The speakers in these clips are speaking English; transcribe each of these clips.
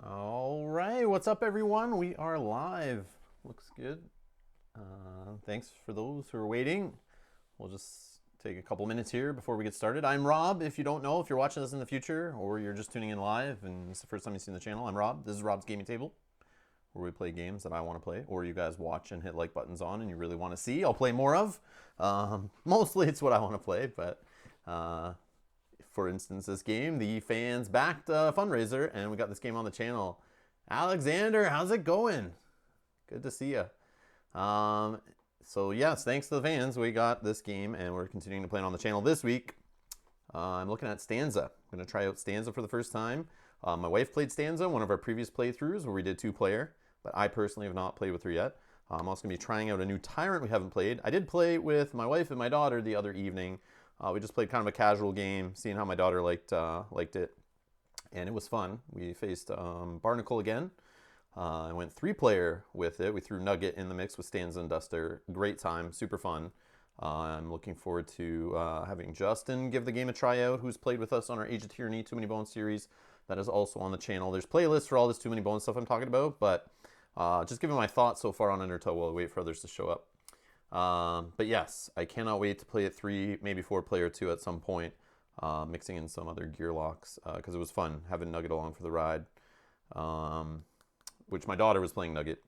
All right, what's up, everyone? We are live. Looks good. Thanks for those who are waiting. We'll just take a couple minutes here before we get started. I'm Rob. If you don't know, if you're watching this in the future or you're just tuning in live and it's the first time you've seen the channel, I'm Rob. This is Rob's Gaming Table, where we play games that I want to play or you guys watch and hit like buttons on and you really want to see. I'll play more of. Mostly it's what I want to play, but for instance, this game, the fans backed a fundraiser, and we got this game on the channel. Alexander, how's it going? Good to see you. So yes, thanks to the fans, we got this game, and we're continuing to play it on the channel this week. I'm looking at Stanza. I'm going to try out Stanza for the first time. My wife played Stanza, one of our previous playthroughs where we did 2-player, but I personally have not played with her yet. I'm also going to be trying out a new Tyrant we haven't played. I did play with my wife and my daughter the other evening. We just played kind of a casual game, seeing how my daughter liked it, and it was fun. We faced Barnacle again. I went 3-player with it. We threw Nugget in the mix with Stanza and Duster. Great time, super fun. I'm looking forward to having Justin give the game a try out, who's played with us on our Age of Tyranny Too Many Bones series. That is also on the channel. There's playlists for all this Too Many Bones stuff I'm talking about, but just giving my thoughts so far on Undertow while I wait for others to show up. But yes, I cannot wait to play it 3, maybe 4-player 2 at some point, mixing in some other gear locks, because it was fun having Nugget along for the ride, which my daughter was playing Nugget.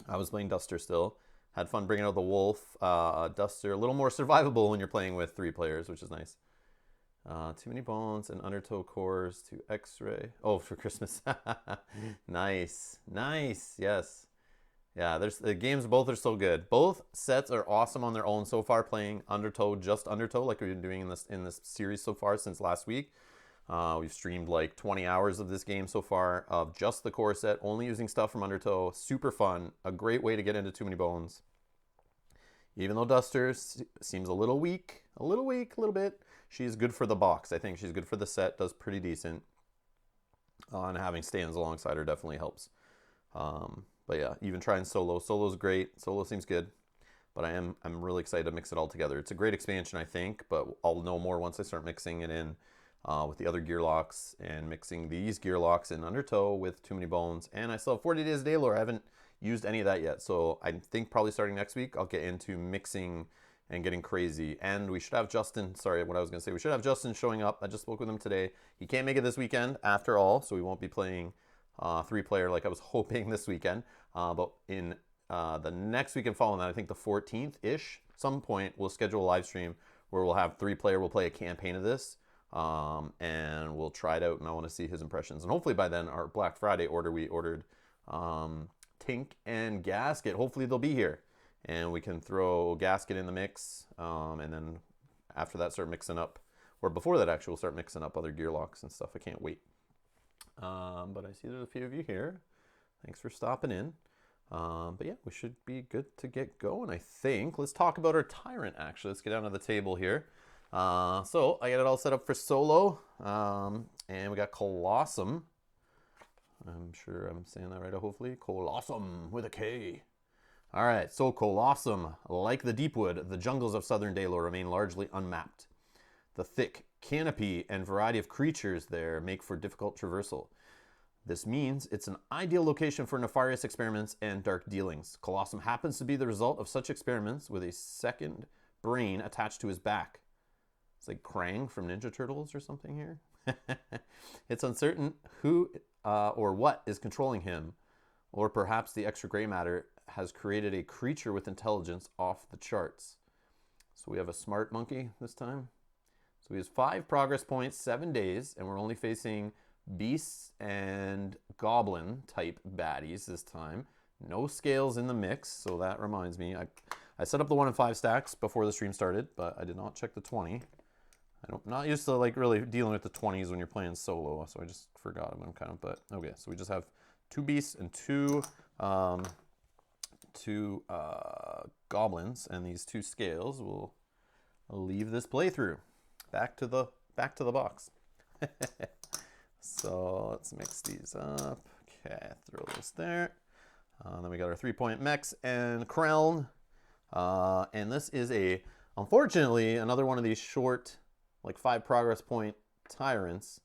I was playing Duster still. Had fun bringing out the Wolf. Duster, a little more survivable when you're playing with 3 players, which is nice. Too Many Bones and Undertow cores to X-Ray. Oh, for Christmas. Nice. Nice. Yes. Yeah, the games both are so good. Both sets are awesome on their own so far. Playing Undertow, just Undertow, like we've been doing in this series so far since last week. We've streamed like 20 hours of this game so far of just the core set, only using stuff from Undertow. Super fun, a great way to get into Too Many Bones. Even though Duster seems a little bit. She's good for the box. I think she's good for the set. Does pretty decent. And having Stanza alongside her definitely helps. But yeah, even trying solo. Solo's great. Solo seems good. But I'm really excited to mix it all together. It's a great expansion, I think, but I'll know more once I start mixing it in with the other gear locks and mixing these gear locks in Undertow with Too Many Bones. And I still have 40 Days of Daylore. I haven't used any of that yet. So I think probably starting next week, I'll get into mixing and getting crazy. And we should have Justin, sorry, what I was going to say. We should have Justin showing up. I just spoke with him today. He can't make it this weekend after all, so we won't be playing 3-player like I was hoping this weekend. But in the next weekend following that, I think the 14th-ish, some point, we'll schedule a live stream where we'll have 3-player. We'll play a campaign of this, and we'll try it out, and I want to see his impressions. And hopefully by then, our Black Friday order, we ordered Tink and Gasket. Hopefully they'll be here, and we can throw Gasket in the mix, and then after that start mixing up, or before that actually, we'll start mixing up other gear locks and stuff. I can't wait. But I see there's a few of you here. Thanks for stopping in. But yeah, we should be good to get going, I think. Let's talk about our Tyrant, actually. Let's get down to the table here. So I got it all set up for solo. And we got Kollossum. I'm sure I'm saying that right, hopefully. Kollossum with a K. All right, so Kollossum. Like the Deepwood, the jungles of southern Daylor remain largely unmapped. The thick canopy and variety of creatures there make for difficult traversal. This means it's an ideal location for nefarious experiments and dark dealings. Kollossum happens to be the result of such experiments with a second brain attached to his back. It's like Krang from Ninja Turtles or something here. It's uncertain who or what is controlling him, or perhaps the extra gray matter has created a creature with intelligence off the charts. So we have a smart monkey this time. So he has 5 progress points, 7 days, and we're only facing beasts and goblin type baddies this time. No scales in the mix, so that reminds me. I set up the 1 and 5 stacks before the stream started, but I did not check the 20. I'm not used to like really dealing with the 20s when you're playing solo, so I just forgot them kind of. But okay, so we just have 2 beasts and 2 goblins, and these 2 scales will leave this playthrough. Back to the box. So let's mix these up. Okay, throw this there. Then we got our 3-point mechs and Kreln. And this is unfortunately, another one of these short, like 5 progress point tyrants.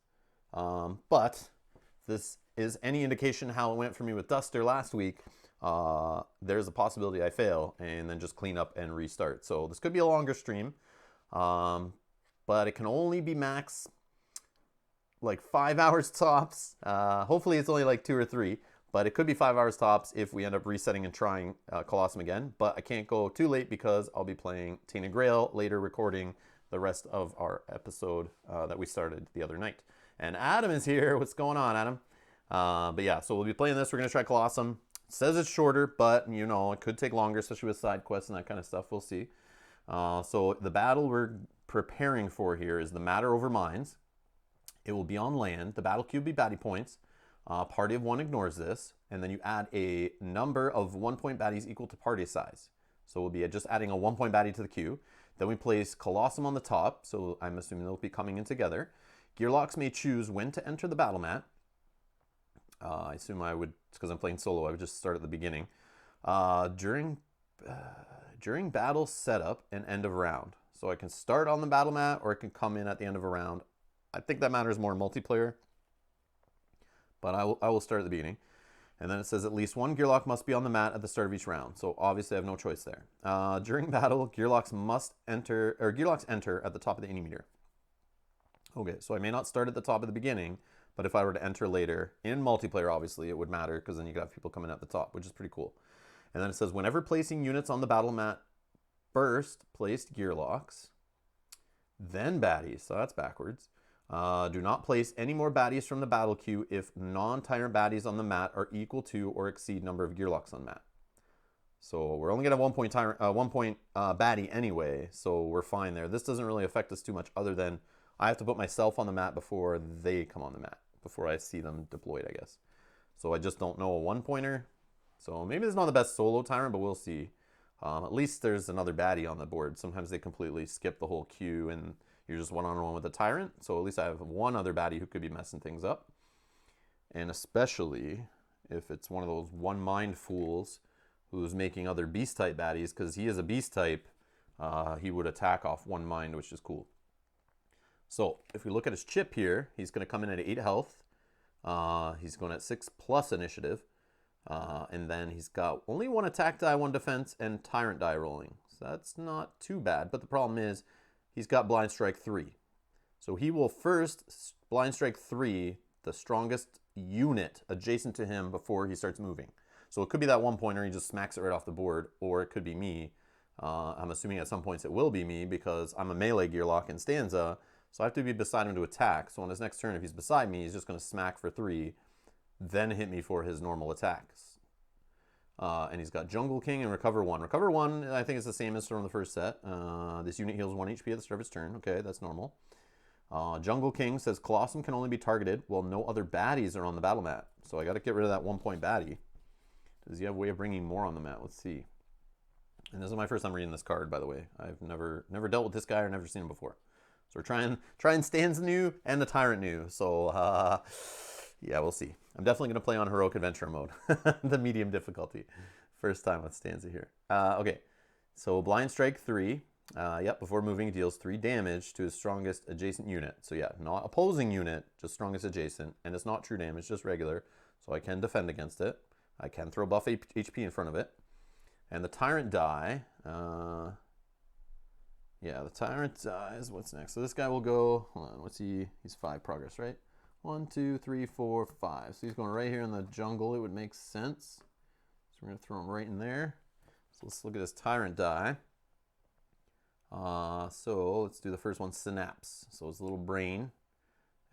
But this is any indication how it went for me with Duster last week, there's a possibility I fail and then just clean up and restart. So this could be a longer stream, but it can only be max like 5 hours tops. Hopefully it's only like 2 or 3, but it could be 5 hours tops if we end up resetting and trying Kollossum again. But I can't go too late because I'll be playing Tainted Grail later, recording the rest of our episode that we started the other night. And Adam is here. What's going on, Adam? But yeah, so we'll be playing this. We're going to try Kollossum. It says it's shorter, but you know, it could take longer, especially with side quests and that kind of stuff. We'll see. So the battle we're preparing for here is the Matter Over Mines. It will be on land. The battle queue will be baddie points. Party of 1 ignores this. And then you add a number of 1-point baddies equal to party size. So we'll be just adding a 1-point baddie to the queue. Then we place Kollossum on the top. So I'm assuming they'll be coming in together. Gearlocks may choose when to enter the battle mat. I assume I would, because I'm playing solo, I would just start at the beginning. During battle setup and end of round. So I can start on the battle mat or I can come in at the end of a round. I think that matters more in multiplayer, but I will start at the beginning. And then it says at least 1 Gearlock must be on the mat at the start of each round. So obviously I have no choice there. During battle, Gearlocks enter at the top of the enemy meter. Okay, so I may not start at the top at the beginning, but if I were to enter later, in multiplayer obviously it would matter because then you could have people coming at the top, which is pretty cool. And then it says whenever placing units on the battle mat, first placed Gearlocks, then baddies, so that's backwards. Do not place any more baddies from the battle queue if non-tyrant baddies on the mat are equal to or exceed number of Gearlocks on mat. So we're only gonna have 1-point baddie anyway, so we're fine there. This doesn't really affect us too much other than I have to put myself on the mat before they come on the mat, before I see them deployed, I guess. So I just don't know a 1-pointer. So maybe it's not the best solo tyrant, but we'll see. At least there's another baddie on the board. Sometimes they completely skip the whole queue and you're just one-on-one with a tyrant. So at least I have one other baddie who could be messing things up. And especially if it's one of those one-mind fools who's making other beast-type baddies, because he is a beast-type, he would attack off 1 mind, which is cool. So if we look at his chip here, he's going to come in at 8 health. He's going at 6+ initiative. And then he's got only 1 attack die, 1 defense, and tyrant die rolling. So that's not too bad. But the problem is he's got blind strike 3. So he will first blind strike 3 the strongest unit adjacent to him before he starts moving. So it could be that 1-pointer, he just smacks it right off the board, or it could be me. I'm assuming at some points it will be me because I'm a melee Gearlock in Stanza. So I have to be beside him to attack. So on his next turn, if he's beside me, he's just going to smack for 3, then hit me for his normal attacks. And he's got Jungle King and Recover 1. Recover 1, I think, is the same as from the first set. This unit heals 1 HP at the start of its turn. Okay, that's normal. Jungle King says Kollossum can only be targeted while no other baddies are on the battle mat. So I got to get rid of that 1-point baddie. Does he have a way of bringing more on the mat? Let's see. And this is my first time reading this card, by the way. I've never dealt with this guy or never seen him before. So we're trying Stanza new and the Tyrant new. So yeah, we'll see. I'm definitely going to play on Heroic Adventurer mode, the medium difficulty. First time with Stanza here. Okay, so Blind Strike 3. Yep, before moving, it deals 3 damage to his strongest adjacent unit. So yeah, not opposing unit, just strongest adjacent. And it's not true damage, just regular. So I can defend against it. I can throw buff HP in front of it. And the Tyrant die. Yeah, the Tyrant dies. What's next? So this guy will go, hold on, what's he? He's 5 progress, right? 1, 2, 3, 4, 5. So he's going right here in the jungle. It would make sense. So we're going to throw him right in there. So let's look at this Tyrant die. So let's do the first one, Synapse. So it's a little brain.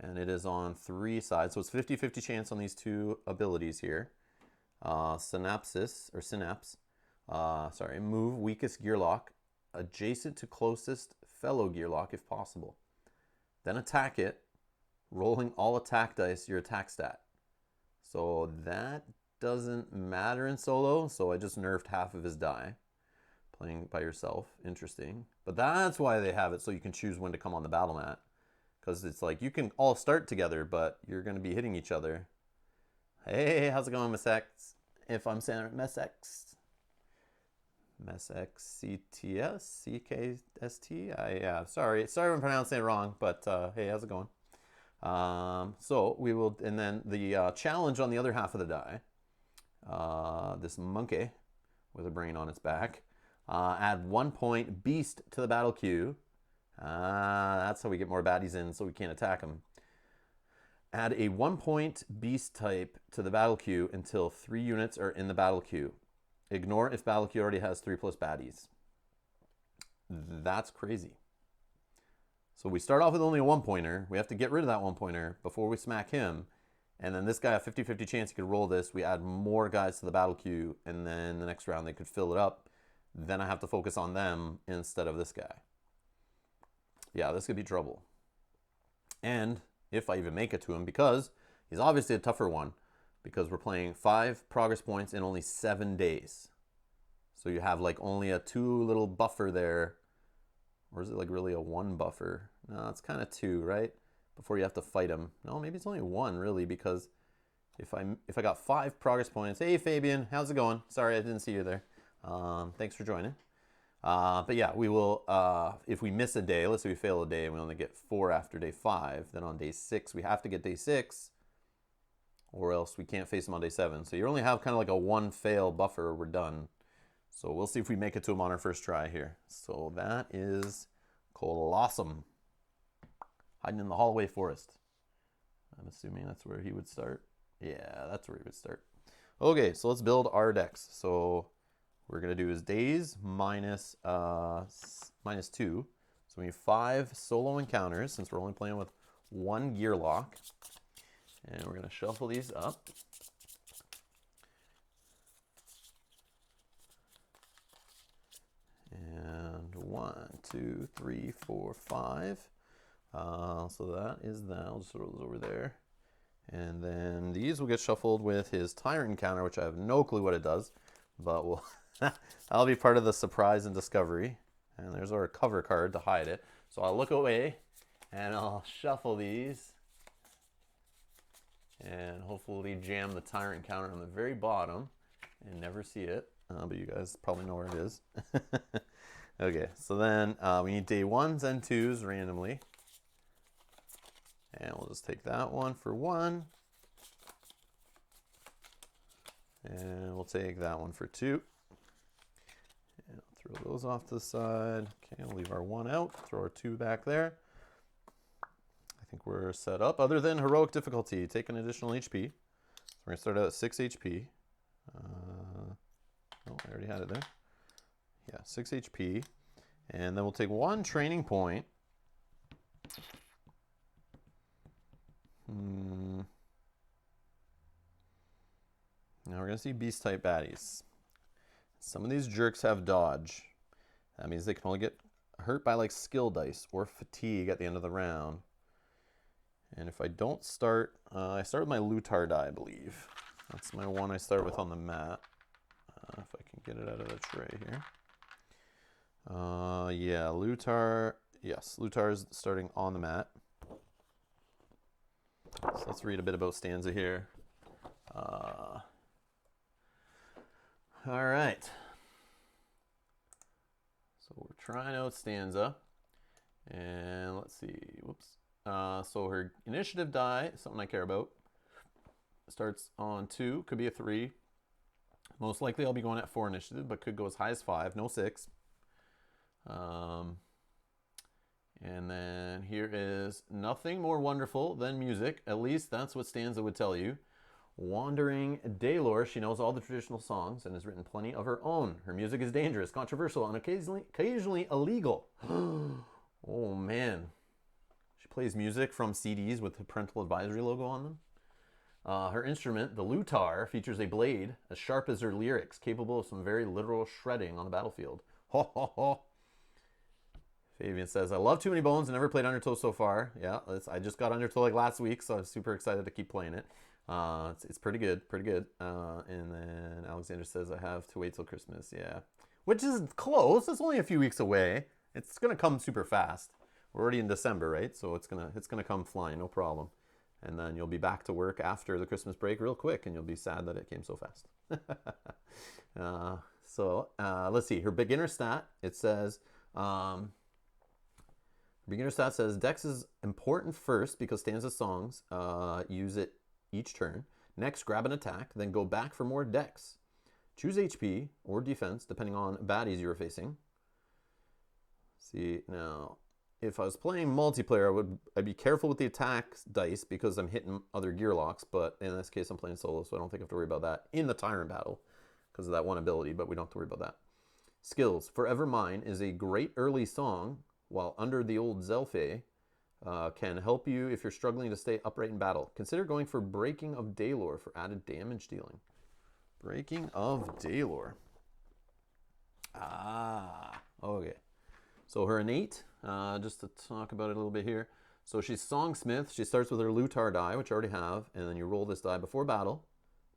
And it is on 3 sides. So it's 50-50 chance on these 2 abilities here. Synapse. Move weakest Gearlock adjacent to closest fellow Gearlock if possible. Then attack it, rolling all attack dice your attack stat. So that doesn't matter in solo, so I just nerfed half of his die. Playing by yourself, interesting. But that's why they have it, so you can choose when to come on the battle mat. Because it's like, you can all start together, but you're going to be hitting each other. Hey, how's it going, Miss X? If I'm saying it, Miss X. MSXCTS, CKST. Yeah, sorry if I'm pronouncing it wrong, but hey, how's it going? So we will, and then the challenge on the other half of the die, this monkey with a brain on its back, add 1 point beast to the battle queue. That's how we get more baddies in so we can't attack them. Add a 1 point beast type to the battle queue until 3 units are in the battle queue. Ignore if battle queue already has 3+ baddies. That's crazy. So we start off with only a 1-pointer. We have to get rid of that 1-pointer before we smack him. And then this guy, a 50-50 chance he could roll this. We add more guys to the battle queue, and then the next round they could fill it up. Then I have to focus on them instead of this guy. Yeah, this could be trouble. And if I even make it to him, because he's obviously a tougher one, because we're playing 5 progress points in only 7 days. So you have like only a 2 little buffer there. Or is it like really a 1 buffer? No, it's kind of 2, right? Before you have to fight him. No, maybe it's only 1 really, because if I got 5 progress points. Hey Fabian, how's it going? Sorry I didn't see you there. Thanks for joining. But yeah, we will, if we miss a day, let's say we fail a day and we only get 4 after day 5, then on day 6 we have to get day 6, or else we can't face him on day 7. So you only have kind of like a 1 fail buffer, we're done. So we'll see if we make it to him on our first try here. So that is Kollossum, hiding in the hallway forest. I'm assuming that's where he would start. Yeah, that's where he would start. Okay, so let's build our decks. So we're going to do is days minus 2. So we need 5 solo encounters since we're only playing with 1 gear lock. And we're going to shuffle these up. And 1, 2, 3, 4, 5. So that is that. I'll just throw those over there. And then these will get shuffled with his Tyrant encounter, which I have no clue what it does. But we'll that'll be part of the surprise and discovery. And there's our cover card to hide it. So I'll look away and I'll shuffle these. And hopefully jam the Tyrant encounter on the very bottom and never see it. But you guys probably know where it is. Okay, so then we need day 1s and 2s randomly. And we'll just take that one for 1. And we'll take that one for 2. And I'll throw those off to the side. Okay, I'll leave our 1 out. Throw our 2 back there. I think we're set up. Other than heroic difficulty, take an additional HP. So we're going to start out at 6 HP. Oh, I already had it there. Yeah, 6 HP. And then we'll take 1 training point. Now we're going to see beast type baddies. Some of these jerks have dodge. That means they can only get hurt by like skill dice or fatigue at the end of the round. And if I don't start, I start with my Lutar die, I believe. That's my one I start with on the mat. If I can get it out of the tray here. Yeah, Lutar. Yes, Lutar is starting on the mat. So let's read a bit about Stanza here. All right. So we're trying out Stanza. And let's see. Whoops. So her initiative die, something I care about, starts on 2, could be a 3. Most likely I'll be going at 4 initiative, but could go as high as 5, no 6. And then here is nothing more wonderful than music. At least that's what Stanza would tell you. Wandering Daylor, she knows all the traditional songs and has written plenty of her own. Her music is dangerous, controversial, and occasionally illegal. Oh man. She plays music from CDs with the parental advisory logo on them. Her instrument, the Lutar, features a blade as sharp as her lyrics, capable of some very literal shredding on the battlefield. Ho ho ho. Fabian says, I love Too Many Bones and never played Undertow so far. Yeah, I just got Undertow like last week, so I'm super excited to keep playing it. It's pretty good, pretty good. And then Alexander says, I have to wait till Christmas. Yeah, which is close. It's only a few weeks away. It's gonna come super fast. We're already in December, right? So it's gonna come flying, no problem. And then you'll be back to work after the Christmas break real quick, and you'll be sad that it came so fast. Let's see. Her beginner stat, it says, Beginner stat says Dex is important first because Stanza songs use it each turn. Next, grab an attack, then go back for more Dex. Choose HP or defense depending on baddies you are facing. See, now, if I was playing multiplayer, I'd be careful with the attack dice because I'm hitting other gear locks, but in this case I'm playing solo, so I don't think I have to worry about that in the Tyrant battle because of that one ability, but we don't have to worry about that. Skills. Forever Mine is a great early song, while Under the Old Zelphe can help you if you're struggling to stay upright in battle. Consider going for Breaking of Daylore for added damage dealing. Breaking of Daylore. Ah, okay. So her innate, just to talk about it a little bit here. So she's Songsmith. She starts with her Lutar die, which I already have, and then you roll this die before battle,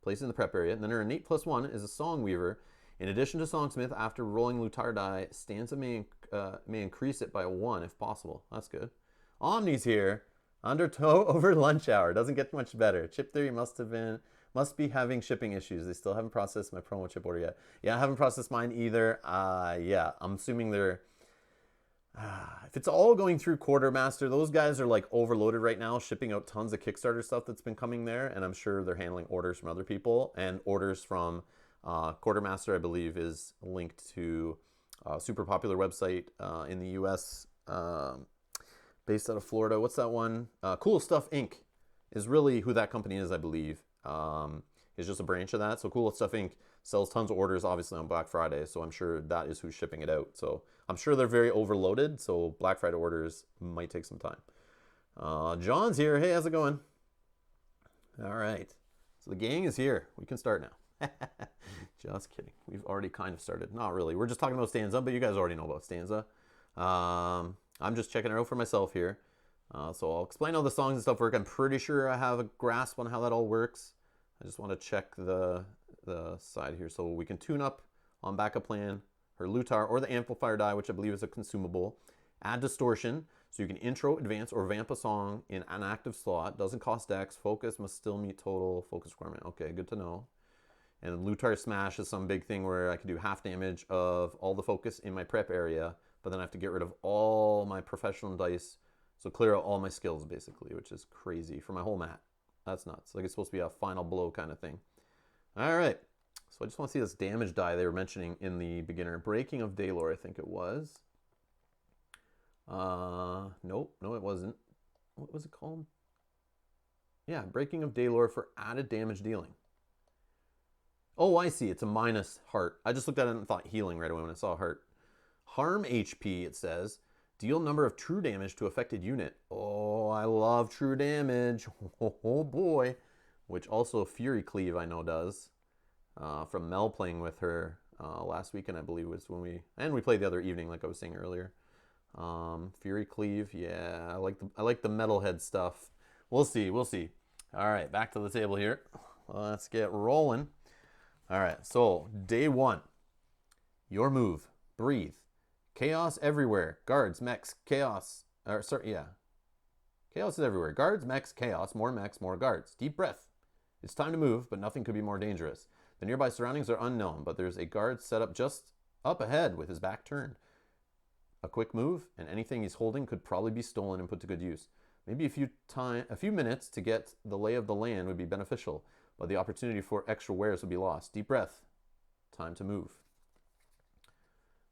place it in the prep area. And then her innate +1 is a Songweaver. In addition to Songsmith, after rolling Lutar die, Stanza may increase it by 1 if possible. That's good. Omni's here. Undertow over lunch hour. Doesn't get much better. Chip theory must be having shipping issues. They still haven't processed my promo chip order yet. Yeah, I haven't processed mine either. Yeah, I'm assuming they're... if it's all going through Quartermaster, those guys are like overloaded right now, shipping out tons of Kickstarter stuff that's been coming there, and I'm sure they're handling orders from other people, and orders from Quartermaster, I believe, is linked to a super popular website in the US based out of Florida. What's that one? Cool Stuff Inc. is really who that company is, I believe. It's just a branch of that. So Cool Stuff Inc. sells tons of orders, obviously, on Black Friday. So I'm sure that is who's shipping it out. So I'm sure they're very overloaded. So Black Friday orders might take some time. John's here. Hey, how's it going? All right. So the gang is here. We can start now. Just kidding. We've already kind of started. Not really. We're just talking about Stanza, but you guys already know about Stanza. I'm just checking it out for myself here. So I'll explain how the songs and stuff work. I'm pretty sure I have a grasp on how that all works. I just want to check the side here. So we can tune up on backup plan her Lutar or the amplifier die, which I believe is a consumable. Add distortion, so you can intro, advance, or vamp a song in an active slot. Doesn't cost Dex. Focus must still meet total focus requirement. Okay, good to know. And Lutar Smash is some big thing where I can do half damage of all the focus in my prep area, but then I have to get rid of all my professional dice, so clear out all my skills, basically, which is crazy for my whole mat. That's nuts. Like it's supposed to be a final blow kind of thing. All right. So I just want to see this damage die they were mentioning in the beginner. Breaking of Daylore, I think it was. Nope. No, it wasn't. What was it called? Yeah, Breaking of Daylore for added damage dealing. Oh, I see. It's a minus heart. I just looked at it and thought healing right away when I saw heart. Harm HP, it says. Deal number of true damage to affected unit. Oh, I love true damage. Oh boy. Which also Fury Cleave I know does. From Mel playing with her last weekend, I believe was when we played the other evening, like I was saying earlier. Fury Cleave, yeah, I like the metalhead stuff. We'll see. All right, back to the table here. Let's get rolling. All right, so day 1. Your move. Breathe. Chaos everywhere. Guards, mechs, chaos. Chaos is everywhere. Guards, mechs, chaos. More mechs, more guards. Deep breath. It's time to move, but nothing could be more dangerous. The nearby surroundings are unknown, but there's a guard set up just up ahead with his back turned. A quick move, and anything he's holding could probably be stolen and put to good use. Maybe a few minutes to get the lay of the land would be beneficial, but the opportunity for extra wares would be lost. Deep breath. Time to move.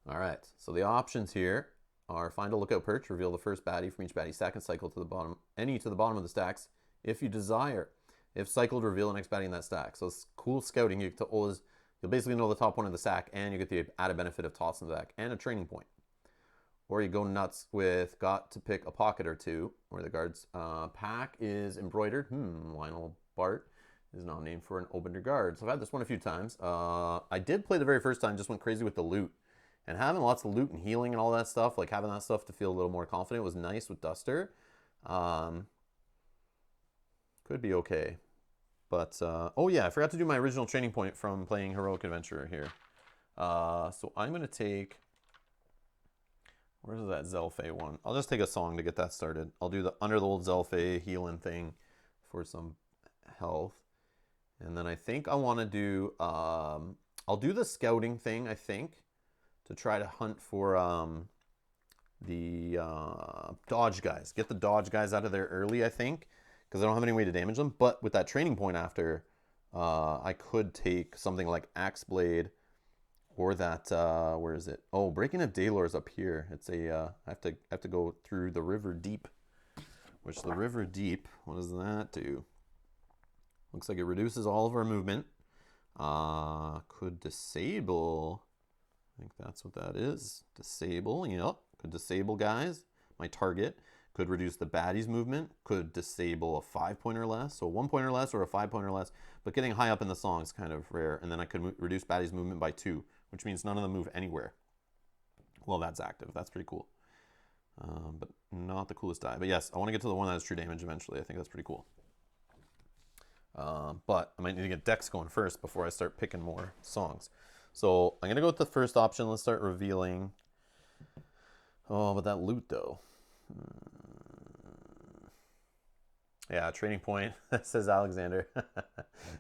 All right, so the options here are find a lookout perch, reveal the first baddie from each baddie stack, and cycle to the bottom, to the bottom of the stacks if you desire. If cycled, reveal the next baddie in that stack. So it's cool scouting. You'll basically know the top one in the stack, and you get the added benefit of toss in the back and a training point. Or you go nuts with got to pick a pocket or two, where the guard's pack is embroidered. Lionel Bart is now named for an opener guard. So I've had this one a few times. I did play the very first time, just went crazy with the loot. And having lots of loot and healing and all that stuff, like having that stuff to feel a little more confident was nice with Duster. Could be okay. But, oh yeah, I forgot to do my original training point from playing Heroic Adventurer here. So I'm going to take... Where's that Zelphe one? I'll just take a song to get that started. I'll do the Under the Old Zelphe healing thing for some health. And then I think I want to do... I'll do the scouting thing, I think, to try to hunt for the dodge guys. Get the dodge guys out of there early, I think, because I don't have any way to damage them. But with that training point after, I could take something like Axe Blade or that, where is it? Oh, Breaking of Daylor is up here. It's a, I have to go through the River Deep, which the River Deep, what does that do? Looks like it reduces all of our movement. Could disable, I think that's what that is. Disable, yep. Could disable guys, my target. Could reduce the baddie's movement. Could disable a 5-point or less. So 1 point or less or a 5-point or less. But getting high up in the song is kind of rare. And then I could reduce baddie's movement by 2, which means none of them move anywhere. Well, that's active. That's pretty cool. But not the coolest die. But yes, I want to get to the one that has true damage eventually. I think that's pretty cool. But I might need to get decks going first before I start picking more songs. So I'm going to go with the first option. Let's start revealing. Oh, but that loot though. Yeah, training point, says Alexander.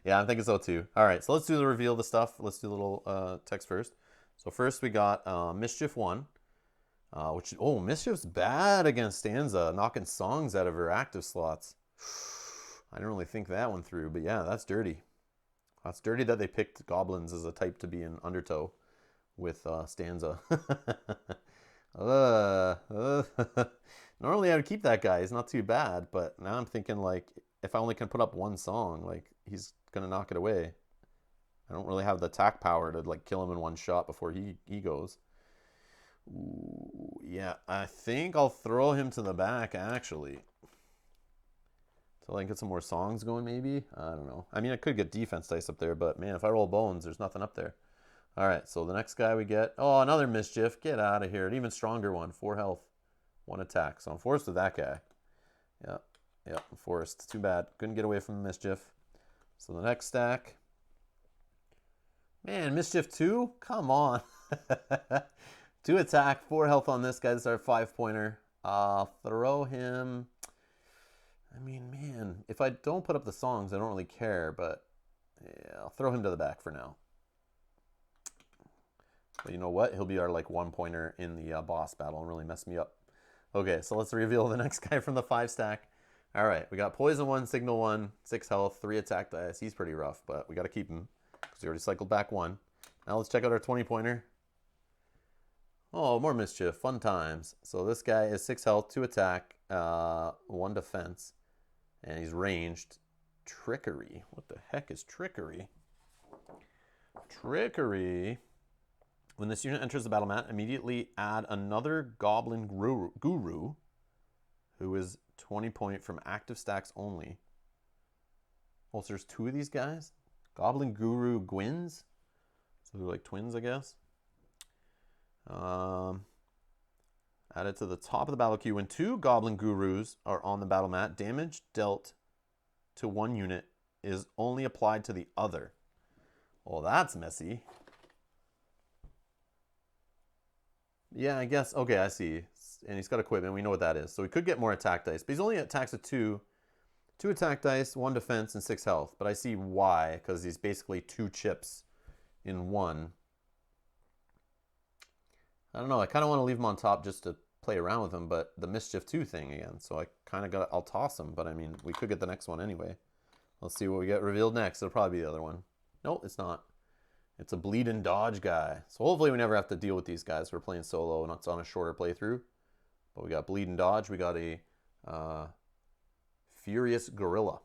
Yeah, I'm thinking so too. All right, so let's do the reveal of the stuff. Let's do a little text first. So first we got Mischief 1, which, oh, Mischief's bad against Stanza, knocking songs out of her active slots. I didn't really think that one through, but yeah, that's dirty. That's dirty that they picked goblins as a type to be in Undertow with Stanza. Normally I would keep that guy. He's not too bad, but now I'm thinking, like, if I only can put up one song, like, he's going to knock it away. I don't really have the attack power to, like, kill him in one shot before he goes. Ooh, yeah, I think I'll throw him to the back, actually. So I can get some more songs going, maybe? I don't know. I mean, I could get defense dice up there, but, man, if I roll bones, there's nothing up there. All right, so the next guy we get... Oh, another Mischief. Get out of here. An even stronger one. 4 health. 1 attack. So I'm forced with that guy. Yeah, I'm forced. Too bad. Couldn't get away from Mischief. So the next stack... Man, Mischief 2? Come on. 2 attack, 4 health on this guy. This is our 5-pointer. Throw him... I mean, man, if I don't put up the songs, I don't really care, but yeah, I'll throw him to the back for now. But you know what? He'll be our, like, 1-pointer in the boss battle and really mess me up. Okay, so let's reveal the next guy from the 5 stack. All right, we got Poison 1, Signal 1, 6 health, 3 attack dice. He's pretty rough, but we got to keep him because he already cycled back 1. Now let's check out our 20-pointer. Oh, more Mischief. Fun times. So this guy is 6 health, 2 attack, 1 defense, and he's ranged. Trickery. What the heck is Trickery? Trickery. When this unit enters the battle mat, immediately add another Goblin Guru, who is 20 point from active stacks only. Oh, so there's 2 of these guys? Goblin Guru Gwins? So they're like twins, I guess. Add it to the top of the battle queue. When 2 Goblin Gurus are on the battle mat, damage dealt to 1 unit is only applied to the other. Well, that's messy. Yeah, I guess. Okay, I see. And he's got equipment. We know what that is. So we could get more attack dice. But he's only attacks with 2. 2 attack dice, 1 defense, and 6 health. But I see why, because he's basically 2 chips in 1. I don't know. I kind of want to leave him on top just to play around with him, but the Mischief 2 thing again. So I kind of got... I'll toss him, but I mean, we could get the next one anyway. Let's see what we get revealed next. It'll probably be the other one. Nope, it's not. It's a bleed and dodge guy. So hopefully we never have to deal with these guys. We're playing solo and it's on a shorter playthrough. But we got bleed and dodge. We got a furious gorilla.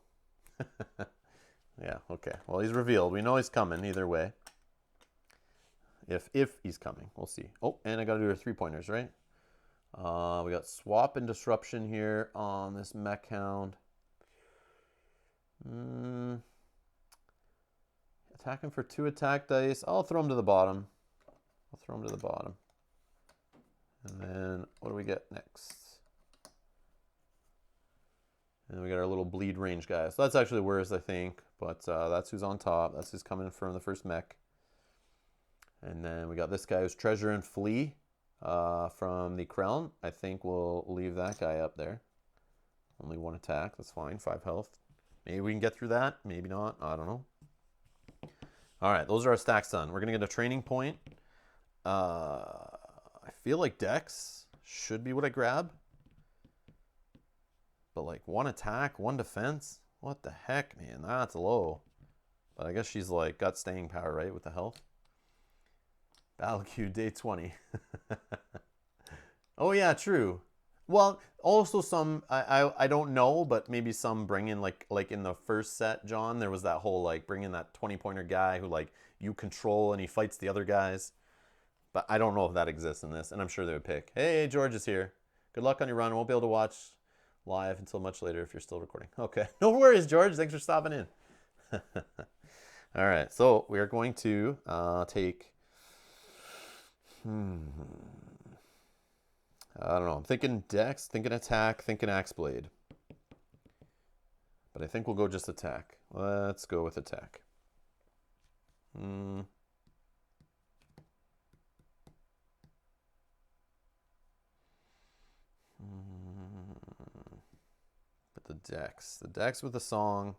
Yeah, okay. Well, he's revealed. We know he's coming either way. If he's coming, we'll see. Oh, and I got to do our 3-pointers, right? We got swap and disruption here on this mech hound. Attack him for 2 attack dice. I'll throw him to the bottom. And then what do we get next? And we got our little bleed range guy. So that's actually worse, I think. But that's who's on top. That's who's coming from the first mech. And then we got this guy who's Treasure and Flee from the Crown. I think we'll leave that guy up there. Only 1 attack. That's fine. 5 health. Maybe we can get through that. Maybe not. I don't know. All right. Those are our stacks done. We're going to get a training point. I feel like decks should be what I grab. But like 1 attack, 1 defense? What the heck, man? That's low. But I guess she's like got staying power, right, with the health. Battle queue day 20. Oh yeah, true. Well, also some I don't know, but maybe some bring in like in the first set, John, there was that whole like bring in that 20-pointer guy who like you control and he fights the other guys. But I don't know if that exists in this, and I'm sure they would pick. Hey, George is here. Good luck on your run. I won't be able to watch live until much later if you're still recording. Okay. No worries, George. Thanks for stopping in. All right. So we are going to take... I don't know. I'm thinking Dex, thinking Attack, thinking Axe Blade. But I think we'll go just Attack. Let's go with Attack. But the Dex with the song.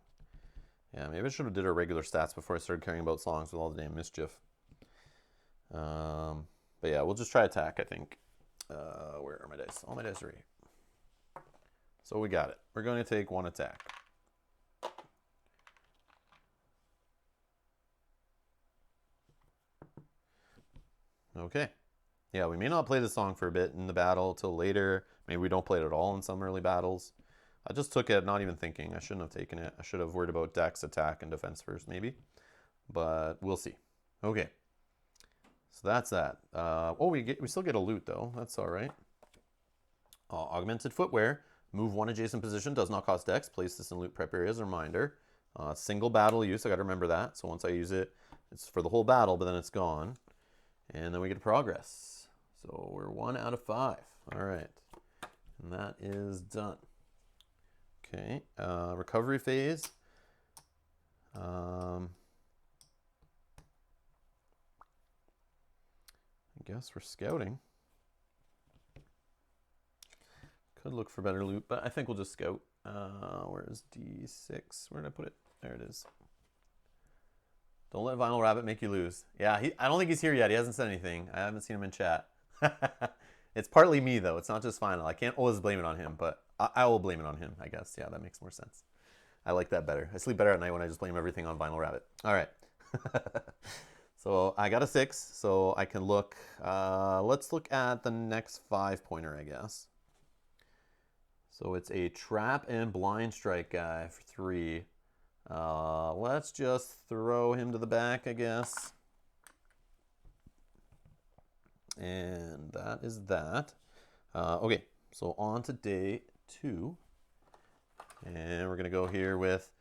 Yeah, maybe I should have did our regular stats before I started caring about songs with all the damn mischief. But yeah, we'll just try Attack, I think. Where are my dice? All my dice are 8. So we got it. We're going to take 1 attack. Okay. Yeah, we may not play the song for a bit in the battle till later. Maybe we don't play it at all in some early battles. I just took it, not even thinking. I shouldn't have taken it. I should have worried about Dex, Attack, and Defense first, maybe. But we'll see. Okay. So that's that. We still get a loot, though. That's all right. Augmented Footwear. Move 1 adjacent position. Does not cost Dex. Place this in loot prep area as a reminder. Single battle use. I got to remember that. So once I use it, it's for the whole battle, but then it's gone. And then we get a progress. So we're 1 out of 5. All right. And that is done. Okay. Recovery phase. I guess we're scouting. Could look for better loot, but I think we'll just scout. Where's D6? Where did I put it? There it is. Don't let Vinyl Rabbit make you lose. Yeah, I don't think he's here yet. He hasn't said anything. I haven't seen him in chat. It's partly me, though. It's not just Vinyl. I can't always blame it on him, but I will blame it on him, I guess. Yeah, that makes more sense. I like that better. I sleep better at night when I just blame everything on Vinyl Rabbit. All right. So I got a 6, so I can look. Let's look at the next 5-pointer, I guess. So it's a Trap and Blind Strike guy for 3. Let's just throw him to the back, I guess. And that is that. Okay, so on to day 2. And we're going to go here with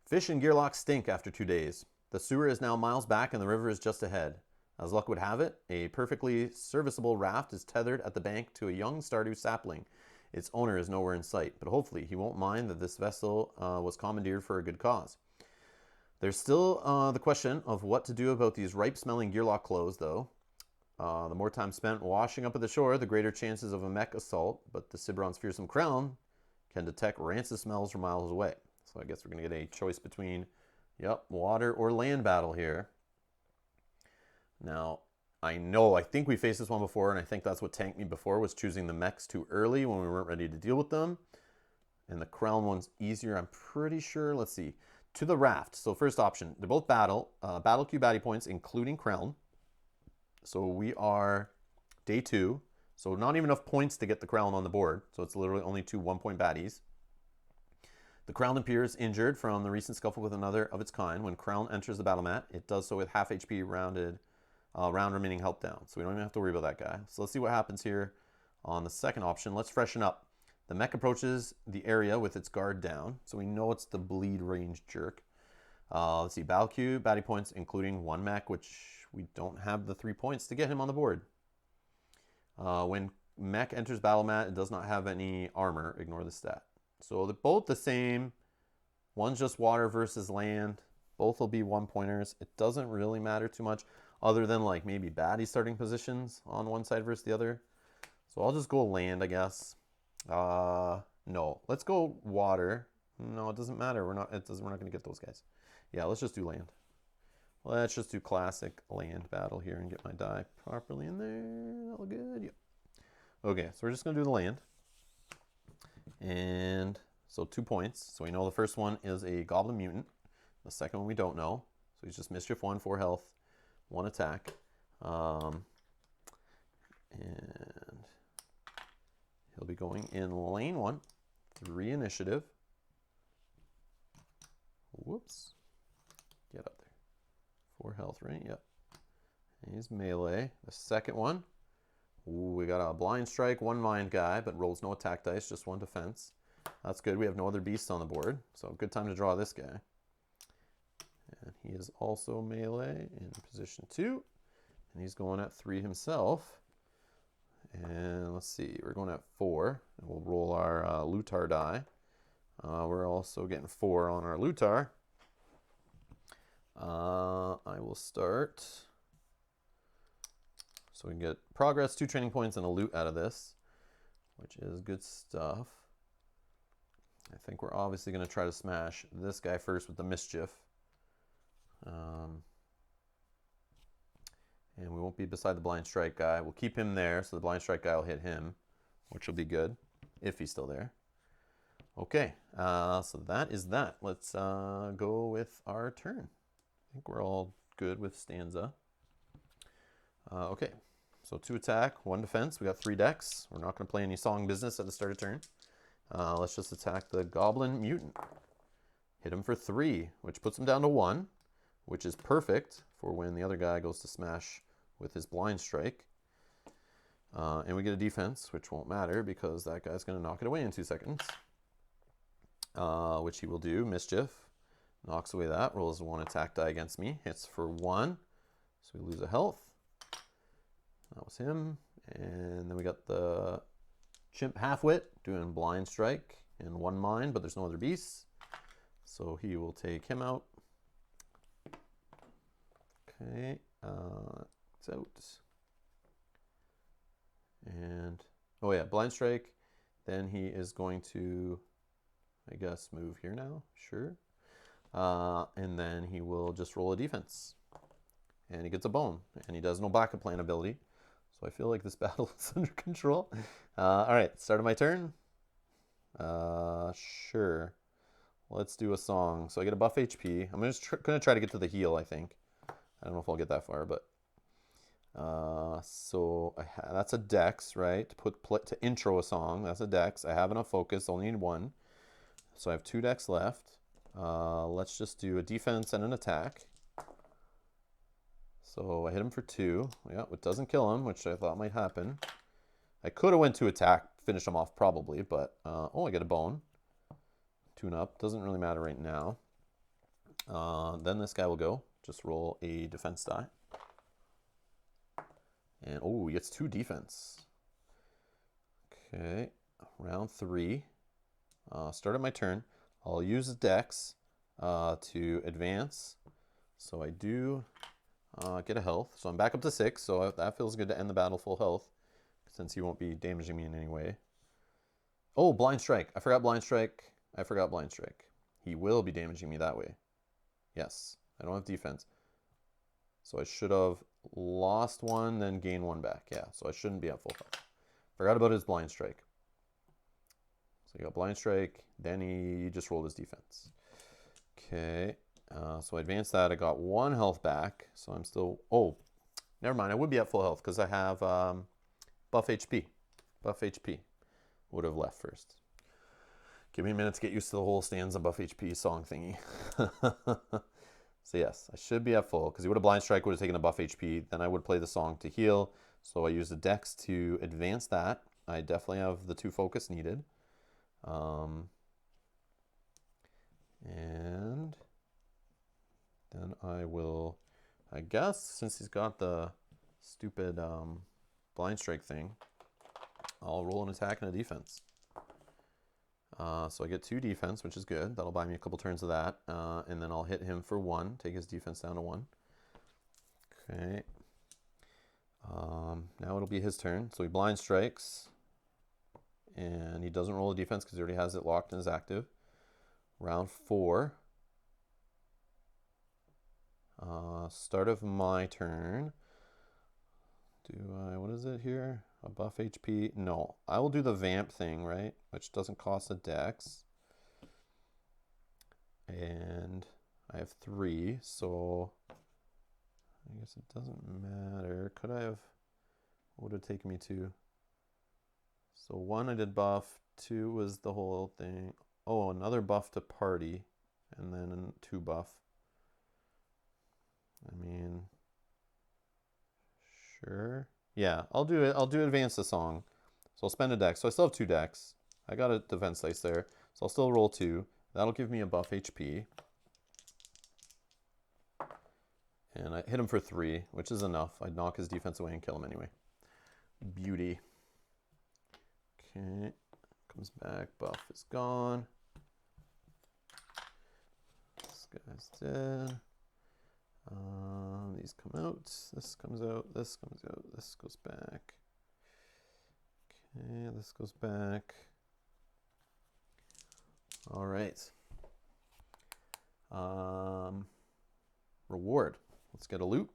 Fish and Gearlock stink after 2 days. The sewer is now miles back and the river is just ahead. As luck would have it, a perfectly serviceable raft is tethered at the bank to a young Stardew sapling. Its owner is nowhere in sight, but hopefully he won't mind that this vessel was commandeered for a good cause. There's still the question of what to do about these ripe-smelling Gearlock clothes, though. The more time spent washing up at the shore, the greater chances of a mech assault, but the Ciberon's fearsome crown can detect rancid smells from miles away. So I guess we're going to get a choice between, water or land battle here. Now, I think we faced this one before, and I think that's what tanked me before, was choosing the mechs too early when we weren't ready to deal with them. And the Kreln one's easier, I'm pretty sure. Let's see. To the raft. So first option, they're both battle queue baddie points, including Kreln. So we are day 2. So not even enough points to get the Kreln on the board. So it's literally only 2 1-point baddies. The Kreln appears injured from the recent scuffle with another of its kind. When Kreln enters the battle mat, it does so with half HP round remaining health down. So we don't even have to worry about that guy. So let's see what happens here on the second option. Let's freshen up. The mech approaches the area with its guard down. So we know it's the bleed range jerk. Let's see. Battle queue, baddie points, including 1 mech, which we don't have the 3 points to get him on the board. When mech enters battle mat, it does not have any armor. Ignore the stat. So they're both the same. One's just water versus land. Both will be 1-pointers. It doesn't really matter too much other than like maybe baddie starting positions on one side versus the other. So I'll just go land, I guess. No, let's go water. No, it doesn't matter. We're not going to get those guys. Yeah, let's just do land. Let's just do classic land battle here and get my die properly in there. All good. Yep. Okay, so we're just going to do the land. And so 2 points. So we know the first one is a Goblin Mutant. The second one we don't know. So he's just Mischief 1, 4 health, 1 attack. And he'll be going in lane 1, 3 initiative. Whoops. Get up there. 4 health, right? Yep. And he's melee. The second one. Ooh, we got a blind strike, 1 mind guy, but rolls no attack dice, just 1 defense. That's good. We have no other beasts on the board, so good time to draw this guy. And he is also melee in position 2, and he's going at 3 himself. And let's see, we're going at 4, and we'll roll our Lutar die. We're also getting 4 on our Lutar. I will start. So we can get progress, 2 training points, and a loot out of this, which is good stuff. I think we're obviously going to try to smash this guy first with the Mischief. And we won't be beside the Blind Strike guy. We'll keep him there, so the Blind Strike guy will hit him, which will be good, if he's still there. Okay, so that is that. Let's go with our turn. I think we're all good with Stanza. Okay, so 2 attack, 1 defense. We got 3 decks. We're not going to play any song business at the start of turn. Let's just attack the Goblin Mutant. Hit him for 3, which puts him down to 1, which is perfect for when the other guy goes to smash with his Blind Strike. And we get a defense, which won't matter because that guy's going to knock it away in 2 seconds. Which he will do. Mischief. Knocks away that. Rolls 1 attack die against me. Hits for 1. So we lose a health. That was him. And then we got the Chimp Halfwit doing Blind Strike and 1 mind, but there's no other beasts. So he will take him out. Okay. It's out. And, oh yeah, Blind Strike. Then he is going to, I guess, move here now. Sure. And then he will just roll a defense. And he gets a bone. And he does no backup plan ability. So I feel like this battle is under control. All right, start of my turn. Sure. Let's do a song. So I get a buff HP. I'm just going to try to get to the heal, I think. I don't know if I'll get that far, but... so that's a dex, right? To intro a song, that's a dex. I have enough focus, only need 1. So I have 2 decks left. Let's just do a defense and an attack. So I hit him for 2. Yeah, it doesn't kill him, which I thought might happen. I could have went to attack, finish him off probably, but oh, I get a bone. Tune up, doesn't really matter right now. Then this guy will go. Just roll a defense die. And oh, he gets 2 defense. Okay, round 3. Start of my turn. I'll use the dex to advance. So I do get a health. So I'm back up to 6. So that feels good to end the battle full health, since he won't be damaging me in any way. Oh, Blind Strike. I forgot Blind Strike. I forgot Blind Strike. He will be damaging me that way. Yes. I don't have defense. So I should have lost 1, then gain 1 back. Yeah, so I shouldn't be at full health. Forgot about his Blind Strike. So he got Blind Strike, then he just rolled his defense. Okay, so I advanced that. I got 1 health back, so I'm still... Oh, never mind. I would be at full health because I have buff HP. Buff HP would have left first. Give me a minute to get used to the whole Stanza buff HP song thingy. So yes, I should be at full because he would have Blind Strike, would have taken a buff HP. Then I would play the song to heal. So I use the dex to advance that. I definitely have the 2 focus needed. And then I will, I guess, since he's got the stupid Blind Strike thing, I'll roll an attack and a defense. So I get 2 defense, which is good. That'll buy me a couple turns of that. And then I'll hit him for 1, take his defense down to 1. Okay. Now it'll be his turn. So he Blind Strikes. And he doesn't roll a defense because he already has it locked and is active. Round 4. Start of my turn. Do I, what is it here? A buff HP? No. I will do the vamp thing, right? Which doesn't cost a dex. And I have 3, so I guess it doesn't matter. Could I have... What would it take me to? So 1 I did buff, 2 was the whole thing. Oh, another buff to party, and then 2 buff. I mean, sure. Yeah, I'll do it. I'll do advance the song. So I'll spend a dex. So I still have 2 decks. I got a defense dice there. So I'll still roll 2. That'll give me a buff HP. And I hit him for 3, which is enough. I'd knock his defense away and kill him anyway. Beauty. Okay. Comes back. Buff is gone. This guy's dead. These come out. This comes out. This comes out. This goes back. Okay, this goes back. All right. Reward. Let's get a loot.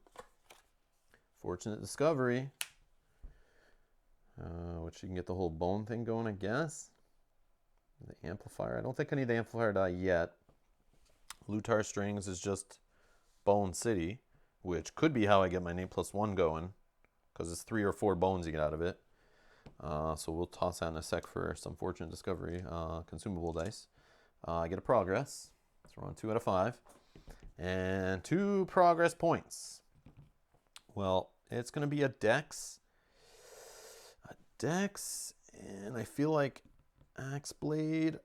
Fortunate discovery. Which you can get the whole bone thing going, I guess. The amplifier. I don't think I need the amplifier die yet. Lutar strings is just Bone City, which could be how I get my name +1 going, because it's 3 or 4 bones you get out of it. So we'll toss that in a sec for some fortunate discovery consumable dice. I get a progress. So we're on 2 out of 5. And 2 progress points. Well, it's going to be a dex. A dex, and I feel like Axe Blade.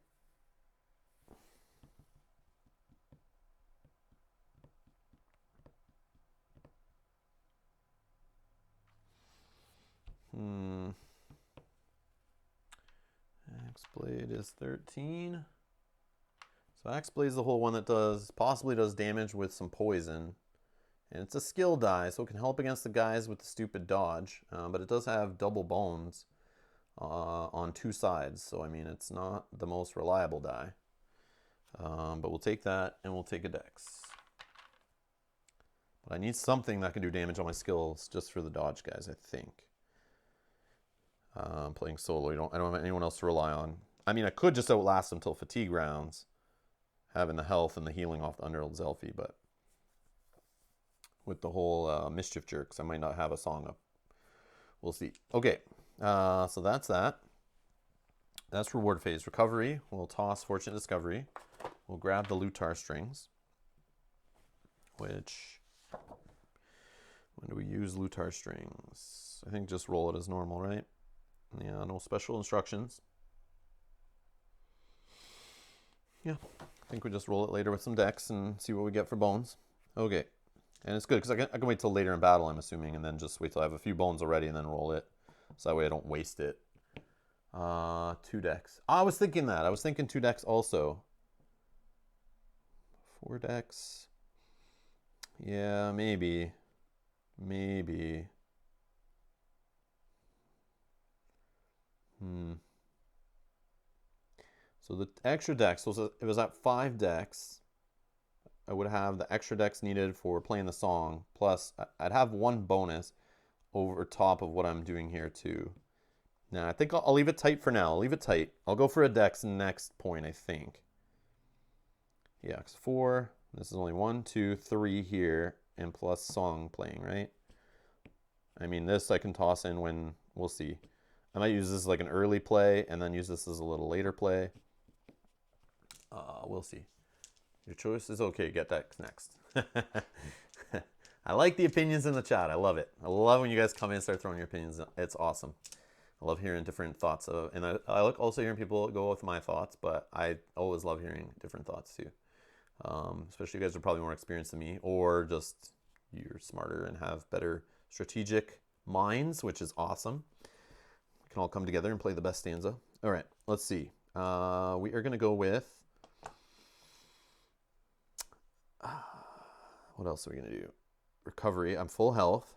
Axe Blade is 13. So Axe Blade is the whole one that possibly does damage with some poison. And it's a skill die, so it can help against the guys with the stupid dodge. But it does have double bones on 2 sides. So, I mean, it's not the most reliable die. But we'll take that, and we'll take a dex. But I need something that can do damage on my skills just for the dodge guys, I think. I'm playing solo. I don't have anyone else to rely on. I mean, I could just outlast them till fatigue rounds, having the health and the healing off the Underworld Zelfie, but with the whole Mischief Jerks, I might not have a song up. We'll see. Okay, so that's that. That's reward phase. Recovery, we'll toss Fortunate Discovery. We'll grab the Lutar strings, which, when do we use Lutar strings? I think just roll it as normal, right? Yeah, no special instructions. Yeah, I think we just roll it later with some decks and see what we get for bones. Okay, and it's good because I can wait till later in battle, I'm assuming, and then just wait till I have a few bones already and then roll it. So that way I don't waste it. 2 decks. I was thinking that. I was thinking 2 decks also. 4 decks. Yeah, maybe. Maybe. So the extra decks, so it was at 5 decks. I would have the extra decks needed for playing the song. Plus, I'd have 1 bonus over top of what I'm doing here too. Now, I think I'll leave it tight for now. I'll leave it tight. I'll go for a dex next point, I think. Yeah, because 4. This is only 1, 2, 3 here, and plus song playing, right? I mean, this I can toss in when, we'll see. I might use this as like an early play and then use this as a little later play. We'll see. Your choice is okay. Get that next. I like the opinions in the chat. I love it. I love when you guys come in and start throwing your opinions. It's awesome. I love hearing different thoughts. And I like also hearing people go with my thoughts, but I always love hearing different thoughts too. Especially you guys are probably more experienced than me, or just you're smarter and have better strategic minds, which is awesome. We can all come together and play the best stanza. All right, let's see. We are going to go with... what else are we going to do? Recovery. I'm full health.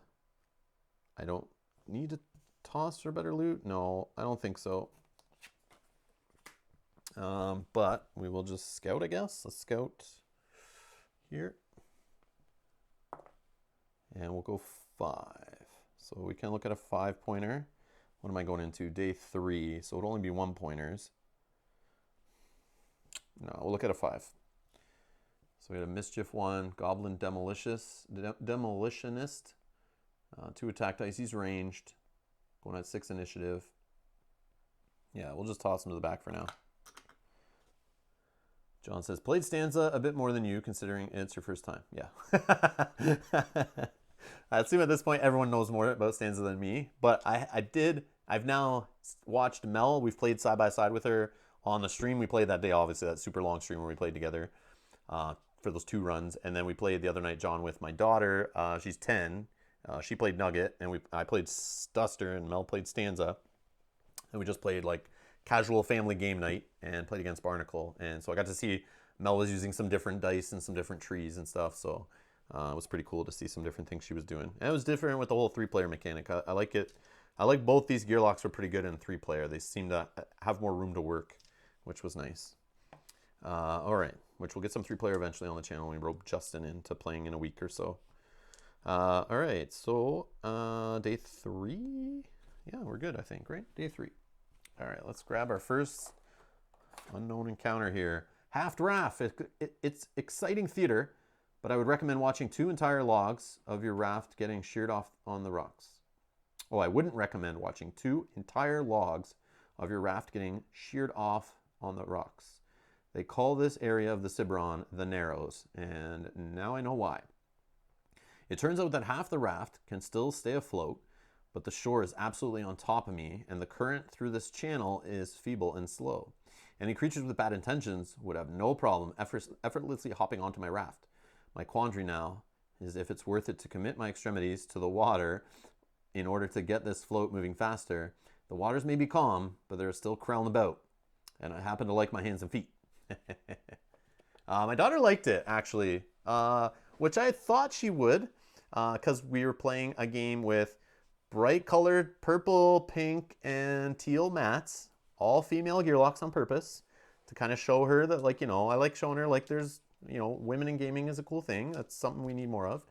I don't need to toss for better loot. No, I don't think so. But we will just scout, I guess. Let's scout here. And we'll go 5. So we can look at a 5-pointer. What am I going into? Day 3, so it'll only be 1-pointers. No, we'll look at a 5. So we had a Mischief 1, Goblin Demolitionist, 2 attack dice. He's ranged, going at 6 initiative. Yeah, we'll just toss him to the back for now. John says, played Stanza a bit more than you, considering it's your first time. Yeah. I assume at this point everyone knows more about Stanza than me, but I've now watched Mel. We've played side by side with her on the stream. We played that day, obviously, that super long stream where we played together for those 2 runs. And then we played the other night, John, with my daughter. She's 10. She played Nugget, and I played Duster, and Mel played Stanza. And we just played like casual family game night and played against Barnacle. And so I got to see Mel was using some different dice and some different trees and stuff. So it was pretty cool to see some different things she was doing. And it was different with the whole 3-player mechanic. I like it. I like both these gear locks were pretty good in 3-player. They seem to have more room to work, which was nice. All right, which we'll get some 3-player eventually on the channel. We rope Justin into playing in a week or so. All right, so day 3. Yeah, we're good, I think, right? Day 3. All right, let's grab our first unknown encounter here. Half Raft. It's exciting theater, but I would recommend watching 2 entire logs of your raft getting sheared off on the rocks. Oh, I wouldn't recommend watching 2 entire logs of your raft getting sheared off on the rocks. They call this area of the Ciberon the Narrows, and now I know why. It turns out that half the raft can still stay afloat, but the shore is absolutely on top of me, and the current through this channel is feeble and slow. Any creatures with bad intentions would have no problem effortlessly hopping onto my raft. My quandary now is if it's worth it to commit my extremities to the water in order to get this float moving faster. The waters may be calm, but there is still Krell about, and I happen to like my hands and feet. My daughter liked it, actually, which I thought she would, because we were playing a game with bright colored purple, pink, and teal mats, all female gear locks on purpose, to kind of show her that, like, I like showing her, like, there's, women in gaming is a cool thing. That's something we need more of.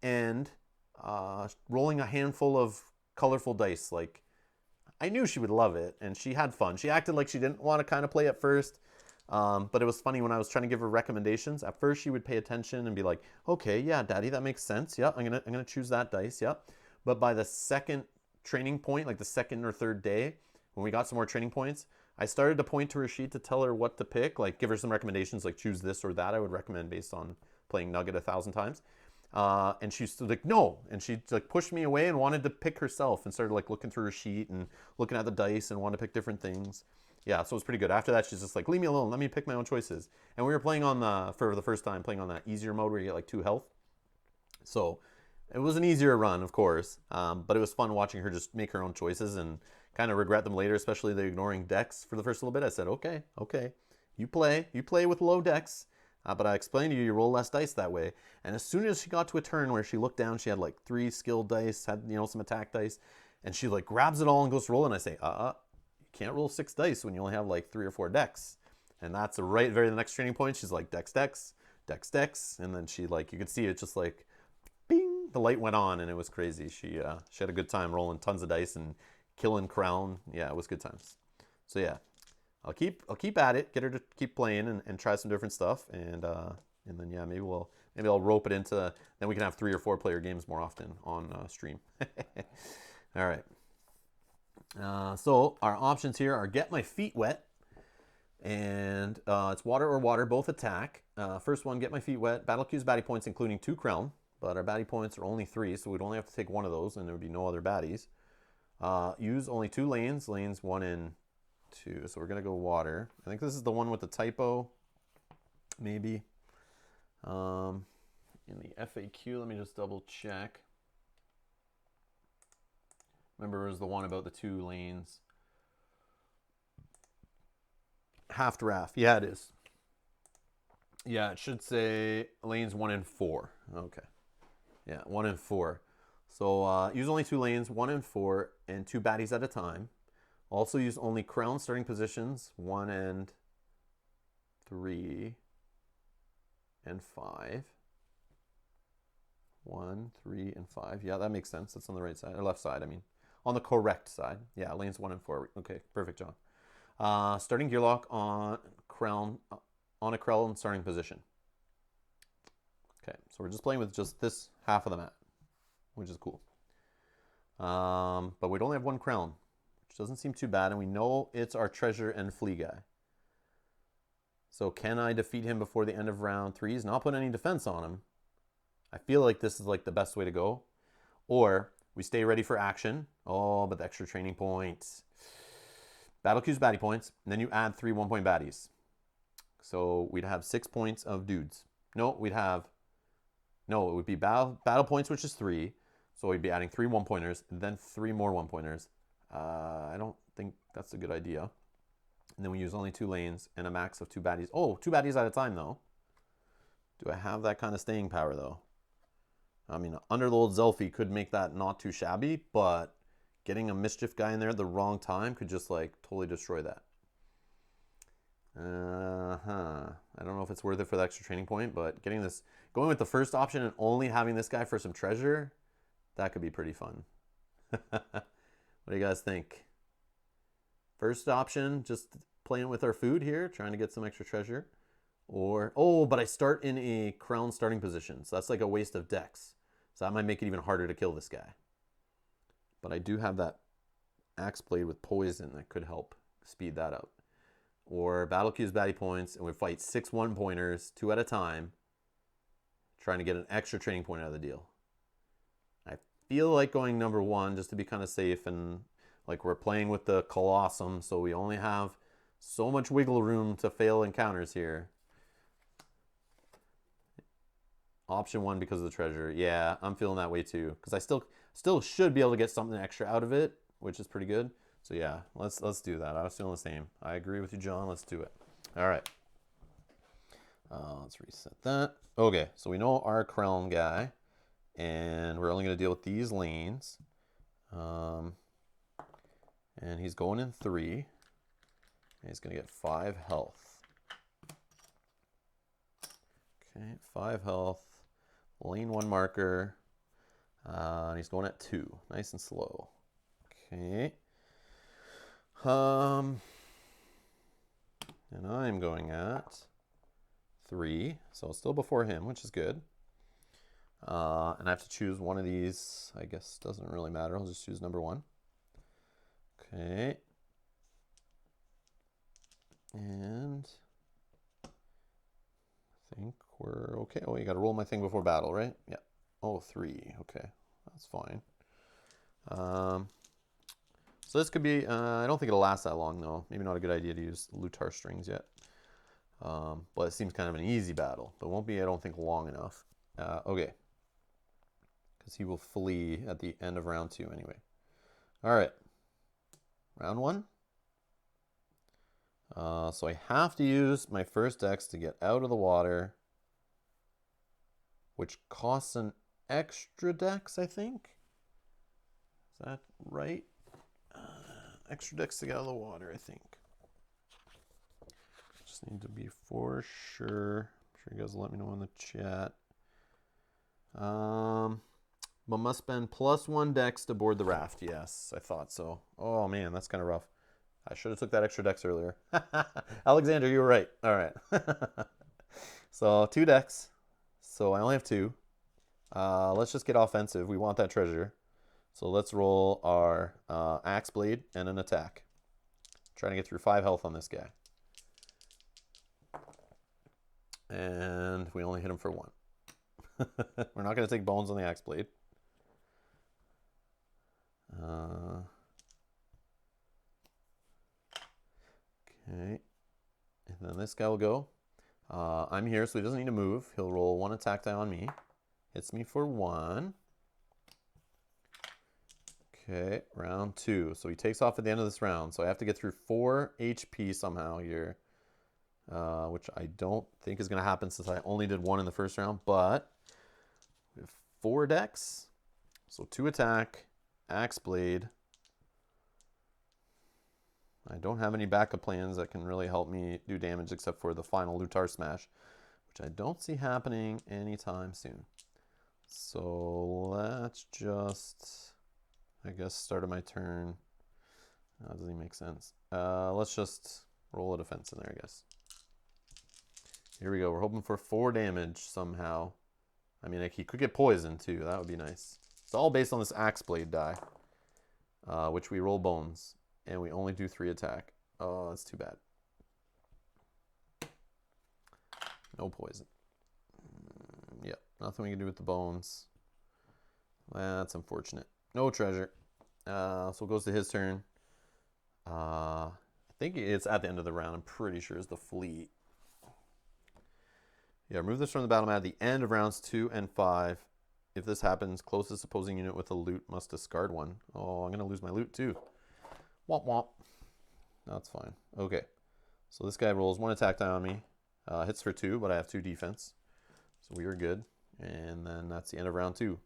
And rolling a handful of colorful dice. Like, I knew she would love it, and she had fun. She acted like she didn't want to kind of play at first, but it was funny when I was trying to give her recommendations. At first, she would pay attention and be like, okay, yeah, Daddy, that makes sense. Yeah, I'm gonna choose that dice, yeah. But by the second training point, like the second or third day, when we got some more training points, I started to point to her sheet to tell her what to pick, like give her some recommendations, like choose this or that I would recommend based on playing Nugget 1,000 times. And she's like, no. And she like pushed me away and wanted to pick herself and started like looking through her sheet and looking at the dice and wanted to pick different things. Yeah, so it was pretty good. After that, she's just like, leave me alone. Let me pick my own choices. And we were playing for the first time, playing on that easier mode where you get like 2 health. So it was an easier run, of course. But it was fun watching her just make her own choices and kind of regret them later, especially the ignoring decks for the first little bit. I said, okay, you play with low decks. But I explained to you, you roll less dice that way. And as soon as she got to a turn where she looked down, she had like 3 skilled dice, had some attack dice, and she like grabs it all and goes to roll. And I say, you can't roll 6 dice when you only have like 3 or 4 decks. And that's the very next training point. She's like decks, and then she like you could see it just like, bing, the light went on, and it was crazy. She had a good time rolling tons of dice and killing Crown. Yeah, it was good times. So yeah. I'll keep at it, get her to keep playing and try some different stuff, and then yeah, maybe I'll rope it into, then we can have 3 or 4 player games more often on stream. All right. So our options here are get my feet wet, and it's water or water, both attack. First one, get my feet wet. Battle queues baddie points including 2 crown, but our baddie points are only 3, so we'd only have to take 1 of those, and there would be no other baddies. Use only 2 lanes 1 and 2. So we're gonna go water. I think this is the one with the typo, maybe. In the FAQ, let me just double check. Remember, it was the one about the 2 lanes. Half raft. Yeah, it is. Yeah, it should say lanes 1 and 4. Okay. Yeah, 1 and 4. So use only 2 lanes, 1 and 4, and 2 baddies at a time. Also use only crown starting positions 1 and 3 and 5. 1, 3, and 5. Yeah, that makes sense. That's on the right side or left side. I mean, on the correct side. Yeah, lanes 1 and 4. Okay, perfect, John. Starting Gearlock on a Krell starting position. Okay, so we're just playing with just this half of the map, which is cool. But we'd only have 1 crown, which doesn't seem too bad, and we know it's our treasure and flea guy. So can I defeat him before the end of round 3? He's not putting any defense on him. I feel like this is like the best way to go. Or we stay ready for action. Oh, but the extra training points. Battle queues baddie points, and then you add 3 1-point baddies. So we'd have 6 points of dudes. No, it would be battle points, which is 3. So we'd be adding 3 1-pointers, and then 3 more 1-pointers. I don't think that's a good idea. And then we use only 2 lanes and a max of 2 baddies. Oh, 2 baddies at a time, though. Do I have that kind of staying power, though? I mean, Underlord Zelfie could make that not too shabby, but getting a mischief guy in there at the wrong time could just, like, totally destroy that. I don't know if it's worth it for the extra training point, but going with the first option and only having this guy for some treasure, that could be pretty fun. What do you guys think? First option, just playing with our food here, trying to get some extra treasure. Or, oh, but I start in a crown starting position, so that's like a waste of dex. So that might make it even harder to kill this guy. But I do have that axe blade with poison that could help speed that up. Or battle queues baddie points, and we fight 6 1-pointers, 2 at a time, trying to get an extra training point out of the deal. I feel like going number 1 just to be kind of safe, and like we're playing with the Kollossum, so we only have so much wiggle room to fail encounters here. Option 1 because of the treasure. Yeah, I'm feeling that way too, because I still should be able to get something extra out of it, which is pretty good. So yeah, let's do that. I was feeling the same. I agree with you, John. Let's do it. All right. Let's reset that. Okay, so we know our crown guy, and we're only going to deal with these lanes. And he's going in 3. And he's going to get 5 health. Okay, 5 health. Lane 1 marker. And he's going at 2. Nice and slow. Okay. And I'm going at 3, so still before him, which is good. And I have to choose one of these. I guess doesn't really matter. I'll just choose number 1. Okay. And I think we're okay. Oh, you got to roll my thing before battle, right? Yeah. Oh, 3. Okay, that's fine. So this could be, I don't think it'll last that long though. Maybe not a good idea to use Lutar strings yet. But it seems kind of an easy battle. But it won't be, I don't think, long enough. Okay. Because he will flee at the end of round 2 anyway. All right. Round 1. So I have to use my first dex to get out of the water, which costs an extra dex, I think. Is that right? Extra dex to get out of the water, I think. Just need to be for sure. I'm sure you guys will let me know in the chat. But must spend +1 dex to board the raft. Yes, I thought so. Oh man, that's kind of rough. I should have took that extra dex earlier. Alexander, you were right. All right. So 2 dex. So I only have 2. Let's just get offensive. We want that treasure. So let's roll our axe blade and an attack. Trying to get through 5 health on this guy. And we only hit him for 1. We're not going to take bones on the axe blade. Okay. And then this guy will go. I'm here, so he doesn't need to move. He'll roll 1 attack die on me. Hits me for 1. Okay, round 2. So he takes off at the end of this round. So I have to get through 4 HP somehow here, which I don't think is going to happen since I only did 1 in the first round. But we have 4 dex. So 2 attack, axe blade. I don't have any backup plans that can really help me do damage except for the final Lutar Smash, which I don't see happening anytime soon. So let's just I guess start of my turn. That doesn't even make sense. Let's just roll a defense in there, I guess. Here we go. We're hoping for 4 damage somehow. I mean, like, he could get poisoned too. That would be nice. It's all based on this axe blade die, which we roll bones, and we only do 3 attack. Oh, that's too bad. No poison. Yep, nothing we can do with the bones. That's unfortunate. No treasure. So it goes to his turn. I think it's at the end of the round. I'm pretty sure it's the fleet. Yeah, remove this from the battle mat at the end of rounds 2 and 5. If this happens, closest opposing unit with a loot must discard 1. Oh, I'm going to lose my loot too. Womp womp. That's fine. Okay. So this guy rolls 1 attack die on me. Hits for 2, but I have 2 defense. So we are good. And then that's the end of round 2.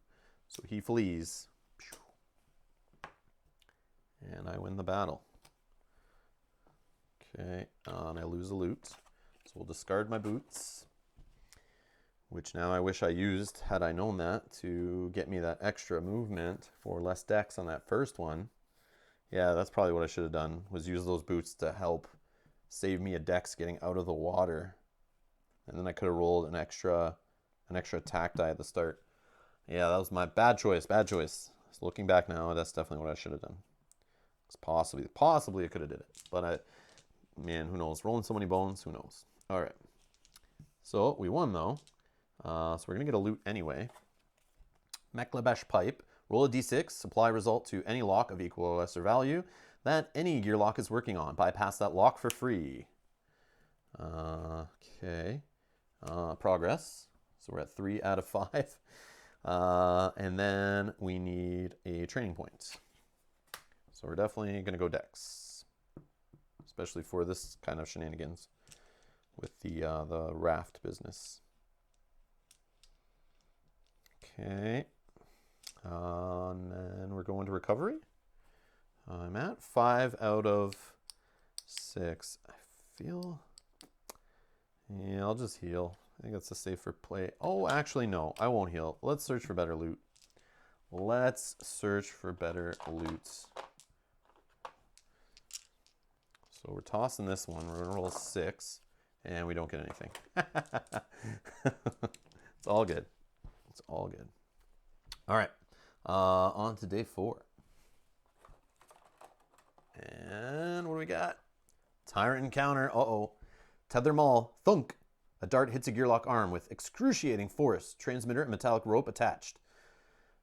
So he flees. And I win the battle. Okay. And I lose a loot. So we'll discard my boots, which now I wish I used, had I known that, to get me that extra movement for less dex on that first one. Yeah, that's probably what I should have done, was use those boots to help save me a dex getting out of the water. And then I could have rolled an extra attack die at the start. Yeah, that was my bad choice, bad choice. So looking back now, that's definitely what I should have done. It's possibly I could have did it. But man, who knows? Rolling so many bones, who knows? All right. So we won though. So we're going to get a loot anyway. Meklebesh Pipe. Roll a d6. Supply result to any lock of equal or lesser value that any gear lock is working on. Bypass that lock for free. Okay. Progress. So we're at 3 out of 5. And then we need a training point. So we're definitely going to go dex. Especially for this kind of shenanigans with the raft business. Okay, and then we're going to recovery. I'm at 5 out of 6. I feel, yeah, I'll just heal. I think that's a safer play. Oh, actually, no, I won't heal. Let's search for better loot. Let's search for better loot. So we're tossing this one. We're gonna roll 6, and we don't get anything. It's all good. It's all good. All right, on to day 4. And what do we got? Tyrant encounter. Uh-oh. Tether maul. Thunk. A dart hits a gearlock arm with excruciating force. Transmitter and metallic rope attached.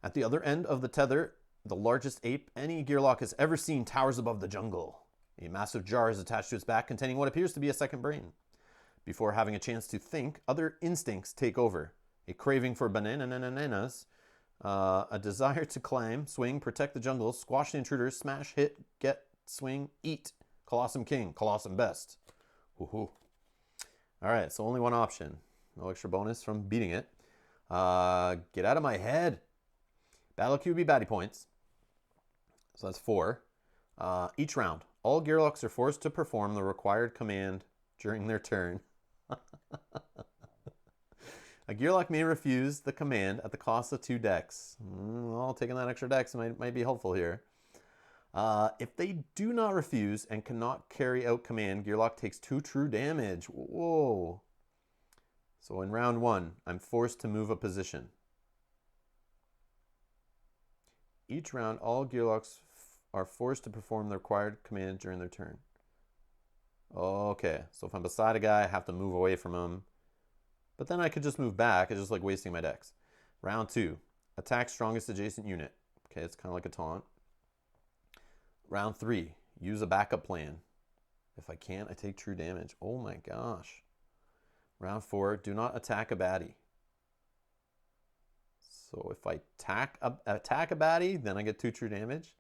At the other end of the tether, the largest ape any gearlock has ever seen towers above the jungle. A massive jar is attached to its back containing what appears to be a second brain. Before having a chance to think, other instincts take over. A craving for bananas, a desire to climb, swing, protect the jungle, squash the intruders, smash, hit, get, swing, eat. Kollossum king, Kollossum best. Woohoo. All right, so only one option. No extra bonus from beating it. Get out of my head. Battle QB baddie points. So that's 4. Each round, all gearlocks are forced to perform the required command during their turn. A gearlock may refuse the command at the cost of 2 dex. Well, taking that extra dex might be helpful here. If they do not refuse and cannot carry out command, gearlock takes 2 true damage. Whoa. So in round 1, I'm forced to move a position. Each round, all gearlocks are forced to perform the required command during their turn. Okay, so if I'm beside a guy, I have to move away from him. But then I could just move back. It's just like wasting my dex. Round 2. Attack strongest adjacent unit. Okay, it's kind of like a taunt. Round 3. Use a backup plan. If I can't, I take true damage. Oh my gosh. Round 4. Do not attack a baddie. So if I attack a baddie, then I get 2 true damage.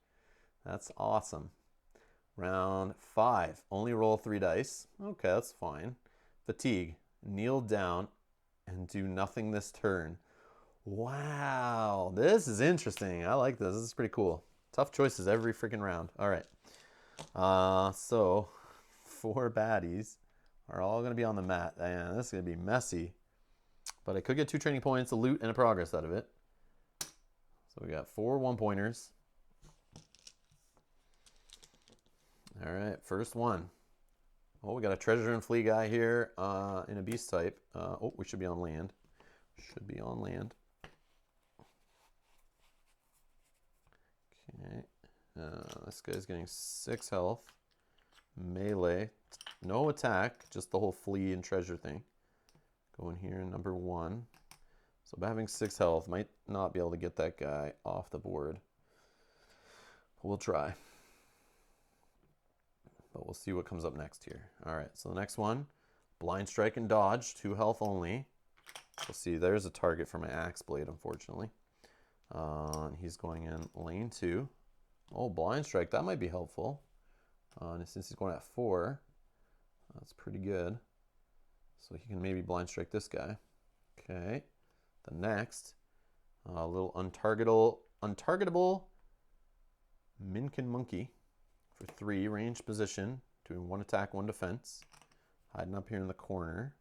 That's awesome. Round 5. Only roll 3 dice. Okay, that's fine. Fatigue. Kneel down and do nothing this turn. Wow, this is interesting. I like this. This is pretty cool. Tough choices every freaking round. All right. So 4 baddies are all going to be on the mat. And this is going to be messy. But I could get 2 training points, a loot, and a progress out of it. So we got 4 1-pointers. All right, first one. Oh, we got a treasure and flea guy here in a beast type. Oh, we should be on land. Should be on land. Okay. This guy's getting 6 health. Melee. No attack, just the whole flea and treasure thing. Going here, number 1. So by having 6 health, might not be able to get that guy off the board. But we'll try. But we'll see what comes up next here. All right, so the next one, blind strike and dodge, 2 health only. We'll see, there's a target for my axe blade, unfortunately. He's going in lane 2. Oh, blind strike, that might be helpful. And since he's going at 4, that's pretty good. So he can maybe blind strike this guy. Okay, the next, a little untargetable Minkin Monkey for 3, range position, doing 1 attack, 1 defense, hiding up here in the corner.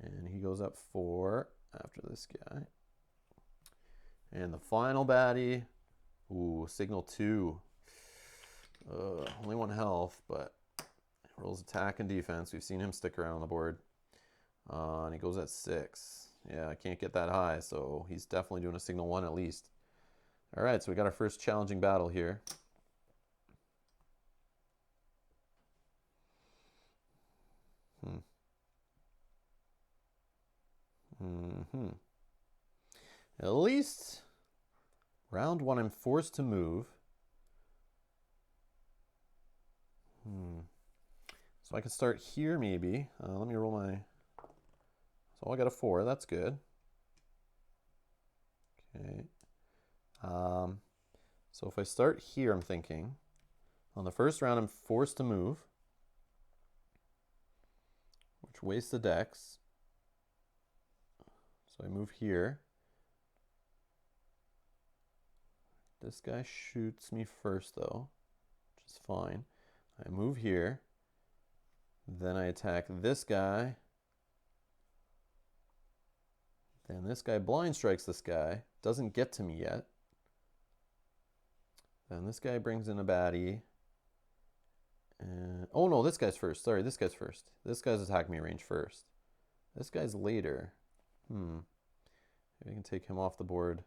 And he goes up 4 after this guy. And the final baddie, ooh, signal 2. Only 1 health, but rolls attack and defense. We've seen him stick around on the board. And he goes at 6. Yeah, I can't get that high, so he's definitely doing a signal 1 at least. All right, so we got our first challenging battle here. At least round 1 I'm forced to move. So I can start here maybe. Let me roll my... So I got a 4, that's good. Okay. So if I start here, I'm thinking, on the first round I'm forced to move, which wastes the dex. So I move here. This guy shoots me first though, which is fine. I move here. Then I attack this guy. Then this guy blind strikes this guy. Doesn't get to me yet. Then this guy brings in a baddie. And, oh no, this guy's first. Sorry, this guy's first. This guy's attack me range first. This guy's later. Maybe I can take him off the board.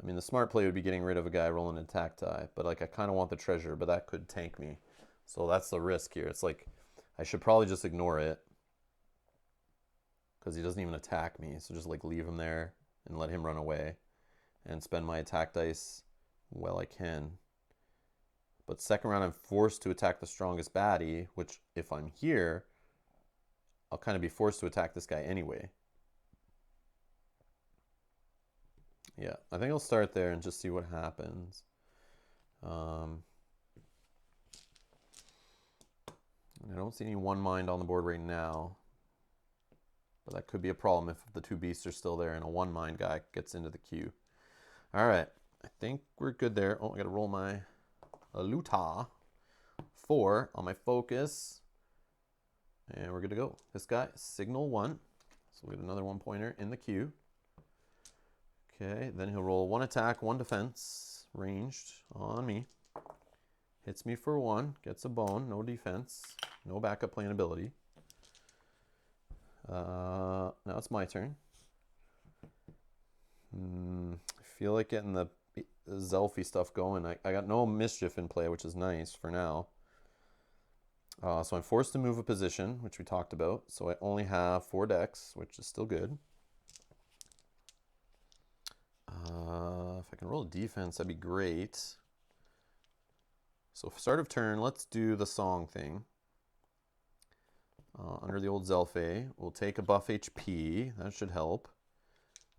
I mean, the smart play would be getting rid of a guy rolling an attack die, but like I kind of want the treasure, but that could tank me. So that's the risk here. It's like I should probably just ignore it because he doesn't even attack me. So just like leave him there and let him run away and spend my attack dice well I can. But second round I'm forced to attack the strongest baddie, which if I'm here, I'll kind of be forced to attack this guy anyway. Yeah, I think I'll start there and just see what happens. I don't see any one mind on the board right now, but that could be a problem if the 2 beasts are still there and a 1 mind guy gets into the queue. All right, I think we're good there. Oh, I got to roll my Luta 4 on my focus, and we're good to go. This guy, signal 1, so we get another 1 pointer in the queue. Okay, then he'll roll 1 attack, 1 defense, ranged on me. Hits me for 1, gets a bone, no defense, no backup plan ability. Now it's my turn. I feel like getting the Zelfie stuff going. I got no mischief in play, which is nice for now. So I'm forced to move a position, which we talked about. So I only have 4 decks, which is still good. If I can roll a defense, that'd be great. So start of turn, let's do the song thing. Under the old Zelfie, we'll take a buff HP. That should help.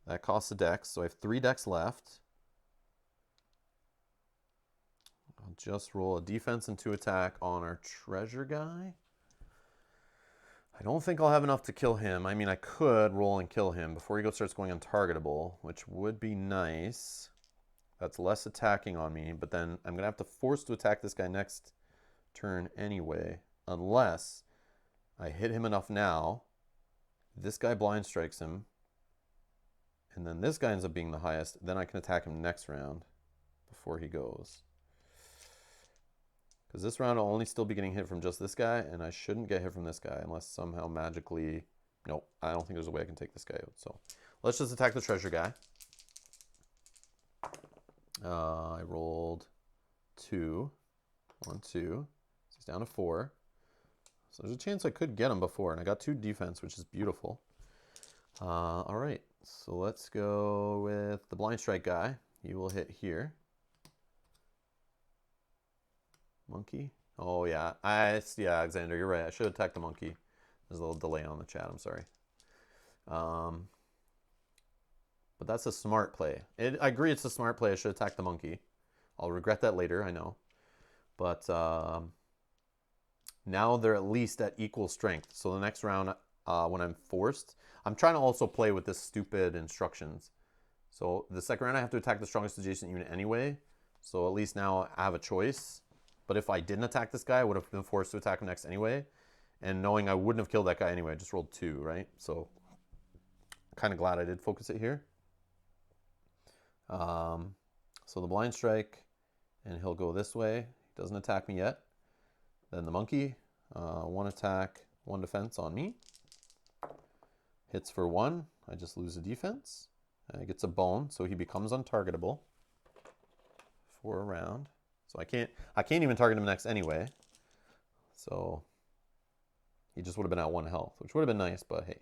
That costs a dex, so I have 3 decks left. I'll just roll a defense and 2 attack on our treasure guy. I don't think I'll have enough to kill him. I mean, I could roll and kill him before he starts going untargetable, which would be nice. That's less attacking on me, but then I'm going to have to force to attack this guy next turn anyway, unless I hit him enough now, this guy blind strikes him, and then this guy ends up being the highest, then I can attack him next round before he goes. Because this round I'll only still be getting hit from just this guy, and I shouldn't get hit from this guy unless somehow magically... Nope, I don't think there's a way I can take this guy out. So let's just attack the treasure guy. I rolled 2. 1, 2. He's down to 4. So there's a chance I could get him before, and I got 2 defense, which is beautiful. All right, so let's go with the blind strike guy. He will hit here. Monkey. Oh yeah, yeah, Alexander, you're right. I should attack the monkey. There's a little delay on the chat. I'm sorry. But that's a smart play. I agree, it's a smart play. I should attack the monkey. I'll regret that later, I know. But now they're at least at equal strength. So the next round, when I'm forced, I'm trying to also play with this stupid instructions. So the second round, I have to attack the strongest adjacent unit anyway. So at least now I have a choice. But if I didn't attack this guy, I would have been forced to attack him next anyway. And knowing I wouldn't have killed that guy anyway, I just rolled 2, right? So kind of glad I did focus it here. So the blind strike, and he'll go this way. He doesn't attack me yet. Then the monkey, 1 attack, 1 defense on me. Hits for 1. I just lose a defense. He gets a bone, so he becomes untargetable for a round. So I can't even target him next anyway. So he just would have been at 1 health, which would have been nice, but hey.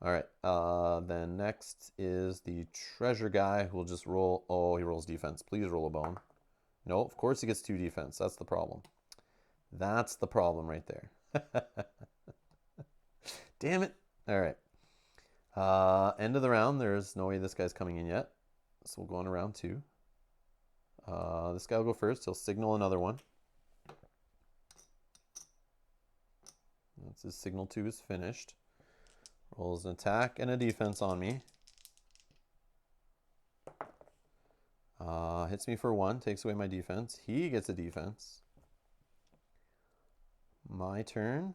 All right, then next is the treasure guy who will just roll. Oh, he rolls defense. Please roll a bone. No, of course he gets 2 defense. That's the problem. That's the problem right there. Damn it. All right. End of the round. There's no way this guy's coming in yet. So we'll go on to round 2. This guy will go first. He'll signal another one. That's his signal 2 is finished. Rolls an attack and a defense on me. Hits me for 1, takes away my defense. He gets a defense. My turn.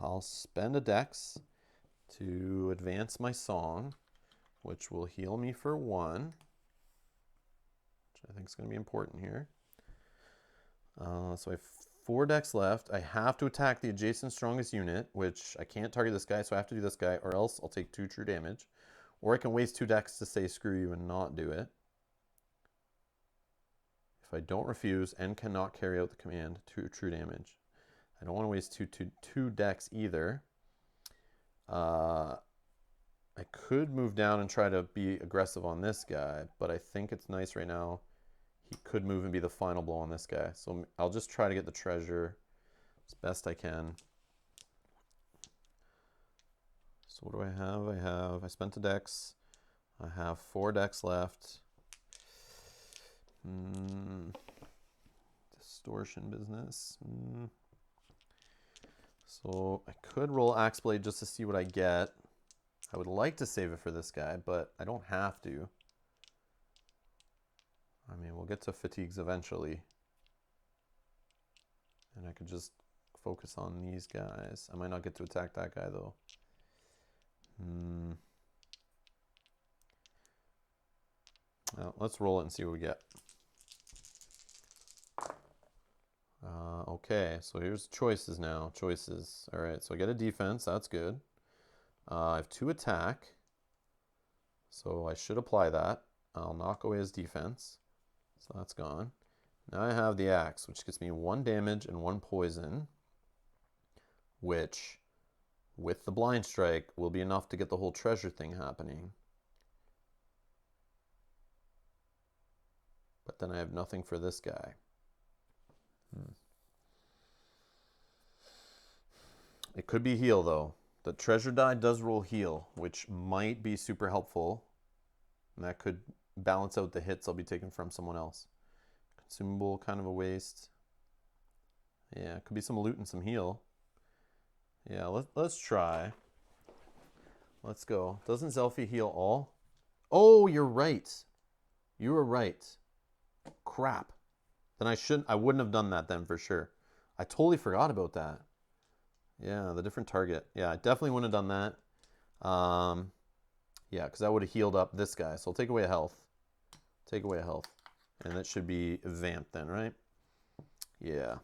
I'll spend a dex to advance my song, which will heal me for 1, which I think is going to be important here. So I have 4 decks left. I have to attack the adjacent strongest unit, which I can't target this guy, so I have to do this guy, or else I'll take 2 true damage. Or I can waste 2 decks to say screw you and not do it. If I don't refuse and cannot carry out the command, 2 true damage. I don't want to waste two decks either. I could move down and try to be aggressive on this guy, but I think it's nice right now. He could move and be the final blow on this guy. So I'll just try to get the treasure as best I can. So what do I have? I spent a dex. I have 4 decks left. Distortion business. So I could roll Axe Blade just to see what I get. I would like to save it for this guy, but I don't have to. I mean, we'll get to fatigues eventually. And I could just focus on these guys. I might not get to attack that guy, though. Well, let's roll it and see what we get. Okay, so here's choices now. Choices. All right, so I get a defense. That's good. I have 2 attack. So I should apply that. I'll knock away his defense. So that's gone. Now I have the axe, which gets me 1 damage and 1 poison, which, with the blind strike, will be enough to get the whole treasure thing happening. But then I have nothing for this guy. It could be heal, though. The treasure die does roll heal, which might be super helpful. And that could balance out the hits I'll be taking from someone else. Consumable, kind of a waste. Yeah, it could be some loot and some heal. Yeah, let's try. Let's go. Doesn't Zelfie heal all? Oh, you're right. You were right. Crap. Then I wouldn't have done that then for sure. I totally forgot about that. Yeah, the different target. Yeah, I definitely wouldn't have done that. Yeah, because that would have healed up this guy. So I'll take away a health. Take away a health. And that should be vamped then, right? Yeah,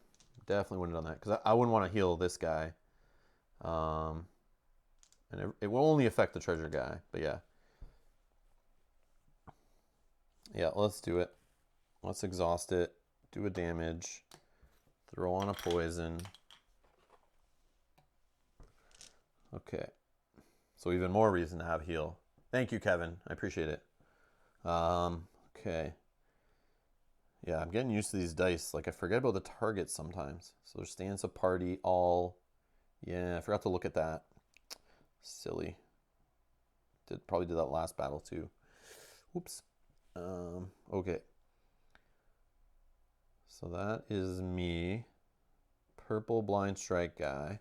definitely wouldn't have done that because I wouldn't want to heal this guy. And it will only affect the treasure guy, but yeah. Yeah, let's do it. Let's exhaust it, do a damage, throw on a poison. Okay. So even more reason to have heal. Thank you, Kevin. I appreciate it. Okay. Yeah, I'm getting used to these dice. Like, I forget about the targets sometimes. So there's Stanza, Party, All. Yeah, I forgot to look at that. Silly. Probably did that last battle too. Oops. Okay. So that is me. Purple blind strike guy.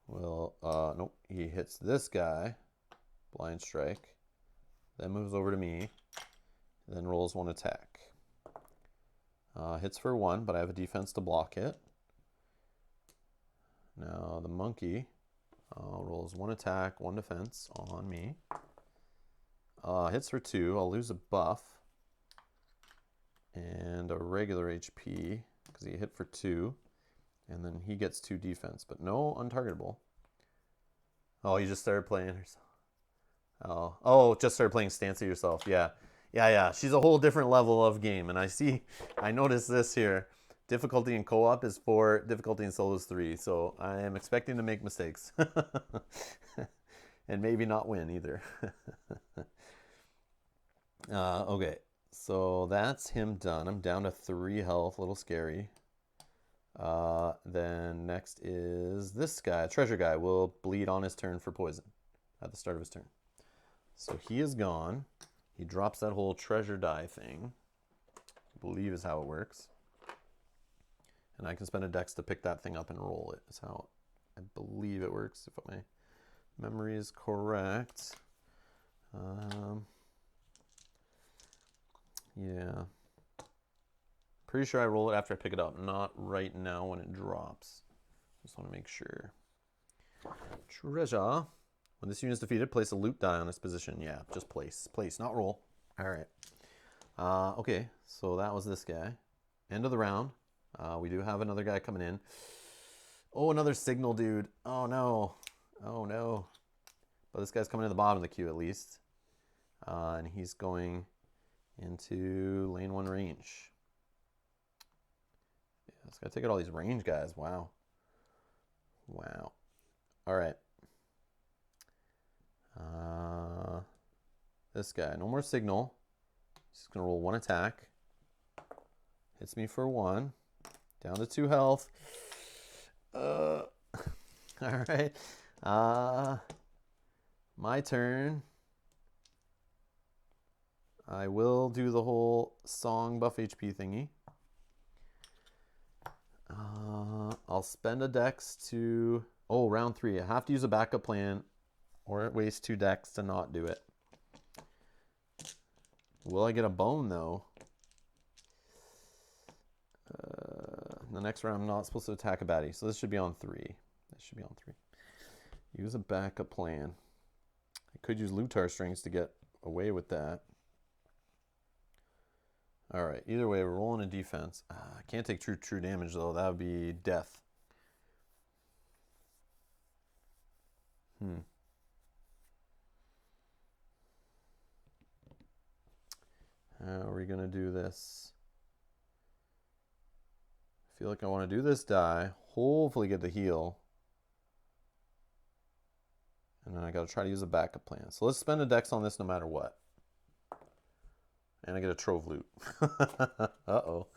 Well, nope. He hits this guy. Blind strike. Then moves over to me. Then rolls one attack. Hits for 1, but I have a defense to block it. Now the monkey rolls 1 attack, 1 defense on me. Hits for 2. I'll lose a buff and a regular HP because he hit for 2. And then he gets 2 defense, but no untargetable. Oh, you just started playing herself. Oh, just started playing Stanza yourself. Yeah. Yeah. She's a whole different level of game. And I noticed this here. Difficulty in co-op is 4, difficulty in solo is 3. So I am expecting to make mistakes. And maybe not win either. Okay, so that's him done. I'm down to 3 health, a little scary. Then next is this guy, treasure guy, will bleed on his turn for poison at the start of his turn. So he is gone. He drops that whole treasure die thing. I believe is how it works. And I can spend a dex to pick that thing up and roll it. Is how I believe it works, if my memory is correct. Yeah. Pretty sure I roll it after I pick it up, not right now when it drops. Just want to make sure. Treasure. When this unit is defeated, place a loot die on its position. Yeah, just place. Place, not roll. All right. Okay, so that was this guy. End of the round. We do have another guy coming in. Oh, another signal dude. Oh, no. Oh, no. But this guy's coming in the bottom of the queue at least. And he's going into lane 1 range. Yeah, it's got to take out all these range guys. Wow. Wow. All right. This guy. No more signal. He's going to roll 1 attack. Hits me for 1. Down to 2 health. All right. My turn. I will do the whole song buff HP thingy. I'll spend a dex to... Oh, round 3. I have to use a backup plan or it wastes 2 dex to not do it. Will I get a bone, though? The next round, I'm not supposed to attack a baddie, so this should be on 3. This should be on 3. Use a backup plan. I could use Lutar strings to get away with that. All right. Either way, we're rolling a defense. I can't take true damage, though. That would be death. How are we going to do this? I feel like I want to do this die. Hopefully get the heal. And then I got to try to use a backup plan. So let's spend a dex on this no matter what. And I get a Trove loot. Uh-oh.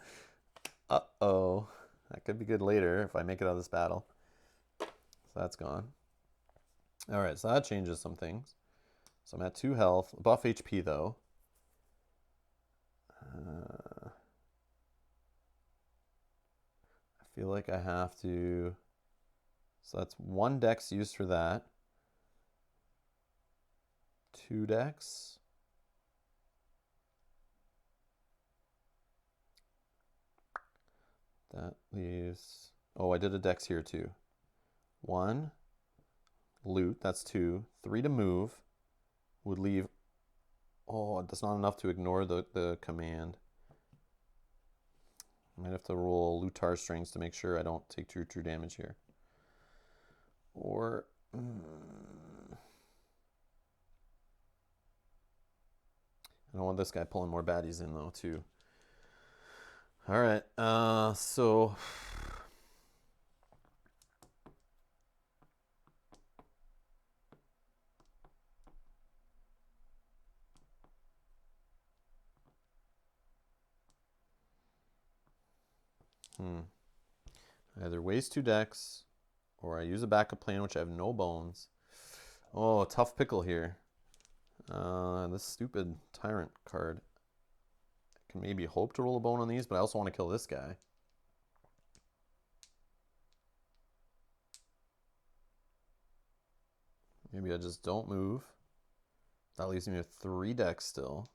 Uh-oh. That could be good later if I make it out of this battle. So that's gone. All right, so that changes some things. So I'm at 2 health. Buff HP, though. I feel like I have to... So that's 1 dex used for that. 2 dex. That leaves... Oh, I did a dex here too. 1. Loot, that's 2. 3 to move. Would leave... Oh, that's not enough to ignore the command. Might have to roll Lutar strings to make sure I don't take true damage here. Or I don't want this guy pulling more baddies in though too. All right, so I either waste 2 decks or I use a backup plan which I have no bones. Oh, tough pickle here. This stupid Tyrant card. I can maybe hope to roll a bone on these, but I also want to kill this guy. Maybe I just don't move. That leaves me with 3 decks still.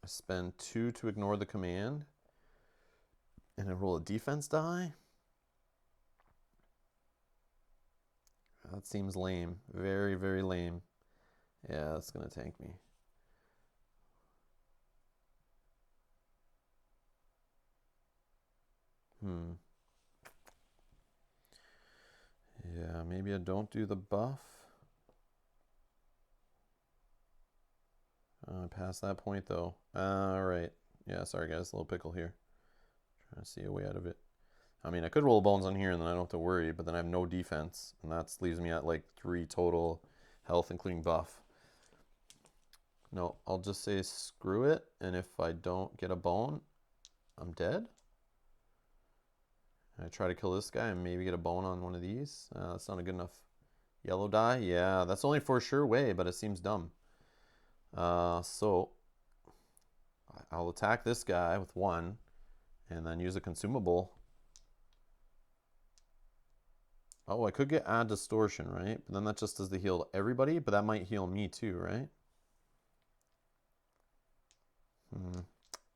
I spend 2 to ignore the command. And I roll a defense die. That seems lame. Very, very lame. Yeah, that's going to tank me. Yeah, maybe I don't do the buff. Past that point though. Alright. Yeah, sorry guys, a little pickle here. Trying to see a way out of it. I mean, I could roll bones on here and then I don't have to worry, but then I have no defense. And that leaves me at like 3 total health, including buff. No, I'll just say screw it. And if I don't get a bone, I'm dead. I try to kill this guy and maybe get a bone on one of these. That's not a good enough yellow die. Yeah, that's only for sure way, but it seems dumb. So I'll attack this guy with 1 and then use a consumable. Oh, I could get add distortion, right? But then that just does the heal to everybody, but that might heal me too, right?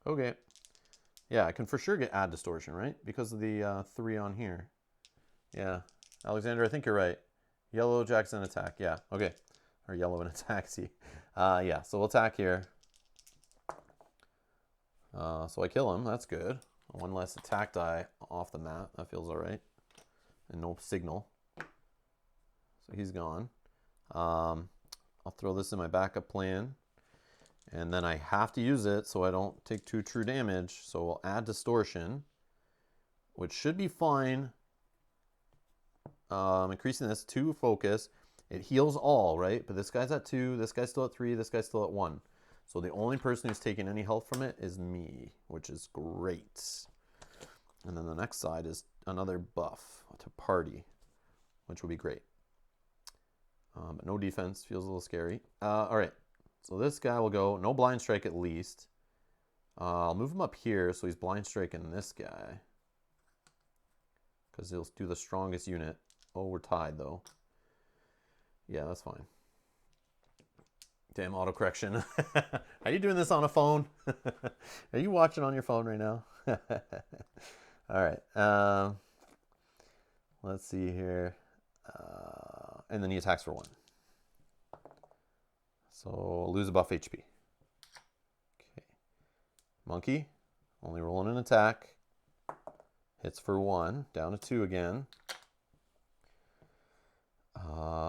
Okay. Yeah, I can for sure get add distortion, right? Because of the 3 on here. Yeah. Alexander, I think you're right. Yellow Jackson attack. Yeah, okay. Or yellow and attack, see. Yeah, so we'll attack here. So I kill him. That's good. 1 less attack die off the mat. That feels all right. And no signal. So he's gone. I'll throw this in my backup plan. And then I have to use it so I don't take 2 true damage. So we'll add distortion, which should be fine. Increasing this 2 focus. It heals all, right? But this guy's at 2, this guy's still at 3, this guy's still at 1. So the only person who's taking any health from it is me, which is great. And then the next side is another buff to party, which will be great. But no defense, feels a little scary. All right, so this guy will go, no blind strike at least. I'll move him up here so he's blind striking this guy. Because he'll do the strongest unit. Oh, we're tied though. Yeah, that's fine. Damn autocorrection. Are you doing this on a phone? Are you watching on your phone right now? All right. Let's see here. And then he attacks for 1. So lose a buff HP. Okay. Monkey, only rolling an attack. Hits for 1, down to 2 again.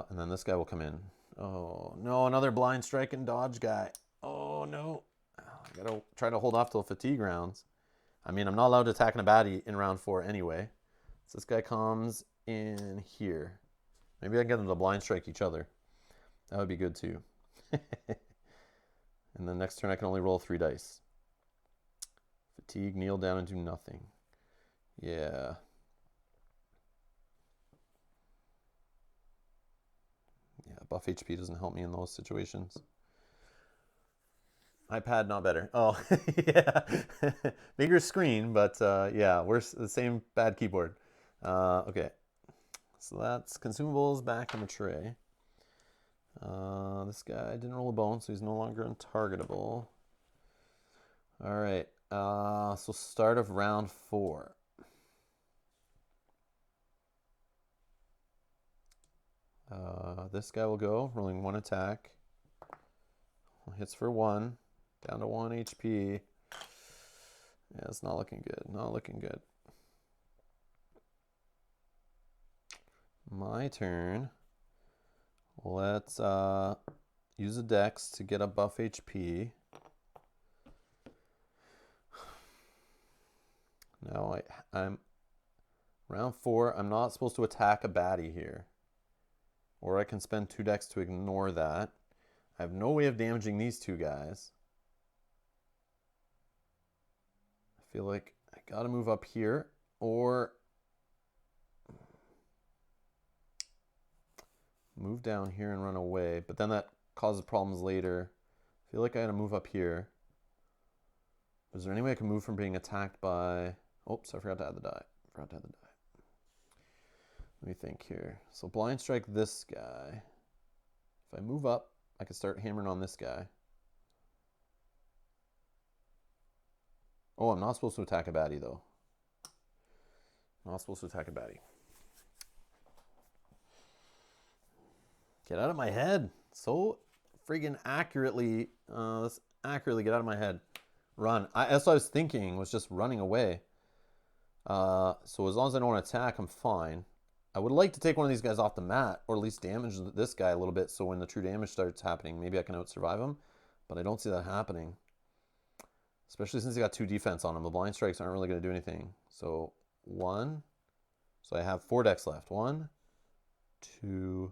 And then this guy will come in. Oh, no, another blind strike and dodge guy. Oh, no. I gotta try to hold off till fatigue rounds. I mean, I'm not allowed to attack in a baddie in round 4 anyway. So this guy comes in here. Maybe I can get them to blind strike each other. That would be good too. And then next turn I can only roll 3 dice. Fatigue, kneel down and do nothing. Yeah. Yeah, buff HP doesn't help me in those situations. iPad, not better. Oh, yeah. Bigger screen, but yeah, we're the same bad keyboard. Okay. So that's consumables back in the tray. This guy didn't roll a bone, so he's no longer untargetable. All right. So start of round 4. This guy will go, rolling 1 attack. Hits for 1. Down to 1 HP. Yeah, it's not looking good. Not looking good. My turn. Let's use a dex to get a buff HP. Now I'm round 4. I'm not supposed to attack a baddie here. Or I can spend 2 dex to ignore that. I have no way of damaging these 2 guys. I feel like I gotta move up here or move down here and run away. But then that causes problems later. I feel like I gotta move up here. Is there any way I can move from being attacked by... Oops, I forgot to add the die. Let me think here. So blind strike this guy. If I move up, I can start hammering on this guy. Oh, I'm not supposed to attack a baddie, though. Not supposed to attack a baddie. Get out of my head. So friggin' accurately. Let's accurately get out of my head. Run. That's what I was thinking, was just running away. So as long as I don't attack, I'm fine. I would like to take one of these guys off the mat, or at least damage this guy a little bit, so when the true damage starts happening, maybe I can out-survive him. But I don't see that happening. Especially since he got 2 defense on him. The blind strikes aren't really going to do anything. So 1. So I have 4 decks left. 1, 2,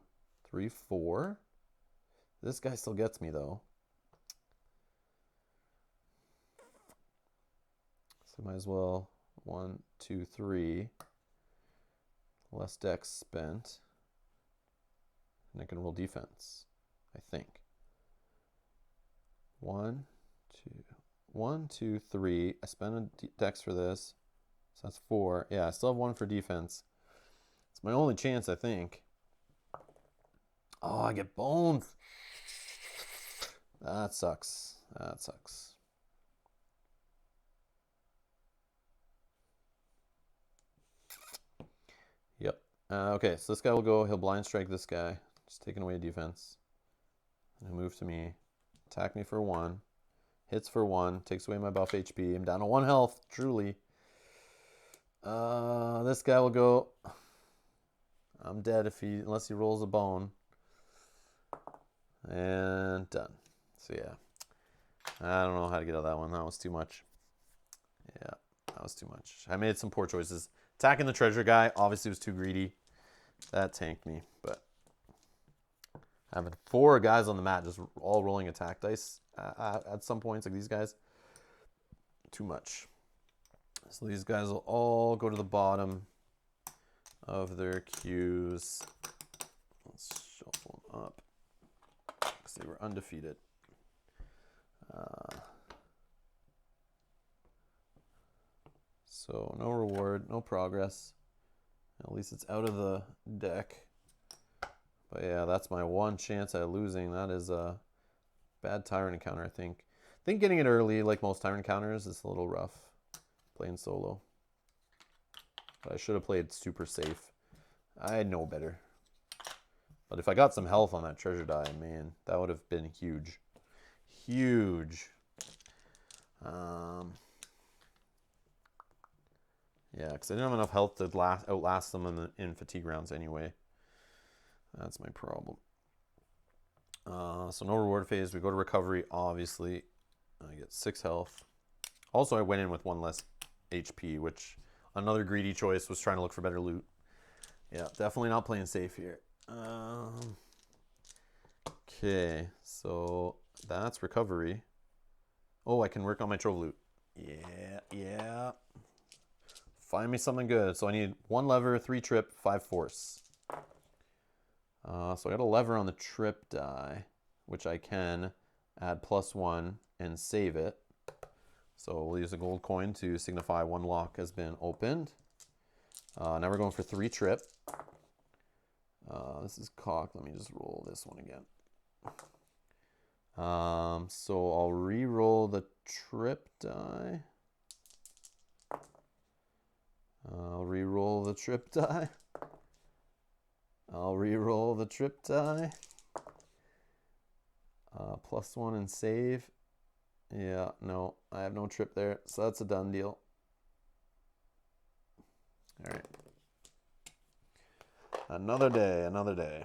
3, 4. This guy still gets me, though. So might as well 1, 2, 3. Less dex spent. And I can roll defense, I think. 1, 2, 3. I spent a dex for this. So that's 4. Yeah, I still have 1 for defense. It's my only chance, I think. Oh, I get boned. That sucks. That sucks. Yep. Okay, so this guy will go. He'll blind strike this guy. Just taking away defense. And he'll move to me. Attack me for 1. Hits for 1. Takes away my buff HP. I'm down to 1 health. Truly. This guy will go. I'm dead unless he rolls a bone. And done. So yeah. I don't know how to get out of that one. That was too much. Yeah, that was too much. I made some poor choices. Attacking the treasure guy obviously was too greedy. That tanked me, but having 4 guys on the mat just all rolling attack dice at some points, like these guys, too much. So these guys will all go to the bottom of their queues. Let's shuffle them up because they were undefeated. So no reward, no progress. At least it's out of the deck. But yeah, that's my one chance at losing. That is a bad Tyrant encounter, I think. I think getting it early, like most Tyrant encounters, is a little rough. Playing solo. But I should have played super safe. I know better. But if I got some health on that treasure die, man, that would have been huge. Huge. Yeah, because I didn't have enough health to outlast them in fatigue rounds anyway. That's my problem. So no reward phase. We go to recovery, obviously. I get 6 health. Also, I went in with 1 less HP, which another greedy choice was trying to look for better loot. Yeah, definitely not playing safe here. Okay, so that's recovery. Oh, I can work on my Trove loot. Yeah. Find me something good. So I need 1 lever, 3 trip, 5 force. So I got a lever on the trip die, which I can add +1 and save it. So we'll use a gold coin to signify 1 lock has been opened. Now we're going for 3 trip. This is cocked. Let me just roll this one again. So I'll re-roll the trip die. I'll re-roll the trip die. I'll re-roll the trip die. +1 and save. Yeah, no, I have no trip there, so that's a done deal. All right. Another day, another day.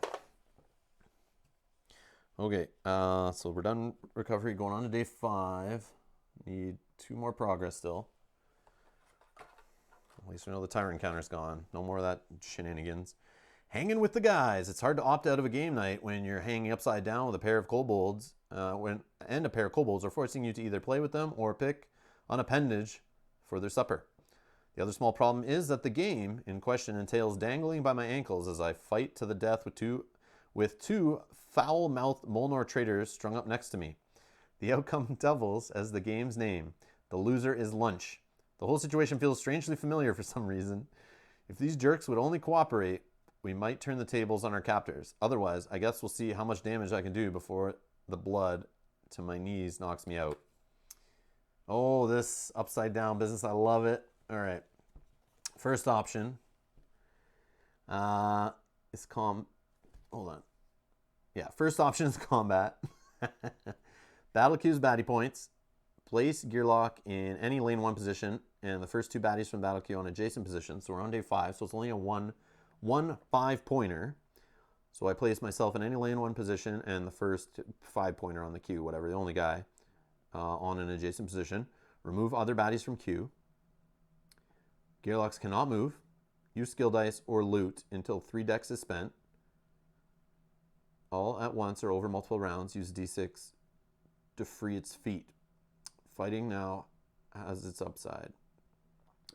Okay, so we're done recovery, going on to day 5. Need 2 more progress still. At least we know the Tyrant counter's gone. No more of that shenanigans. Hanging with the guys. It's hard to opt out of a game night when you're hanging upside down with a pair of kobolds, and a pair of kobolds are forcing you to either play with them or pick an appendage for their supper. The other small problem is that the game in question entails dangling by my ankles as I fight to the death with two foul-mouthed Molnor traitors strung up next to me. The outcome doubles as the game's name. The loser is lunch. The whole situation feels strangely familiar for some reason. If these jerks would only cooperate, we might turn the tables on our captors. Otherwise, I guess we'll see how much damage I can do before the blood to my knees knocks me out. Oh, this upside down business. I love it. All right. First option is hold on. Yeah, first option is combat. Battle queues baddie points. Place Gearlock in any lane 1 position and the first 2 baddies from battle queue on adjacent positions. So we're on day 5, so it's only a 1 5-pointer. So I place myself in any lane 1 position and the first 5-pointer on the queue, whatever, the only guy on an adjacent position. Remove other baddies from queue. Gearlocks cannot move. Use skill dice or loot until 3 decks is spent. All at once or over multiple rounds. Use d6 to free its feet. Fighting now has its upside.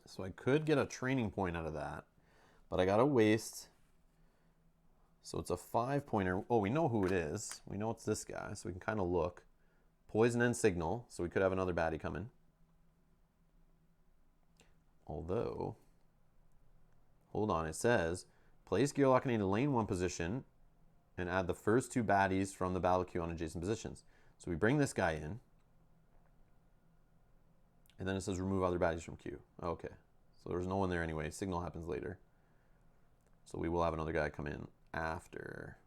So I could get a training point out of that, but I gotta waste. So it's a 5-pointer. Oh, we know who it is. We know it's this guy, so we can kind of look. Poison and Signal, so we could have another baddie coming. Although, hold on, it says, place Gearlock in a lane 1 position and add the first 2 baddies from the battle queue on adjacent positions. So we bring this guy in, and then it says remove other baddies from queue. Okay, so there's no one there anyway. Signal happens later. So we will have another guy come in after.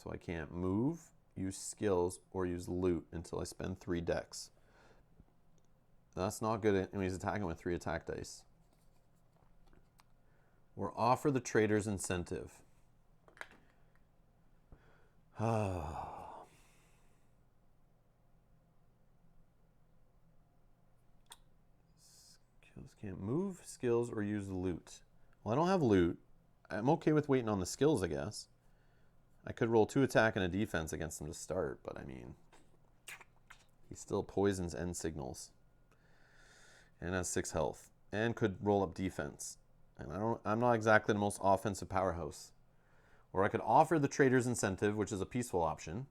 So I can't move, use skills, or use loot until I spend 3 decks. That's not good when he's attacking with 3 attack dice. Or offer the trader's incentive. Skills can't move, skills, or use loot. Well, I don't have loot. I'm okay with waiting on the skills, I guess. I could roll 2 attack and a defense against him to start, but I mean, he still poisons and signals. And has 6 health. And could roll up defense. And I'm not exactly the most offensive powerhouse. Or I could offer the trader's incentive, which is a peaceful option.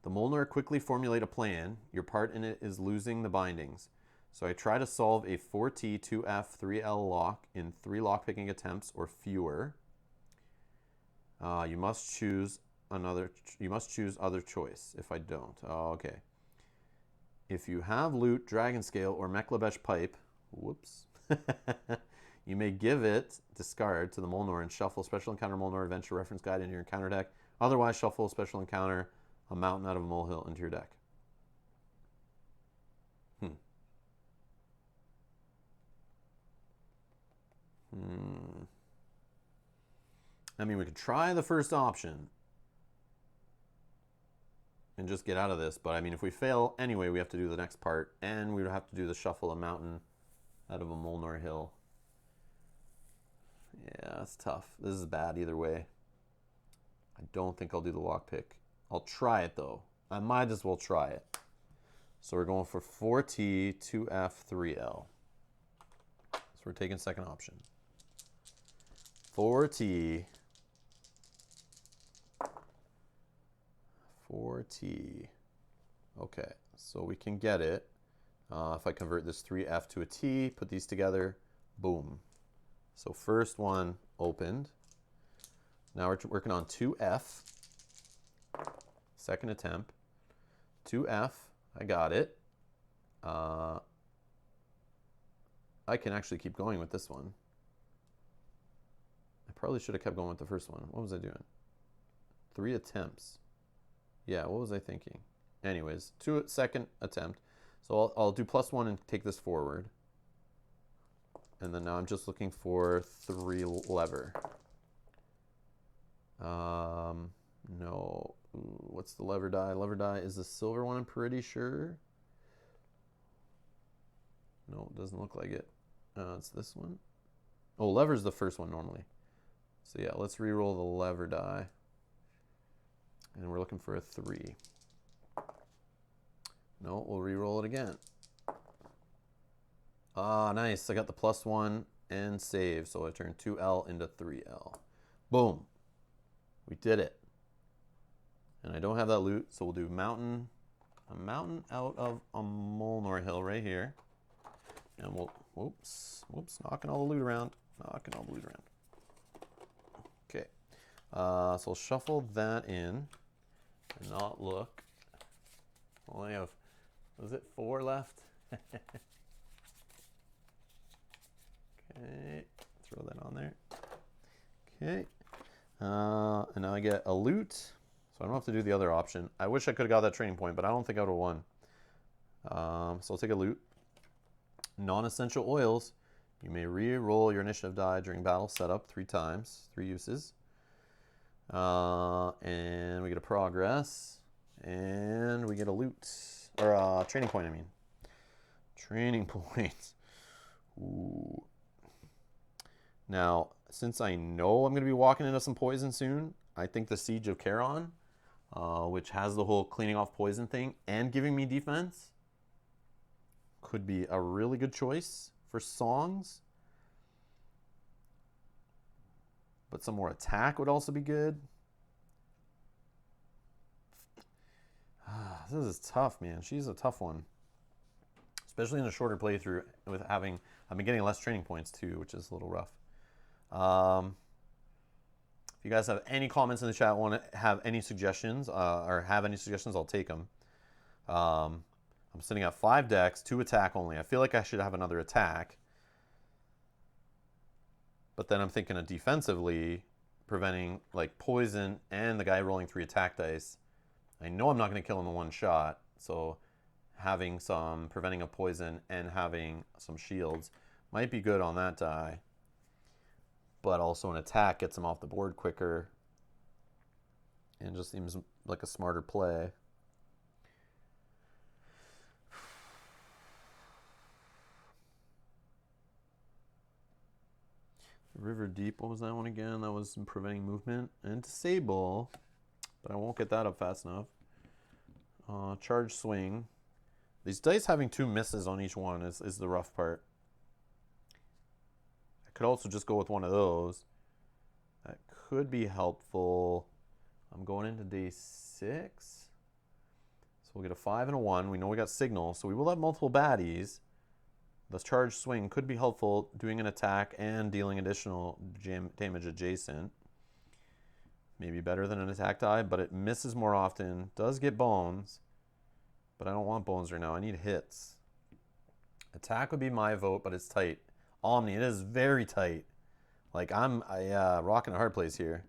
The Molnor quickly formulate a plan. Your part in it is losing the bindings. So I try to solve a 4T, 2F, 3L lock in 3 lockpicking attempts or fewer. You must choose other choice if I don't. Oh, okay. If you have loot, dragon scale, or Meklebesh pipe, whoops, you may give it discard to the Molnor and shuffle special encounter Molnor adventure reference guide into your encounter deck. Otherwise, shuffle special encounter a mountain out of a molehill into your deck. I mean, we could try the first option and just get out of this. But I mean, if we fail anyway, we have to do the next part. And we would have to do the shuffle a mountain out of a Molnor hill. Yeah, that's tough. This is bad either way. I don't think I'll do the lockpick. I'll try it, though. I might as well try it. So we're going for 4T, 2F, 3L. So we're taking second option. 4T. 4T. Okay, so we can get it. If I convert this 3F to a T, put these together, boom. So first one opened. Now we're working on 2F. Second attempt. 2F, I got it. I can actually keep going with this one. I probably should have kept going with the first one. What was I doing? 3 attempts. Yeah, what was I thinking? Anyways, second attempt. So I'll do +1 and take this forward. And then now I'm just looking for 3 lever. No. Ooh, what's the lever die? Lever die is the silver one, I'm pretty sure. No, it doesn't look like it. It's this one. Oh, lever's the first one normally. So yeah, let's re-roll the lever die. And we're looking for a 3. No, we'll re-roll it again. Ah, nice. I got the +1 and save. So I turned 2L into 3L. Boom. We did it. And I don't have that loot, so we'll do a mountain out of a Molnor hill right here. And we'll, whoops, knocking all the loot around. Okay. So I'll shuffle that in and not look. Only have, was it 4 left? Okay, throw that on there. Okay. And now I get a loot, so I don't have to do the other option. I wish I could have got that training point, but I don't think I would have won. So I'll take a loot. Non-essential oils. You may re-roll your initiative die during battle setup 3 times, 3 uses. And we get a progress, and we get a loot, or a training point, I mean. Training point. Ooh. Now, since I know I'm going to be walking into some poison soon, I think the Siege of Charon, which has the whole cleaning off poison thing and giving me defense, could be a really good choice for songs. But some more attack would also be good. This is tough, man. She's a tough one. Especially in a shorter playthrough with having, I've been getting less training points too, which is a little rough. If you guys have any comments in the chat, want to have any suggestions, or have any suggestions, I'll take them. I'm sitting at 5 decks, 2 attack only. I feel like I should have another attack. But then I'm thinking of defensively, preventing like poison and the guy rolling 3 attack dice. I know I'm not going to kill him in one shot, so having some preventing a poison and having some shields might be good on that die. But also an attack gets him off the board quicker and just seems like a smarter play. River Deep, what was that one again? That was preventing movement and disable, but I won't get that up fast enough. Charge Swing. These dice having 2 misses on each one is the rough part. I could also just go with one of those. That could be helpful. I'm going into day 6. So we'll get a 5 and a 1. We know we got Signal, so we will have multiple baddies. The Charge Swing could be helpful doing an attack and dealing additional damage adjacent. Maybe better than an attack die, but it misses more often. Does get bones, but I don't want bones right now. I need hits. Attack would be my vote, but it's tight. Omni, it is very tight. Like I'm rocking a hard place here.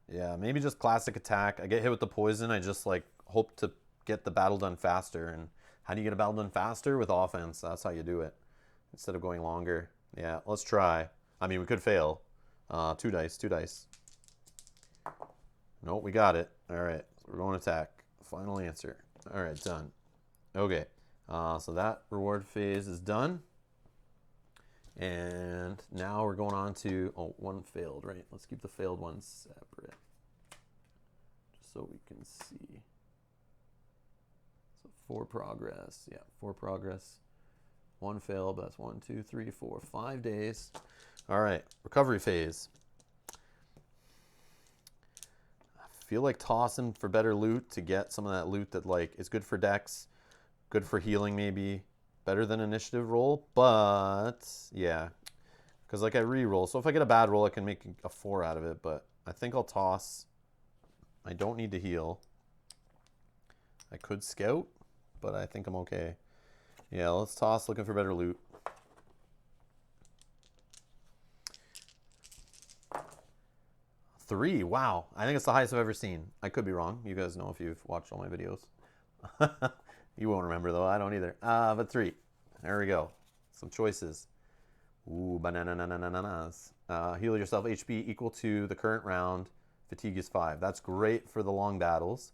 Yeah, maybe just classic attack. I get hit with the poison. I just like hope to get the battle done faster. And how do you get a battle done faster? With offense. That's how you do it. Instead of going longer. Yeah, let's try. I mean, we could fail. 2 dice, 2 dice. Nope, we got it. All right, so we're going attack. Final answer. All right, done. Okay, so that reward phase is done. And now we're going on to, oh, 1 failed, right? Let's keep the failed ones separate. Just so we can see. So 4 progress. Yeah, 4 progress. 1 fail, but that's 1, 2, 3, 4, 5 days. All right, recovery phase. I feel like tossing for better loot to get some of that loot that like is good for decks, good for healing maybe, better than initiative roll, but yeah, because like I re-roll. So if I get a bad roll, I can make a 4 out of it, but I think I'll toss. I don't need to heal. I could scout, but I think I'm okay. Yeah, let's toss looking for better loot. 3. Wow. I think it's the highest I've ever seen. I could be wrong. You guys know if you've watched all my videos. You won't remember, though. I don't either. But 3. There we go. Some choices. Ooh, bananas. Heal yourself HP equal to the current round. Fatigue is 5. That's great for the long battles.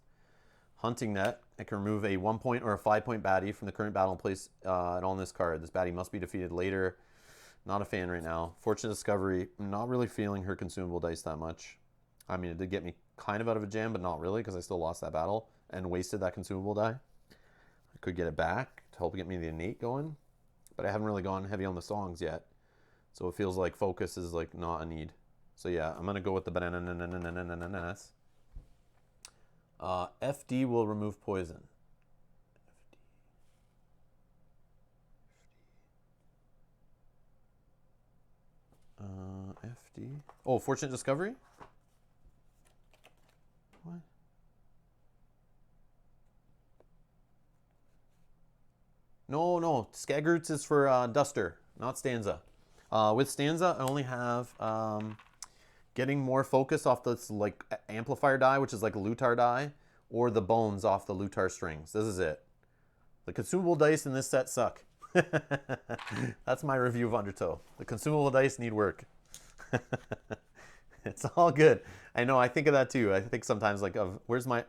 Hunting Net. I can remove a 1 point or a 5 point baddie from the current battle and place it on this card. This baddie must be defeated later. Not a fan right now. Fortune Discovery. I'm not really feeling her consumable dice that much. I mean, it did get me kind of out of a jam, but not really, because I still lost that battle and wasted that consumable die. I could get it back to help get me the innate going, but I haven't really gone heavy on the songs yet. So it feels like focus is like not a need. So yeah, I'm going to go with the bananas. FD will remove poison. FD. Oh, Fortunate Discovery? What? No. Skagroots is for Duster, not Stanza. With Stanza, I only have getting more focus off this like amplifier die, which is like a Lutar die, or the bones off the Lutar strings. This is it. The consumable dice in this set suck. That's my review of Undertow. The consumable dice need work. It's all good. I know, I think of that too. I think sometimes like of where's my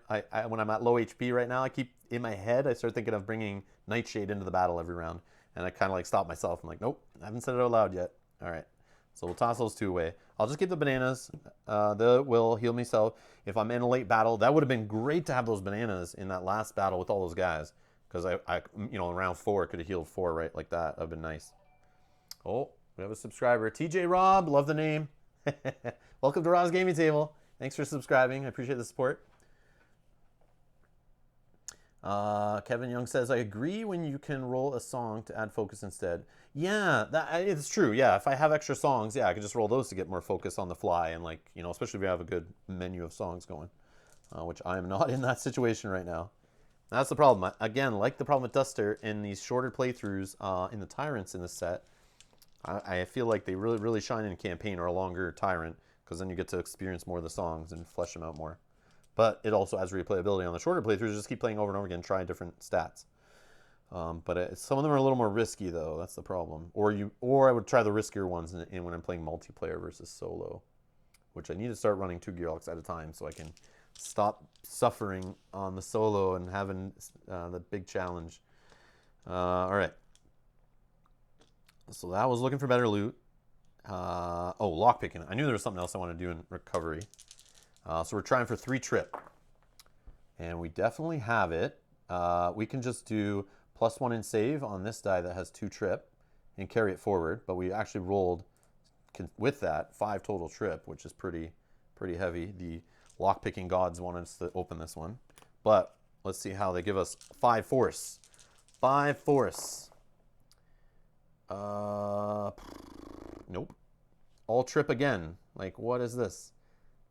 when I'm at low HP right now, I keep in my head, I start thinking of bringing Nightshade into the battle every round. And I kind of like stop myself. I'm like, nope, I haven't said it out loud yet. All right. So we'll toss those 2 away. I'll just keep the bananas. The will heal myself. If I'm in a late battle, that would have been great to have those bananas in that last battle with all those guys. Because I in round 4, could have healed 4, right? Like that. That would have been nice. Oh, we have a subscriber. TJ Rob, love the name. Welcome to Rob's Gaming Table. Thanks for subscribing. I appreciate the support. Kevin Young says, I agree when you can roll a song to add focus instead. Yeah, it's true. Yeah, if I have extra songs, yeah, I can just roll those to get more focus on the fly. And like, especially if you have a good menu of songs going, which I am not in that situation right now. That's the problem. Again, like the problem with Duster in these shorter playthroughs in the Tyrants in this set, I feel like they really, really shine in campaign or a longer Tyrant, because then you get to experience more of the songs and flesh them out more. But it also has replayability on the shorter playthroughs. Just keep playing over and over again, try different stats. But some of them are a little more risky, though. That's the problem. Or I would try the riskier ones when I'm playing multiplayer versus solo, which I need to start running 2 Gearlocks at a time so I can stop suffering on the solo and having the big challenge. All right. So that was looking for better loot. Lockpicking. I knew there was something else I wanted to do in recovery. So we're trying for 3 trip. And we definitely have it. We can just do +1 in save on this die that has 2 trip and carry it forward. But we actually rolled with that 5 total trip, which is pretty heavy. The lockpicking gods wanted us to open this one. But let's see how they give us 5 force. 5 force. Nope. All trip again. Like, what is this?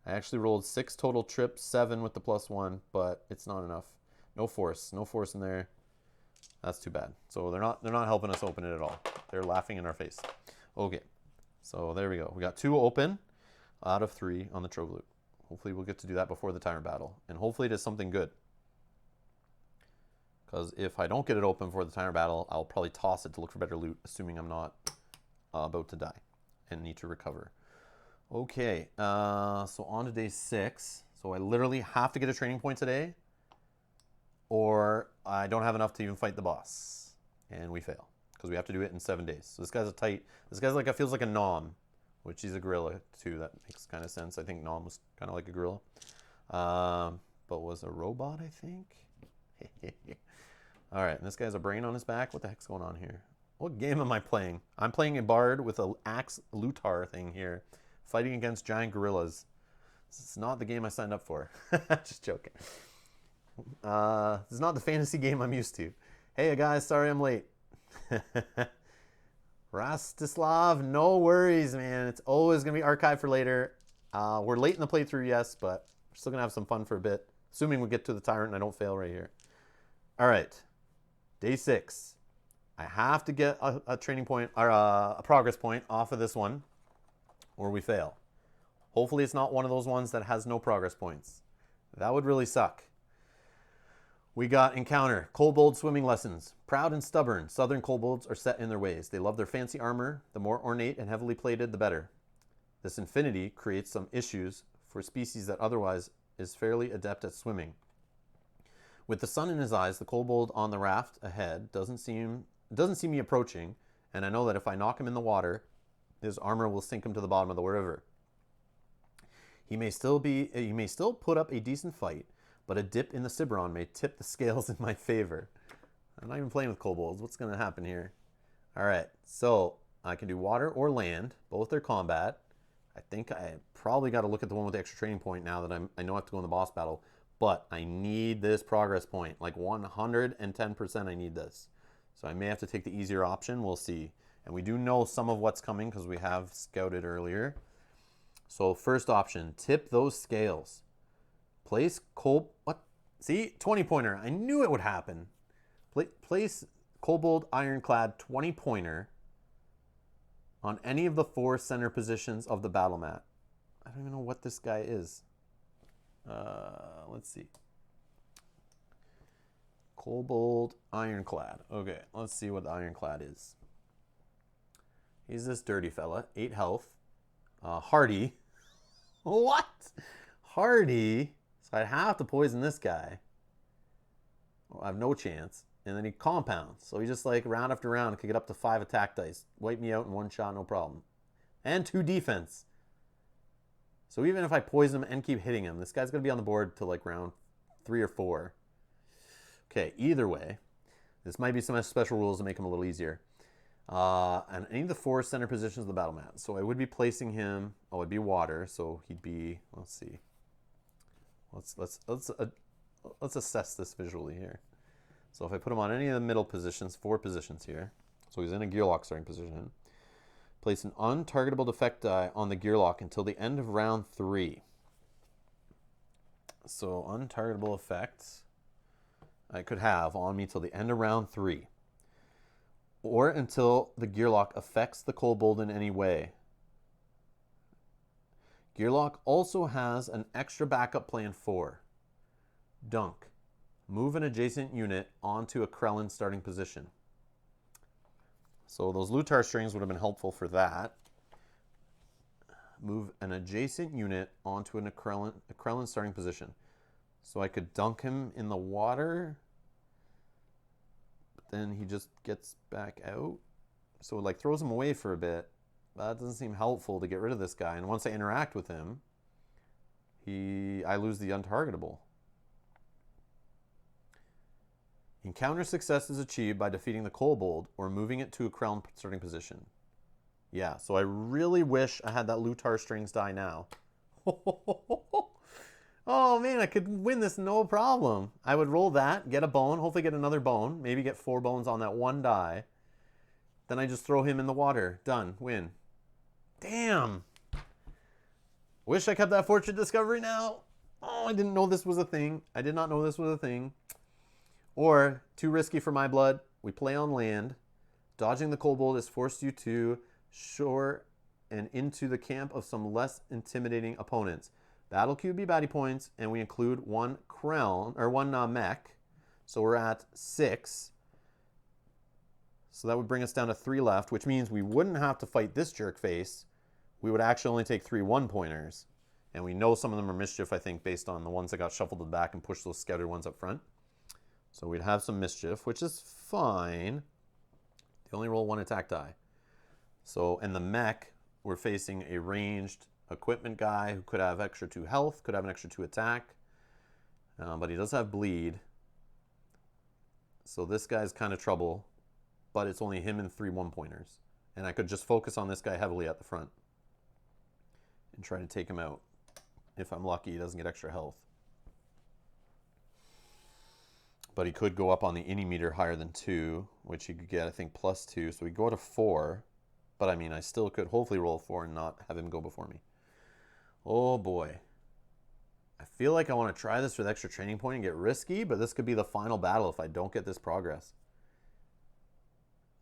I actually rolled 6 total trip, 7 with the +1, but it's not enough. No force in there. That's too bad. So they're not helping us open it at all. They're laughing in our face. Okay, so there we go. We got 2 open out of 3 on the Trove loot. Hopefully we'll get to do that before the Tyrant battle, and hopefully it is something good. Because if I don't get it open for the Tyrant battle, I'll probably toss it to look for better loot, assuming I'm not about to die and need to recover. Okay, so on to day 6. So I literally have to get a training point today, or I don't have enough to even fight the boss, and we fail because we have to do it in 7 days. So this guy's this guy's like, feels like a Nom, which he's a gorilla too. That makes kind of sense. I think Nom was kind of like a gorilla, but was a robot, I think. All right, and this guy has a brain on his back. What the heck's going on here? What game am I playing? I'm playing a bard with an axe Lutar thing here, fighting against giant gorillas. This is not the game I signed up for. Just joking. This is not the fantasy game I'm used to. Hey guys, sorry I'm late. Rastislav, no worries, man. It's always going to be archived for later. We're late in the playthrough, yes, but we're still going to have some fun for a bit. Assuming we get to the Tyrant and I don't fail right here. All right. Day 6. I have to get a training point or a progress point off of this one, or we fail. Hopefully it's not one of those ones that has no progress points. That would really suck. We got encounter. Kobold swimming lessons. Proud and stubborn, southern kobolds are set in their ways. They love their fancy armor. The more ornate and heavily plated, the better. This infinity creates some issues for species that otherwise is fairly adept at swimming. With the sun in his eyes, the kobold on the raft ahead doesn't see me approaching, and I know that if I knock him in the water, his armor will sink him to the bottom of the river. He may still put up a decent fight, but a dip in the Ciberon may tip the scales in my favor. I'm not even playing with kobolds. What's going to happen here? All right, so I can do water or land. Both are combat. I think I probably got to look at the one with the extra training point now that I know I have to go in the boss battle. But I need this progress point. Like 110% I need this. So I may have to take the easier option. We'll see. And we do know some of what's coming because we have scouted earlier. So first option, tip those scales. Place what? See, 20-pointer. I knew it would happen. Place Kobold Ironclad 20-pointer on any of the 4 center positions of the battle mat. I don't even know what this guy is. Let's see. Kobold Ironclad. Okay, let's see what the Ironclad is. He's this dirty fella. 8 health. Hardy. What? Hardy? So I'd have to poison this guy. Well, I have no chance. And then he compounds. So he just like round after round could get up to 5 attack dice. Wipe me out in 1 shot, no problem. And 2 defense. So even if I poison him and keep hitting him, this guy's going to be on the board till like round 3 or 4. Okay, either way. This might be some special rules to make him a little easier. And any of the 4 center positions of the battle mat. So I would be placing him, it'd be water. So he'd be, let's see. Let's assess this visually here. So if I put him on any of the middle positions, 4 positions here. So he's in a gearlock starting position. Place an untargetable defect die on the gearlock until the end of round 3. So untargetable effects I could have on me till the end of round 3. Or until the gearlock affects the kobold in any way. Gearlock also has an extra backup plan for Dunk. Move an adjacent unit onto a Krellin starting position. So those Lutar strings would have been helpful for that. Move an adjacent unit onto a Krellin starting position. So I could dunk him in the water. But then he just gets back out. So it like throws him away for a bit. That doesn't seem helpful to get rid of this guy. And once I interact with him, I lose the untargetable. Encounter success is achieved by defeating the kobold or moving it to a Krellin starting position. Yeah, so I really wish I had that Lutar strings die now. Oh man, I could win this no problem. I would roll that, get a bone, hopefully get another bone, maybe get 4 bones on that 1 die. Then I just throw him in the water. Done. Win. Damn. Wish I kept that fortune discovery now. Oh, I didn't know this was a thing. I did not know this was a thing. Or, too risky for my blood, we play on land. Dodging the kobold has forced you to shore and into the camp of some less intimidating opponents. Battle cube be baddie points, and we include 1 Krellin, or 1 mech. So we're at 6. So that would bring us down to 3 left, which means we wouldn't have to fight this jerk face. We would actually only take 3 1-pointers. And we know some of them are mischief, I think, based on the ones that got shuffled to the back and pushed those scouted ones up front. So we'd have some mischief, which is fine. They only roll 1 attack die. So, and the mech, we're facing a ranged equipment guy who could have extra 2 health, could have an extra 2 attack. But he does have bleed. So this guy's kind of trouble. But it's only him and 3 1-pointers. And I could just focus on this guy heavily at the front. And try to take him out. If I'm lucky, he doesn't get extra health. But he could go up on the ini meter higher than 2, which he could get, I think, +2. So we go to 4. But I mean, I still could hopefully roll a 4 and not have him go before me. Oh boy. I feel like I want to try this with extra training point and get risky, but this could be the final battle if I don't get this progress.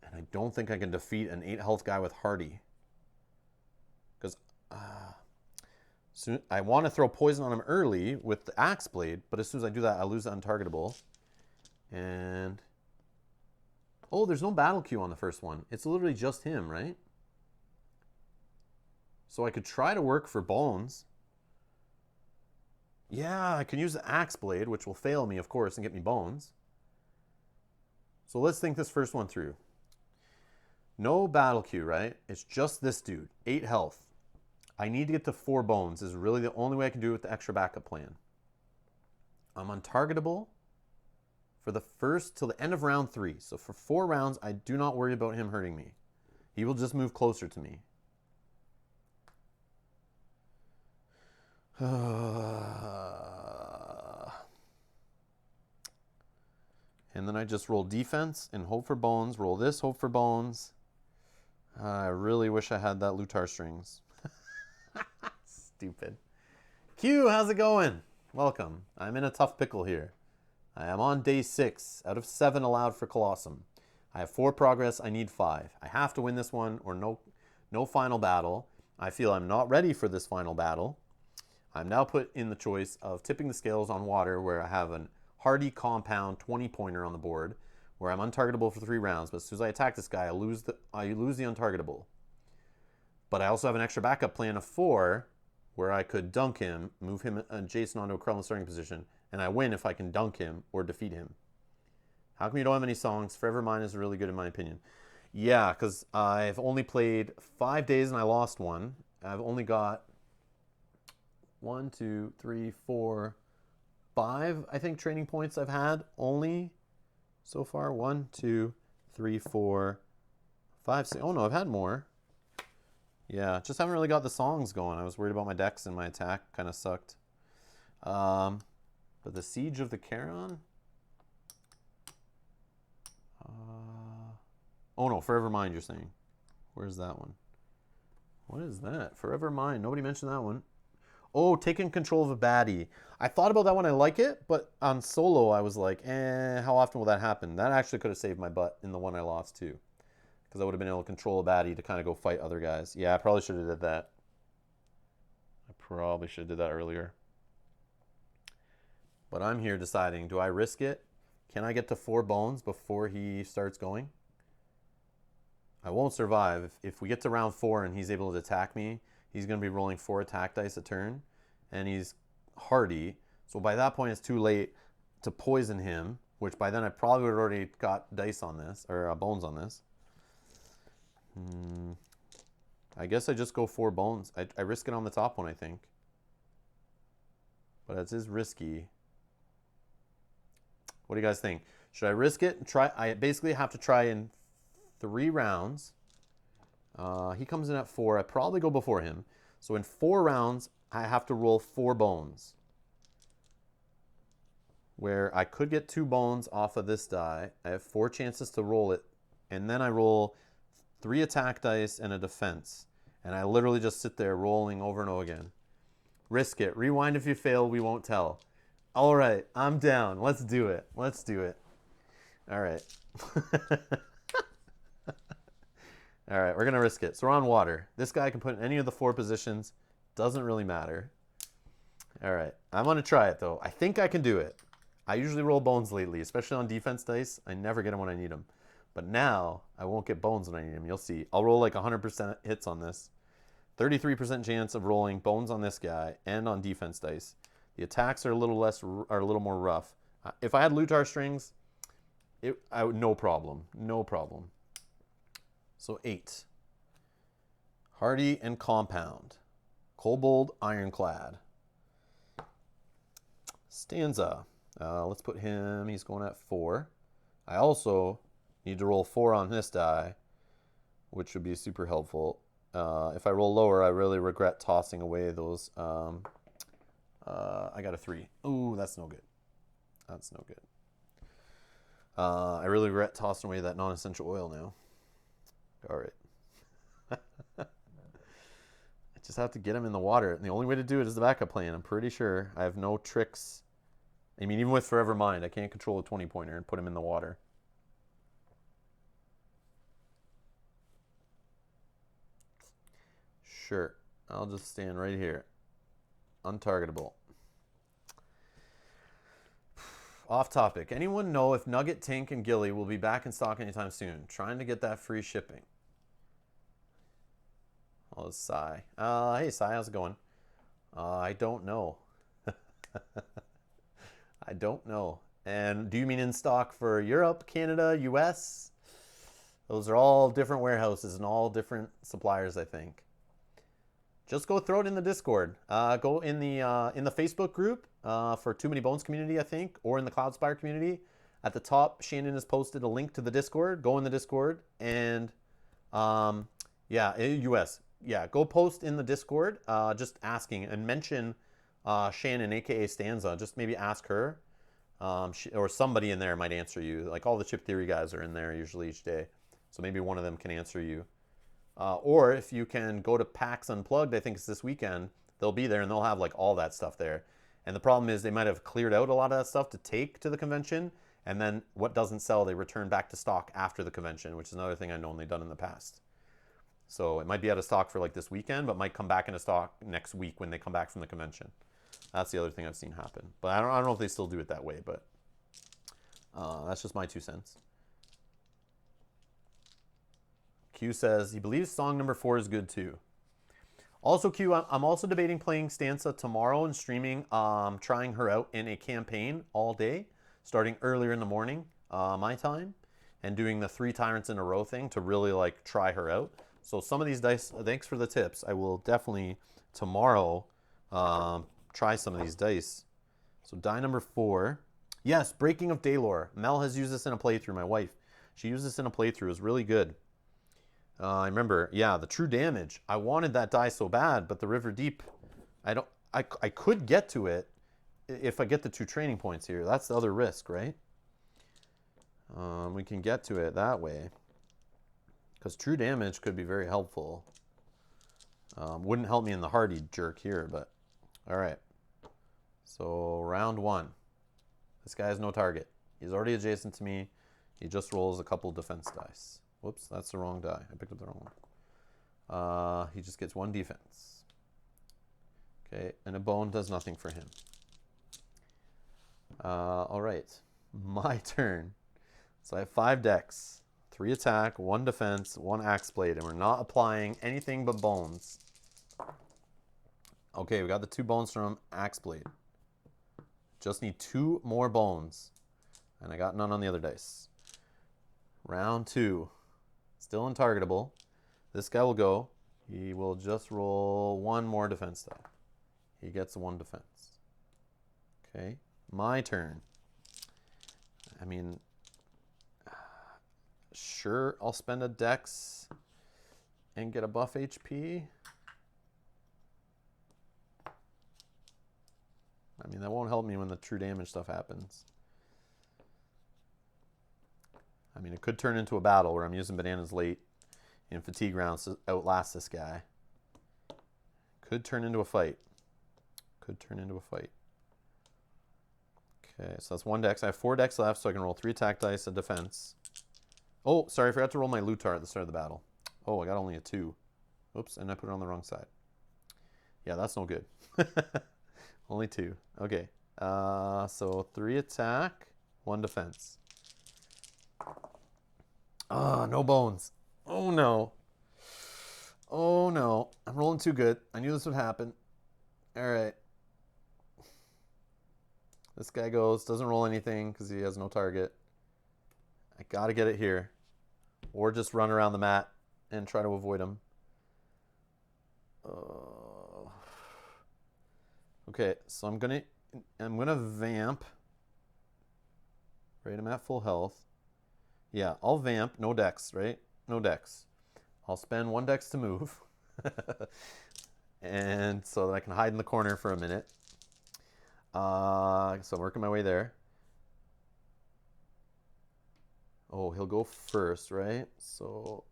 And I don't think I can defeat an 8 health guy with Hardy. Because I want to throw poison on him early with the Axe Blade, but as soon as I do that, I lose the untargetable. And... oh, there's no battle queue on the first one. It's literally just him, right? So I could try to work for Bones. Yeah, I can use the Axe Blade, which will fail me, of course, and get me Bones. So let's think this first one through. No battle queue, right? It's just this dude. 8 health. I need to get to 4 bones. This is really the only way I can do it with the extra backup plan. I'm untargetable for the first till the end of round 3. So for 4 rounds, I do not worry about him hurting me. He will just move closer to me. And then I just roll defense and hope for bones. Roll this, hope for bones. I really wish I had that Lutar strings. Stupid. Q, how's it going? Welcome. I'm in a tough pickle here. I am on day 6 out of 7 allowed for Kollossum. I have 4 progress. I need 5. I have to win this one or no final battle. I feel I'm not ready for this final battle. I'm now put in the choice of tipping the scales on water, where I have an hardy compound 20-pointer on the board, where I'm untargetable for 3 rounds, but as soon as I attack this guy, I lose the untargetable. But I also have an extra backup plan of 4, where I could dunk him, move him adjacent onto a Krellin starting position, and I win if I can dunk him or defeat him. How come you don't have any songs? Forever Mine is really good in my opinion. Yeah, because I've only played 5 days and I lost 1. I've only got 1, 2, 3, 4, 5, I think, training points I've had only so far. 1, 2, 3, 4, 5, 6. Oh no, I've had more. Yeah, just haven't really got the songs going. I was worried about my decks and my attack kind of sucked. But the Siege of the Charon? Oh no, Forever Mind, you're saying. Where's that one? What is that? Forever Mind. Nobody mentioned that one. Oh, taking control of a baddie. I thought about that one. I like it, but on solo, I was like, how often will that happen? That actually could have saved my butt in the one I lost too, because I would have been able to control a baddie to kind of go fight other guys. Yeah, I probably should have did that. I probably should have did that earlier. But I'm here deciding, do I risk it? Can I get to 4 bones before he starts going? I won't survive. If we get to round 4 and he's able to attack me, he's going to be rolling 4 attack dice a turn, and he's hardy. So by that point, it's too late to poison him, which by then I probably would have already got dice on this, or bones on this. I guess I just go 4 bones. I risk it on the top one, I think. But it is risky. What do you guys think? Should I risk it and try? I basically have to try in 3 rounds. He comes in at 4. I probably go before him. So in 4 rounds, I have to roll 4 bones. Where I could get 2 bones off of this die. I have 4 chances to roll it. And then I roll 3 attack dice and a defense. And I literally just sit there rolling over and over again. Risk it. Rewind if you fail, we won't tell. All right, I'm down. Let's do it. Let's do it. All right. All right, we're going to risk it. So we're on water. This guy can put in any of the 4 positions. Doesn't really matter. All right, I'm going to try it, though. I think I can do it. I usually roll bones lately, especially on defense dice. I never get them when I need them. But now, I won't get bones when I need them. You'll see. I'll roll like 100% hits on this. 33% chance of rolling bones on this guy and on defense dice. The attacks are a little more rough. If I had Lutar strings, no problem. No problem. So 8. Hardy and Compound. Kobold Ironclad. Stanza. Let's put him, he's going at 4. I also need to roll 4 on this die, which would be super helpful. If I roll lower, I really regret tossing away those. I got a 3. Ooh, that's no good. That's no good. I really regret tossing away that non-essential oil now. All right. I just have to get him in the water. And the only way to do it is the backup plan. I'm pretty sure I have no tricks. I mean, even with Forever Mind, I can't control a 20-pointer and put him in the water. Sure. I'll just stand right here. Untargetable. Off topic. Anyone know if Nugget, Tink, and Gilly will be back in stock anytime soon? Trying to get that free shipping. Oh, it's Sai. Hey, Sai, how's it going? I don't know. I don't know. And do you mean in stock for Europe, Canada, US? Those are all different warehouses and all different suppliers, I think. Just go throw it in the Discord. Go in the Facebook group for Too Many Bones community, I think, or in the Cloudspire community. At the top, Shannon has posted a link to the Discord. Go in the Discord and yeah, US. Yeah, go post in the Discord, just asking and mention Shannon, aka Stanza. Just maybe ask her, or somebody in there might answer you. Like all the Chip Theory guys are in there usually each day, so maybe one of them can answer you. Or if you can go to PAX Unplugged, I think it's this weekend, they'll be there and they'll have like all that stuff there. And the problem is they might have cleared out a lot of that stuff to take to the convention, and then what doesn't sell, they return back to stock after the convention, which is another thing I've known they've done in the past. So it might be out of stock for like this weekend, but might come back into stock next week when they come back from the convention. That's the other thing I've seen happen. But I don't know if they still do it that way, but that's just my 2 cents. Q says he believes song number 4 is good too. Also, Q, I'm also debating playing Stanza tomorrow and streaming, trying her out in a campaign all day, starting earlier in the morning, my time, and doing the 3 Tyrants in a row thing to really like try her out. So some of these dice, thanks for the tips. I will definitely tomorrow try some of these dice. So die number 4. Yes, Breaking of Daylore. Mel has used this in a playthrough, my wife. She used this in a playthrough. It was really good. I remember, yeah, the true damage. I wanted that die so bad, but the River Deep, I could get to it if I get the 2 training points here. That's the other risk, right? We can get to it that way. Because true damage could be very helpful. Wouldn't help me in the hardy jerk here, but all right. So round 1. This guy has no target. He's already adjacent to me. He just rolls a couple defense dice. Whoops, that's the wrong die. I picked up the wrong one. He just gets 1 defense. Okay, and a bone does nothing for him. All right, my turn. So I have 5 decks. 3 attack, 1 defense, 1 axe blade, and we're not applying anything but bones. Okay, we got the 2 bones from axe blade. Just need 2 more bones, and I got none on the other dice. Round 2, still untargetable. This guy will go. He will just roll 1 more defense die. He gets 1 defense. Okay, my turn. I mean, sure, I'll spend a dex and get a buff HP. I mean, that won't help me when the true damage stuff happens. I mean, it could turn into a battle where I'm using bananas late in fatigue rounds to outlast this guy. Could turn into a fight. Could turn into a fight. Okay, so that's 1 dex. I have 4 decks left, so I can roll 3 attack dice, a defense. Oh, sorry, I forgot to roll my Lutar at the start of the battle. Oh, I got only a 2. Oops, and I put it on the wrong side. Yeah, that's no good. Only 2. Okay, so 3 attack, 1 defense. Ah, no bones. Oh, no. Oh, no. I'm rolling too good. I knew this would happen. All right. This guy goes, doesn't roll anything because he has no target. I got to get it here. Or just run around the mat and try to avoid him. Okay, so I'm gonna vamp. Right, I'm at full health. Yeah, I'll vamp. No dex, right? No dex. I'll spend 1 dex to move. And so that I can hide in the corner for a minute. So I'm working my way there. Oh, he'll go first, right? So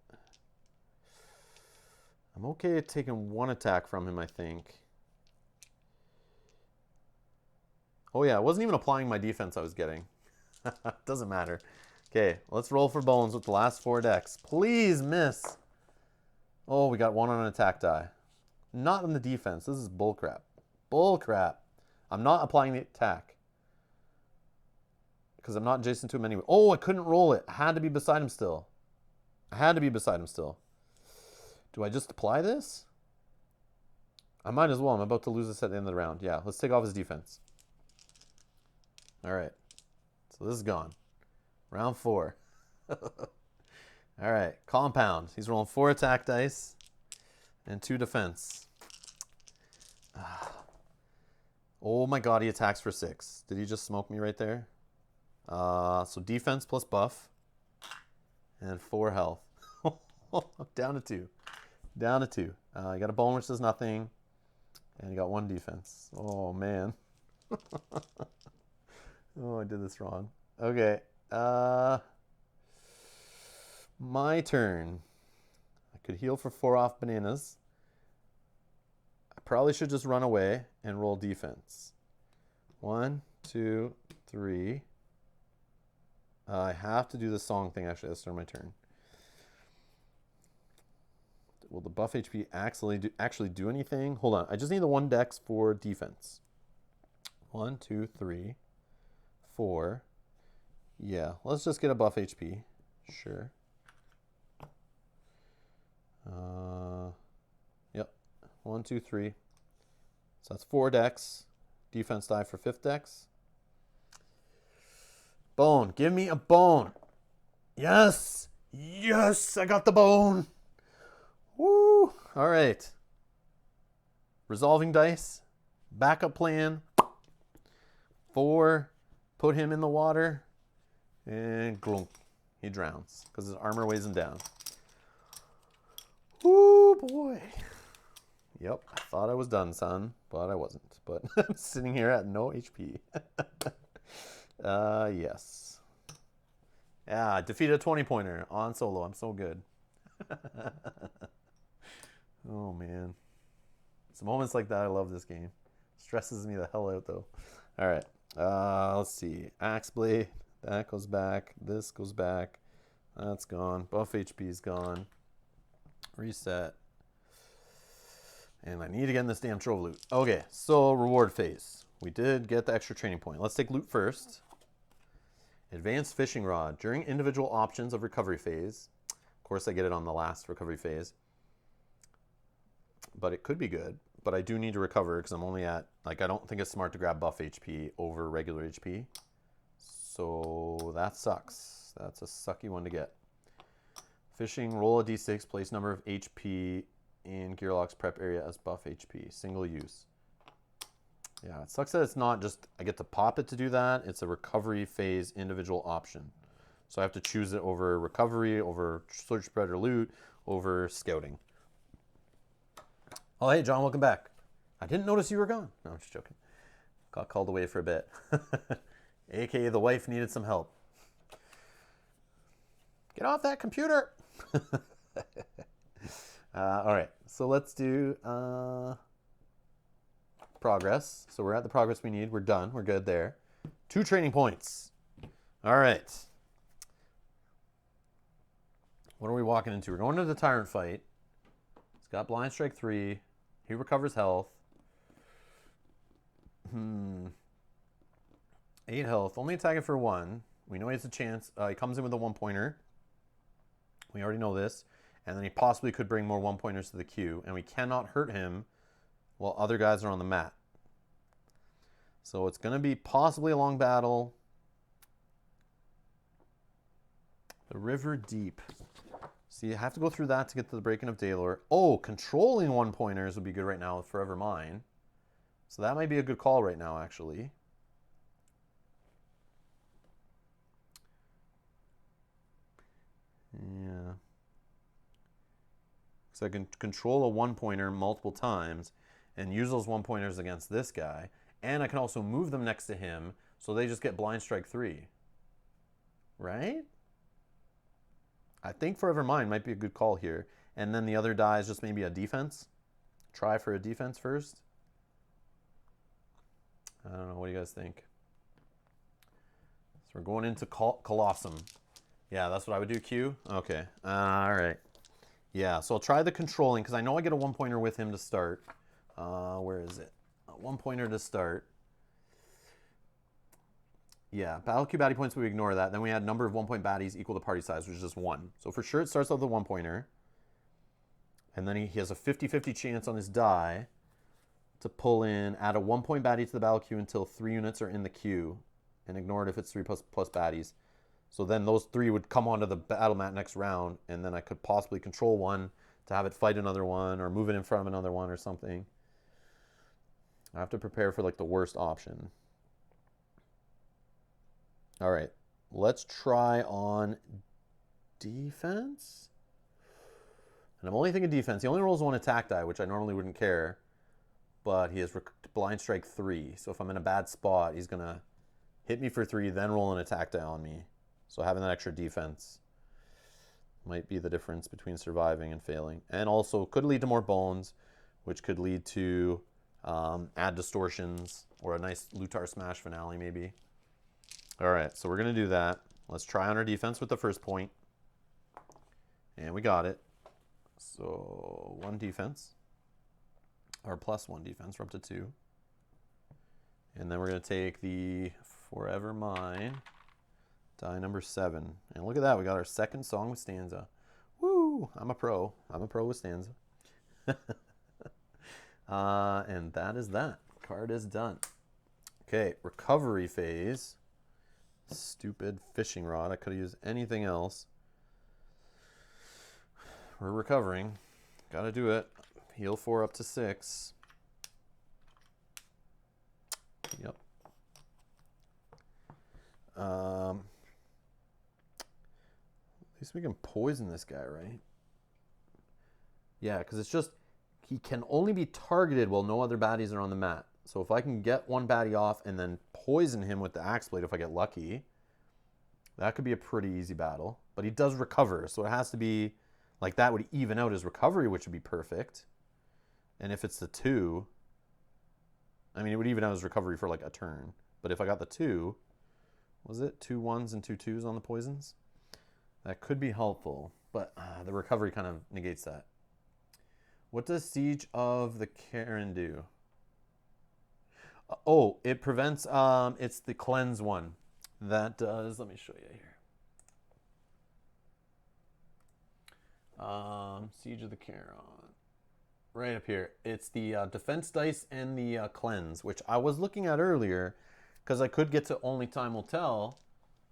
I'm okay at taking 1 attack from him, I think. Oh yeah, I wasn't even applying my defense I was getting. Doesn't matter. Okay, let's roll for bones with the last 4 decks. Please miss. Oh, we got 1 on an attack die. Not on the defense. This is bullcrap. Bull crap. I'm not applying the attack. Because I'm not adjacent to him anyway. Oh, I couldn't roll it. I had to be beside him still. I had to be beside him still. Do I just apply this? I might as well. I'm about to lose this at the end of the round. Yeah, let's take off his defense. All right. So this is gone. Round 4. All right. Compound. He's rolling 4 attack dice and 2 defense. Oh my god, he attacks for 6. Did he just smoke me right there? So defense plus buff. And 4 health. Down to 2. Down to 2. You got a bone which does nothing. And you got 1 defense. Oh, man. Oh, I did this wrong. Okay. My turn. I could heal for 4 off bananas. I probably should just run away and roll defense. 1, 2, 3. I have to do the song thing actually. That's my turn. Will the buff HP actually do anything? Hold on. I just need the 1 dex for defense. 1, 2, 3, 4. Yeah, let's just get a buff HP. Sure. Yep. 1, 2, 3. So that's 4 dex. Defense die for 5th dex. Bone. Give me a bone. Yes. Yes, I got the bone. Woo. All right. Resolving dice. Backup plan. 4. Put him in the water. And glunk. He drowns because his armor weighs him down. Woo, boy. Yep. I thought I was done, son, but I wasn't. But I'm sitting here at no HP. Yes. Yeah, defeated a 20-pointer on solo. I'm so good. Oh, man. It's moments like that I love this game. Stresses me the hell out, though. All right. Let's see. Axe Blade. That goes back. This goes back. That's gone. Buff HP is gone. Reset. And I need to get in this damn Trove loot. Okay, so reward phase. We did get the extra training point. Let's take loot first. Advanced fishing rod. During individual options of recovery phase. Of course, I get it on the last recovery phase. But it could be good. But I do need to recover because I'm only at, like, I don't think it's smart to grab buff HP over regular HP. So that sucks. That's a sucky one to get. Fishing, roll a d6, place number of HP in Gearlock's prep area as buff HP. Single use. Yeah, it sucks that it's not just, I get to pop it to do that. It's a recovery phase individual option. So I have to choose it over recovery, over search, spread, or loot, over scouting. Oh, hey, John, welcome back. I didn't notice you were gone. No, I'm just joking. Got called away for a bit. AKA the wife needed some help. Get off that computer. All right, so let's do progress. So we're at the progress we need. We're done. We're good there. 2 training points. All right. What are we walking into? We're going to the Tyrant fight. He's got Blind Strike 3. He recovers health. 8 health. Only attacking for 1. We know he has a chance. He comes in with a 1-pointer. We already know this. And then he possibly could bring more 1-pointers to the queue. And we cannot hurt him while other guys are on the mat. So it's going to be possibly a long battle. The River Deep. So you have to go through that to get to the Breaking of Daylor. Oh, controlling 1-pointers would be good right now with Forever Mine. So that might be a good call right now, actually. Yeah. So I can control a 1-pointer multiple times and use those 1-pointers against this guy. And I can also move them next to him so they just get Blind Strike 3. Right? I think Forever Mine might be a good call here. And then the other die is just maybe a defense. Try for a defense first. I don't know. What do you guys think? So we're going into Kollossum. Yeah, that's what I would do, Q. Okay. All right. Yeah, so I'll try the controlling because I know I get a 1-pointer with him to start. Where is it? 1 pointer to start. Yeah, battle queue baddie points, we ignore that. Then we had number of 1 point baddies equal to party size, which is just 1. So for sure it starts out with a 1 pointer. And then he has a 50-50 chance on his die to pull in, add a 1 point baddie to the battle queue until 3 units are in the queue, and ignore it if it's 3 plus baddies. So then those 3 would come onto the battle mat next round, and then I could possibly control one to have it fight another one, or move it in front of another one or something. I have to prepare for like the worst option. All right, let's try on defense. And I'm only thinking defense. He only rolls 1 attack die, which I normally wouldn't care. But he has blind strike 3. So if I'm in a bad spot, he's going to hit me for 3, then roll an attack die on me. So having that extra defense might be the difference between surviving and failing. And also could lead to more bones, which could lead to add distortions or a nice Lutar Smash finale maybe. All right, so we're going to do that. Let's try on our defense with the first point. And we got it. So 1 defense, or plus 1 defense, we're up to 2. And then we're going to take the Forever Mine, die number 7. And look at that, we got our second song with Stanza. Woo, I'm a pro. I'm a pro with Stanza. And that is that. Card is done. Okay, recovery phase. Stupid fishing rod. I could have used anything else. We're recovering. Gotta do it. Heal 4 up to 6. Yep. At least we can poison this guy, right? Yeah, because it's just, he can only be targeted while no other baddies are on the mat. So if I can get 1 baddie off and then poison him with the Axe Blade if I get lucky, that could be a pretty easy battle. But he does recover, so it has to be, like that would even out his recovery, which would be perfect. And if it's the 2, I mean, it would even out his recovery for like a turn. But if I got the 2, was it 2 1s and 2 2s on the poisons? That could be helpful, but the recovery kind of negates that. What does Siege of the Cairn do? Oh, it prevents, it's the cleanse one. That does, let me show you here. Siege of the Cairn. Right up here. It's the defense dice and the cleanse, which I was looking at earlier because I could get to Only Time Will Tell,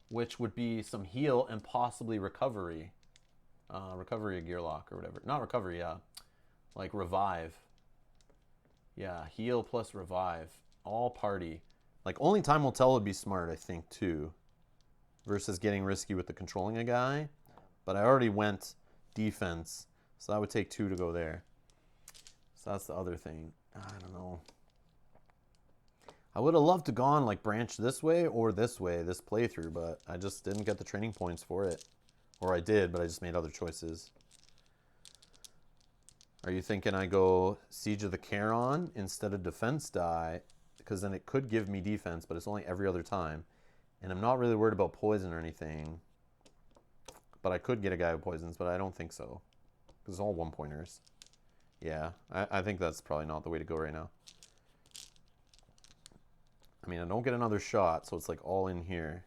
which would be some heal and possibly recovery. Recovery of Gearlock or whatever. Not recovery, like revive. Yeah, heal plus revive. All party. Like Only Time Will Tell would be smart, I think, too. Versus getting risky with the controlling a guy. But I already went defense, so that would take 2 to go there. So that's the other thing. I don't know. I would have loved to gone like branch this way, this playthrough, but I just didn't get the training points for it. Or I did, but I just made other choices. Are you thinking I go Siege of the Cairn instead of defense die? Because then it could give me defense, but it's only every other time. And I'm not really worried about poison or anything. But I could get a guy who poisons, but I don't think so. Because it's all 1-pointers. Yeah, I think that's probably not the way to go right now. I mean, I don't get another shot, so it's like all in here.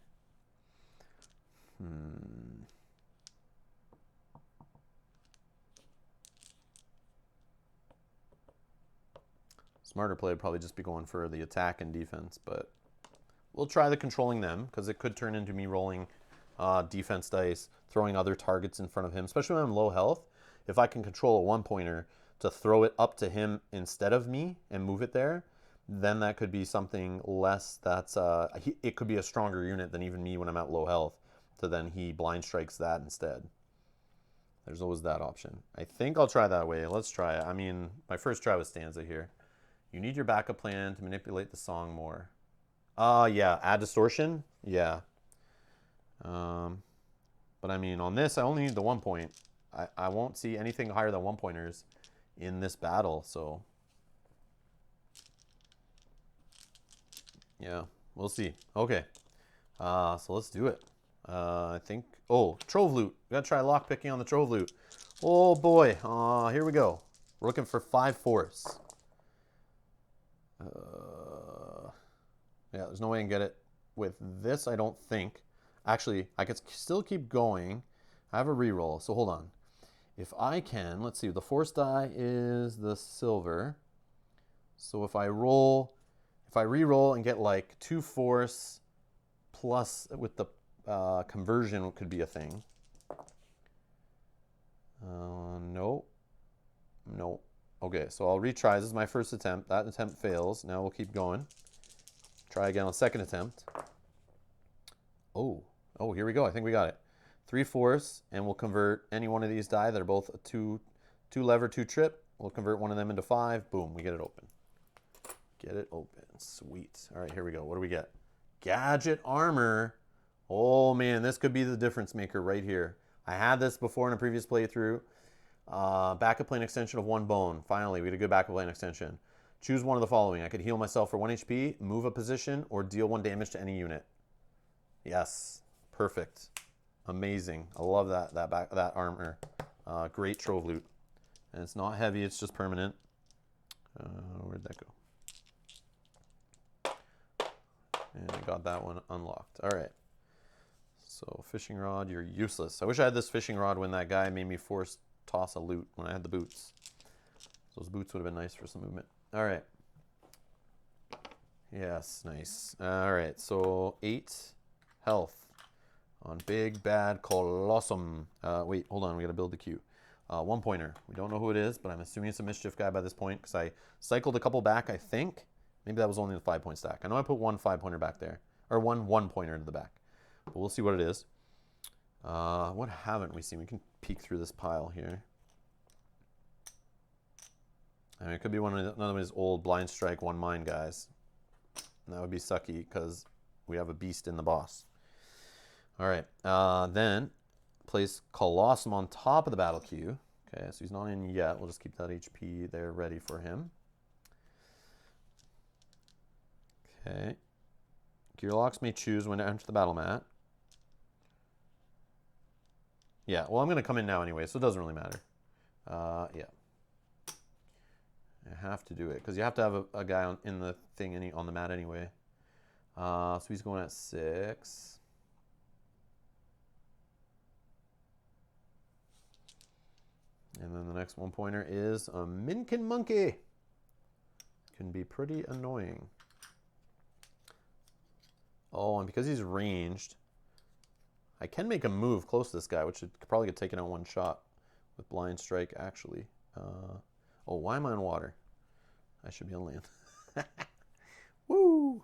Smarter play would probably just be going for the attack and defense, but we'll try the controlling them, because it could turn into me rolling defense dice, throwing other targets in front of him, especially when I'm low health. If I can control a 1-pointer to throw it up to him instead of me and move it there, then that could be something less that's, it could be a stronger unit than even me when I'm at low health, so then he blind strikes that instead. There's always that option. I think I'll try that way. Let's try it. I mean, my first try was Stanza here. You need your backup plan to manipulate the song more. Yeah, add distortion? Yeah. But I mean, on this, I only need the 1 point. I won't see anything higher than 1-pointers in this battle, so. Yeah, we'll see. Okay. So let's do it. I think, oh, Trove loot. We gotta try lockpicking on the Trove loot. Oh boy, here we go. We're looking for 5 force. Yeah, there's no way I can get it with this, I don't think. Actually, I could still keep going. I have a reroll, so hold on. If I can, let's see, the force die is the silver. So if I re-roll and get like 2 force plus with the conversion could be a thing. No. No. Okay, so I'll retry. This is my first attempt. That attempt fails. Now we'll keep going. Try again on second attempt. Oh, here we go. I think we got it. 3 force, and we'll convert any one of these die that are both a 2 lever, 2 trip. We'll convert one of them into 5. Boom, we get it open. Get it open. Sweet. All right, here we go. What do we get? Gadget armor. Oh man, this could be the difference maker right here. I had this before in a previous playthrough. Backup plane extension of 1 bone. Finally, we get a good backup plane extension. Choose one of the following. I could heal myself for 1 HP, move a position, or deal 1 damage to any unit. Yes, perfect. Amazing. I love that armor. Great Trove loot. And it's not heavy, it's just permanent. Where'd that go? And I got that one unlocked. All right. So fishing rod, you're useless. I wish I had this fishing rod when that guy made me force toss a loot when I had the boots. Those boots would have been nice for some movement. All right. Yes, nice. All right, so 8 health on big bad Kollossum. Wait, hold on, we gotta build the queue. 1 pointer. We don't know who it is, but I'm assuming it's a mischief guy by this point because I cycled a couple back, I think. Maybe that was only the 5-point stack. I know I put 1 5-pointer back there, or one pointer into the back. But we'll see what it is. What haven't we seen? We can peek through this pile here. I mean, it could be another one of his old blind strike 1 mine guys. And that would be sucky because we have a beast in the boss. All right, then place Kollossum on top of the battle queue. Okay, so he's not in yet. We'll just keep that HP there ready for him. Okay. Gearlocks may choose when to enter the battle mat. Yeah, well, I'm going to come in now anyway, so it doesn't really matter. Yeah. I have to do it, because you have to have a guy in the thing on the mat anyway. So he's going at 6. And then the next 1 pointer is a Minkin Monkey. Can be pretty annoying. Oh, and because he's ranged, I can make a move close to this guy, which could probably get taken out 1 shot with blind strike, actually. Oh, why am I on water? I should be on land. Woo!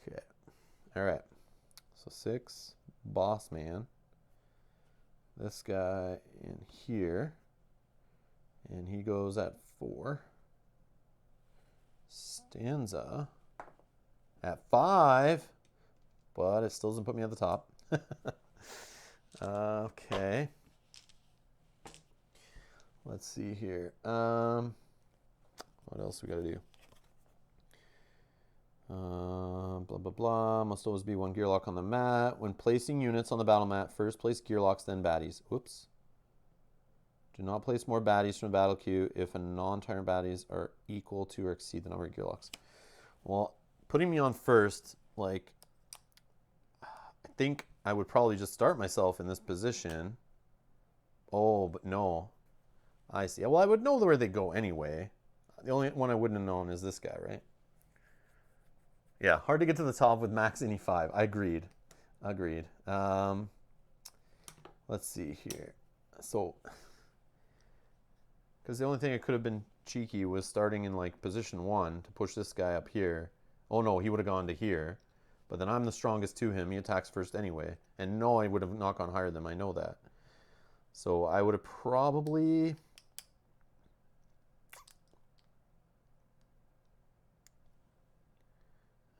Okay. All right. So 6, boss man. This guy in here. And he goes at 4. Stanza at 5. But it still doesn't put me at the top. Okay. Let's see here. What else we got to do? Blah, blah, blah. Must always be 1 gearlock on the mat. When placing units on the battle mat, first place gearlocks, then baddies. Whoops. Do not place more baddies from the battle queue if a non-tyrant baddies are equal to or exceed the number of gearlocks. Well, putting me on first, like, I think I would probably just start myself in this position. Oh, but no. I see. Well, I would know where they go anyway. The only one I wouldn't have known is this guy, right? Yeah, hard to get to the top with max any 5. I agreed. Agreed. Let's see here. So, because the only thing that could have been cheeky was starting in like position 1 to push this guy up here. Oh no, he would have gone to here. But then I'm the strongest to him. He attacks first anyway. And no, I would have not gone higher than him. I know that. So I would have probably...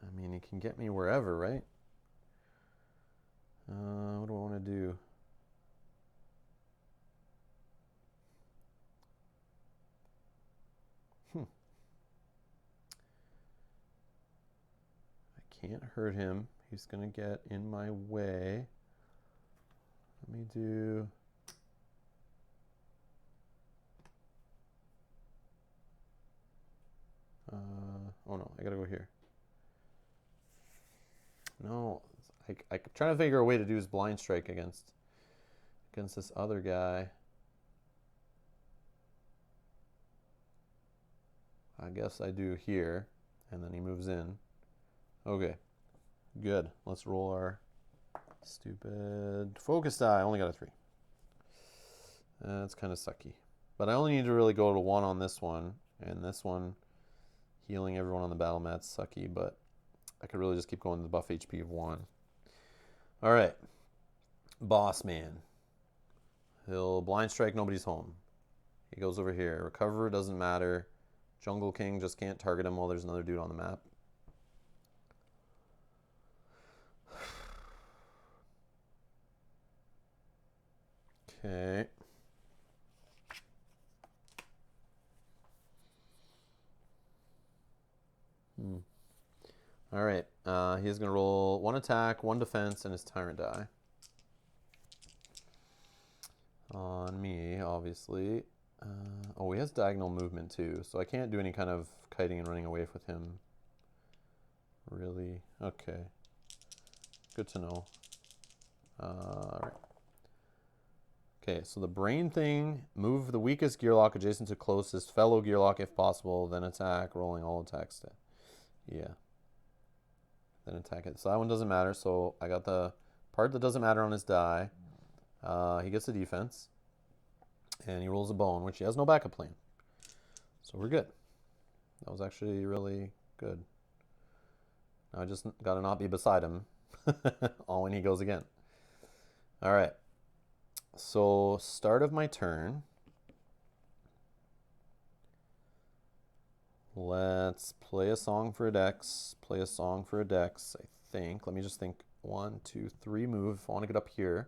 I mean, he can get me wherever, right? What do I want to do? I can't hurt him. He's going to get in my way. Let me do... Oh no, I gotta go here. No, I'm trying to figure a way to do his blind strike against this other guy. I guess I do here, and then he moves in. Okay, good. Let's roll our stupid focus die. I only got a 3. That's kind of sucky. But I only need to really go to 1 on this one, and this one, healing everyone on the battle mat's sucky, but I could really just keep going to the buff HP of 1. All right, boss man. He'll blind strike, nobody's home. He goes over here. Recover doesn't matter. Jungle King just can't target him while there's another dude on the map. Okay. All right. He's going to roll 1 attack, 1 defense, and his Tyrant die. On me, obviously. Oh, he has diagonal movement too, so I can't do any kind of kiting and running away with him. Really? Okay. Good to know. All right. Okay, so the brain thing, move the weakest gearlock adjacent to closest fellow gearlock if possible, then attack, rolling all attacks. Yeah. Then attack it. So that one doesn't matter, so I got the part that doesn't matter on his die. He gets a defense. And he rolls a bone, which he has no backup plan. So we're good. That was actually really good. Now I just got to not be beside him all when he goes again. All right. So start of my turn. Let's play a song for a dex. Play a song for a dex, I think. Let me just think. 1, 2, 3 move. I want to get up here.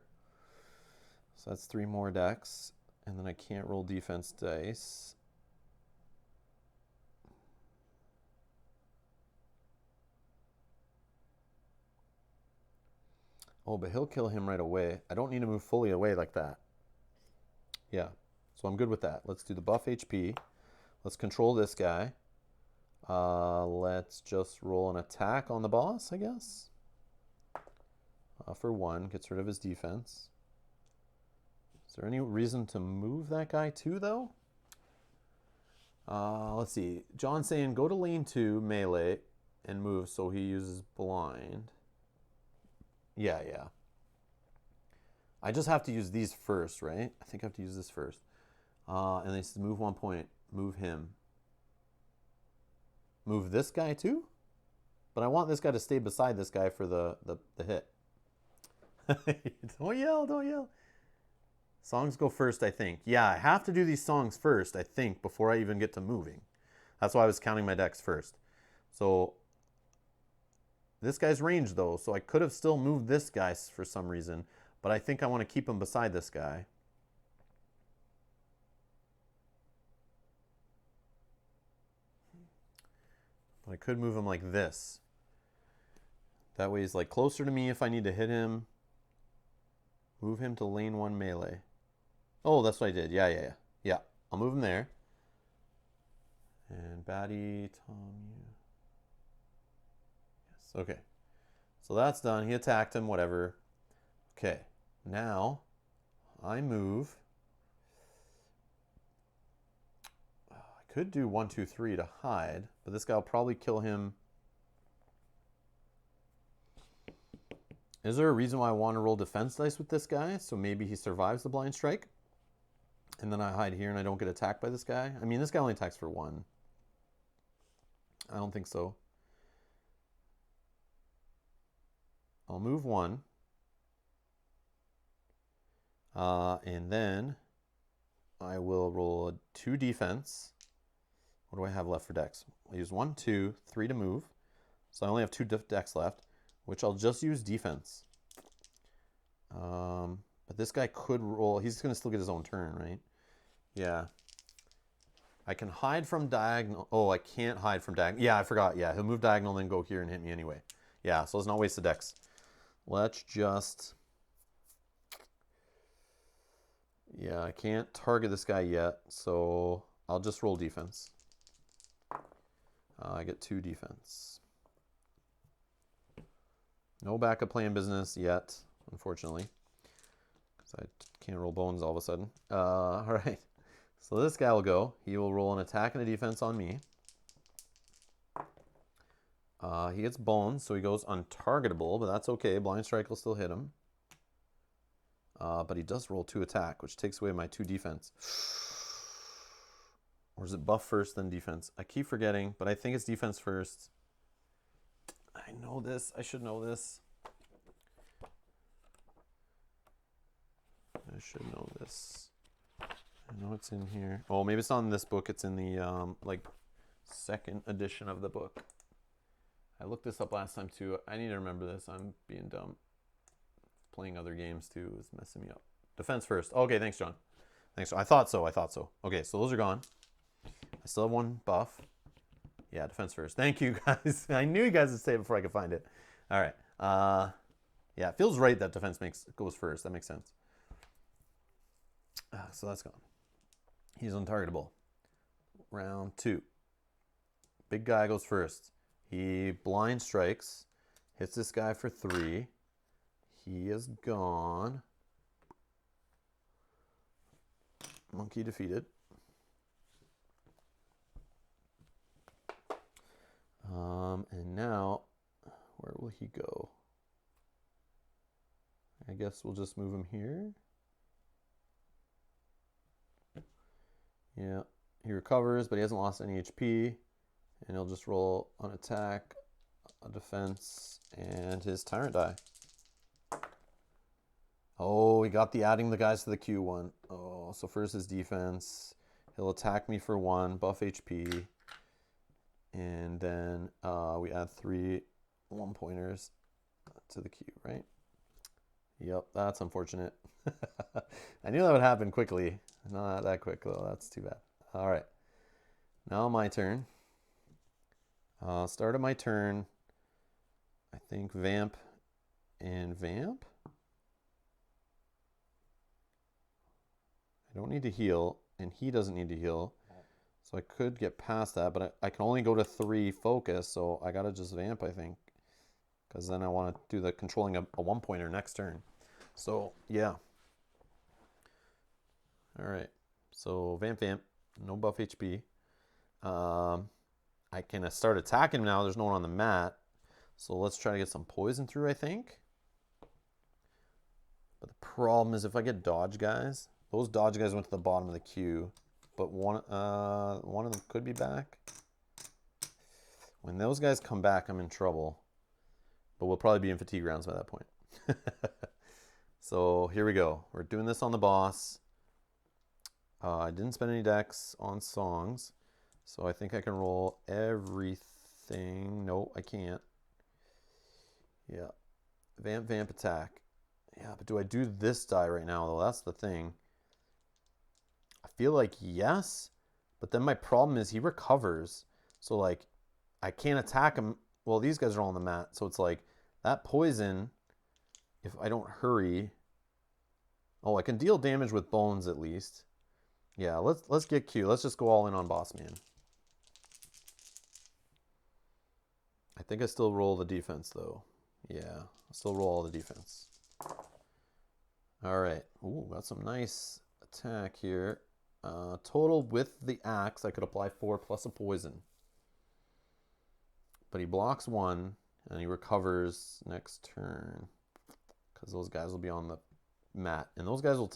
So that's 3 more dex. And then I can't roll defense dice. Oh, but he'll kill him right away. I don't need to move fully away like that. Yeah, so I'm good with that. Let's do the buff HP. Let's control this guy. Let's just roll an attack on the boss, I guess. For 1, gets rid of his defense. Is there any reason to move that guy too, though? Let's see. John's saying go to lane 2, melee, and move so he uses blind. Yeah. I just have to use these first, right? I think I have to use this first. And they said move 1 point. Move him. Move this guy too? But I want this guy to stay beside this guy for the hit. Don't yell. Songs go first, I think. Yeah, I have to do these songs first, I think, before I even get to moving. That's why I was counting my decks first. So this guy's ranged, though, so I could have still moved this guy for some reason, but I think I want to keep him beside this guy. But I could move him like this. That way he's like closer to me if I need to hit him. Move him to lane 1 melee. Oh, that's what I did. Yeah. I'll move him there. And Batty, Tom, you. Yes, okay. So that's done. He attacked him, whatever. Okay, now I move. I could do 1, 2, 3 to hide, but this guy will probably kill him. Is there a reason why I want to roll defense dice with this guy? So maybe he survives the blind strike. And then I hide here and I don't get attacked by this guy. I mean, this guy only attacks for 1. I don't think so. I'll move 1. And then I will roll a 2 defense. What do I have left for dex? I'll use 1, 2, 3 to move. So I only have 2 dex left, which I'll just use defense. But this guy could roll. He's going to still get his own turn, right? Yeah. I can hide from diagonal. Oh, I can't hide from diagonal. Yeah, I forgot. Yeah, he'll move diagonal and then go here and hit me anyway. Yeah, so let's not waste the dex. Let's just... Yeah, I can't target this guy yet, so I'll just roll defense. I get 2 defense. No backup plan business yet, unfortunately. Because I can't roll bones all of a sudden. All right. So this guy will go. He will roll an attack and a defense on me. He gets bones, so he goes untargetable, but that's okay. Blind Strike will still hit him. But he does roll 2 attack, which takes away my 2 defense. Or is it buff first, then defense? I keep forgetting, but I think it's defense first. I know this. I should know this. I should know this. I know it's in here. Oh, maybe it's not in this book. It's in the like 2nd edition of the book. I looked this up last time too. I need to remember this. I'm being dumb. Playing other games too is messing me up. Defense first. Okay, thanks, John. Thanks, John. I thought so. Okay, so those are gone. I still have 1 buff. Yeah, defense first. Thank you, guys. I knew you guys would say it before I could find it. All right. Yeah, it feels right that defense goes first. That makes sense. So that's gone. He's untargetable. Round 2. Big guy goes first. He blind strikes. Hits this guy for 3. He is gone. Monkey defeated. And now, where will he go? I guess we'll just move him here. Yeah, he recovers, but he hasn't lost any HP. And he'll just roll an attack, a defense, and his Tyrant die. Oh, he got the adding the guys to the queue one. Oh, so first his defense. He'll attack me for 1, buff HP. And then we add 3 1-pointers to the queue, right? Yep, that's unfortunate. I knew that would happen quickly. Not that quick, though. That's too bad. All right. Now my turn. Start of my turn, I think Vamp and Vamp. I don't need to heal, and he doesn't need to heal. So I could get past that, but I can only go to 3 focus, so I got to just Vamp, I think. Because then I want to do the controlling a 1-pointer next turn. So, yeah. All right. So, Vamp, no buff HP. I can start attacking him now. There's no one on the mat. So let's try to get some poison through, I think. But the problem is if I get dodge guys, those dodge guys went to the bottom of the queue. But one of them could be back. When those guys come back, I'm in trouble. But we'll probably be in fatigue rounds by that point. So here we go. We're doing this on the boss. I didn't spend any decks on songs. So I think I can roll everything. No, I can't. Yeah. Vamp, Vamp, attack. Yeah, but do I do this die right now, though? That's the thing. I feel like yes, but then my problem is he recovers. So, like, I can't attack him. Well, these guys are all on the mat. So it's like that poison, if I don't hurry. Oh, I can deal damage with bones at least. Yeah, let's get Q. Let's just go all in on Boss Man. I think I still roll the defense, though. Yeah, I still roll all the defense. All right. Ooh, got some nice attack here. Total with the axe, I could apply 4 plus a poison. But he blocks 1, and he recovers next turn. Because those guys will be on the mat. And those guys will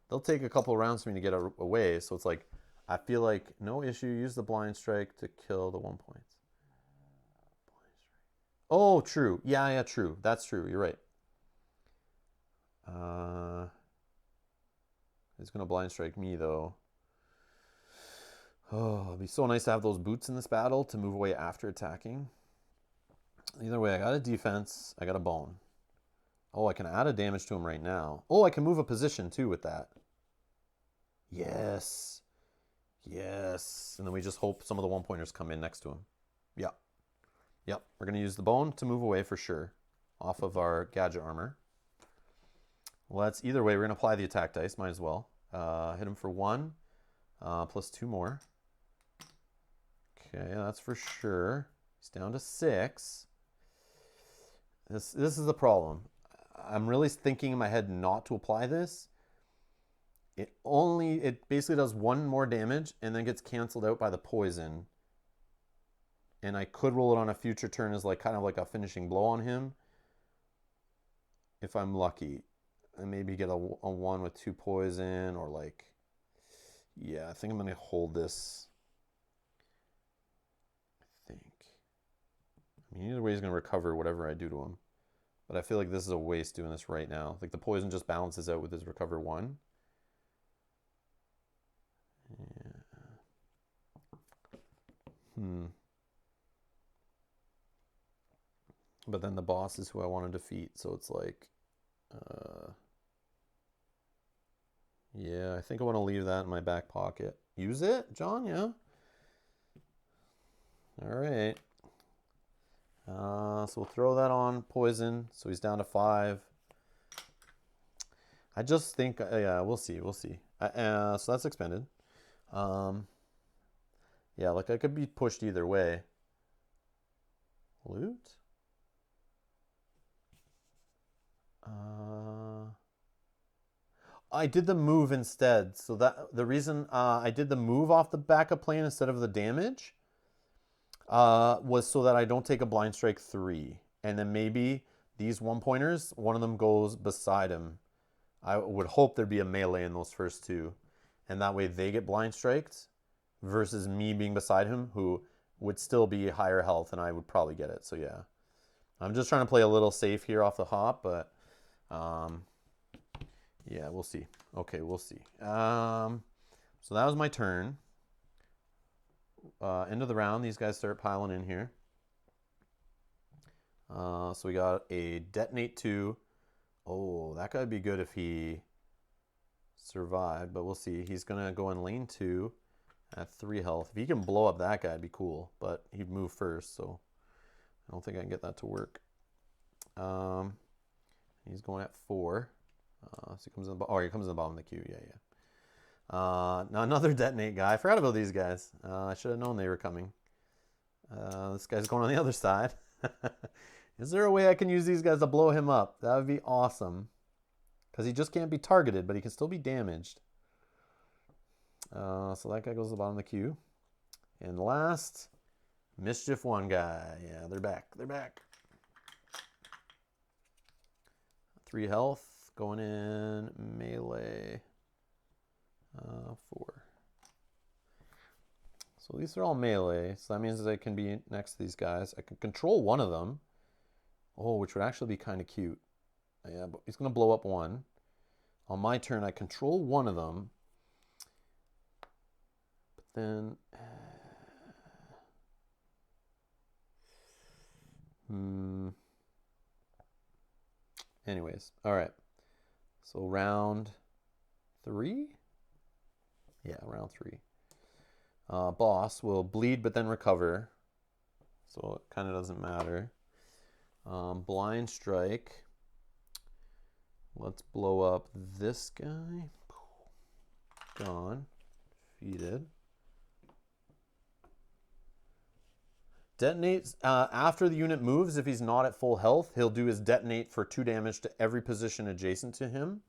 they'll take a couple rounds for me to get away. So it's like, I feel like no issue. Use the blind strike to kill the 1 point. Oh, true. Yeah, true. That's true. You're right. He's going to blind strike me, though. Oh, it'd be so nice to have those boots in this battle to move away after attacking. Either way, I got a defense. I got a bone. Oh, I can add a damage to him right now. Oh, I can move a position, too, with that. Yes. Yes. And then we just hope some of the 1-pointers come in next to him. Yeah. Yep. We're going to use the bone to move away for sure off of our gadget armor. Let's, either way, we're going to apply the attack dice. Might as well. Hit him for 1, plus 2 more. Okay, that's for sure. He's down to 6. This is the problem. I'm really thinking in my head not to apply this. It basically does 1 more damage and then gets canceled out by the poison. And I could roll it on a future turn as like kind of like a finishing blow on him. If I'm lucky. And maybe get a 1 with 2 poison or like... Yeah, I think I'm going to hold this. I think. I mean, either way he's going to recover whatever I do to him. But I feel like this is a waste doing this right now. Like the poison just balances out with his recover 1. Yeah. But then the boss is who I want to defeat, so it's like... yeah, I think I want to leave that in my back pocket. Use it, John? Yeah. All right. So we'll throw that on poison. So he's down to 5. I just think, yeah, we'll see. We'll see. So that's expended. Yeah, like I could be pushed either way. Loot? I did the move instead. So that the reason I did the move off the backup plane instead of the damage was so that I don't take a blind strike 3. And then maybe these 1-pointers, one of them goes beside him. I would hope there'd be a melee in those first 2. And that way they get blind striked versus me being beside him, who would still be higher health and I would probably get it. So yeah, I'm just trying to play a little safe here off the hop, but yeah, we'll see. Okay, we'll see. So that was my turn. End of the round, these guys start piling in here. So we got a detonate 2. Oh, that guy'd be good if he survived, but we'll see. He's gonna go in lane 2 at 3 health. If he can blow up that guy, it'd be cool, but he'd move first, so I don't think I can get that to work. He's going at 4. So he comes in the he comes in the bottom of the queue. Yeah. Now another detonate guy. I forgot about these guys. I should have known they were coming. This guy's going on the other side. Is there a way I can use these guys to blow him up? That would be awesome. Because he just can't be targeted, but he can still be damaged. So that guy goes to the bottom of the queue. And last, Mischief 1 guy. Yeah, they're back. They're back. 3 health. Going in melee 4. So these are all melee. So that means that I can be next to these guys. I can control one of them. Oh, which would actually be kind of cute. Yeah, but he's going to blow up 1. On my turn, I control one of them. But then... Anyways, all right. So round 3? Yeah, round 3. Boss will bleed but then recover. So it kind of doesn't matter. Blind strike. Let's blow up this guy. Gone. Defeated. Detonates after the unit moves. If he's not at full health, he'll do his detonate for 2 damage to every position adjacent to him.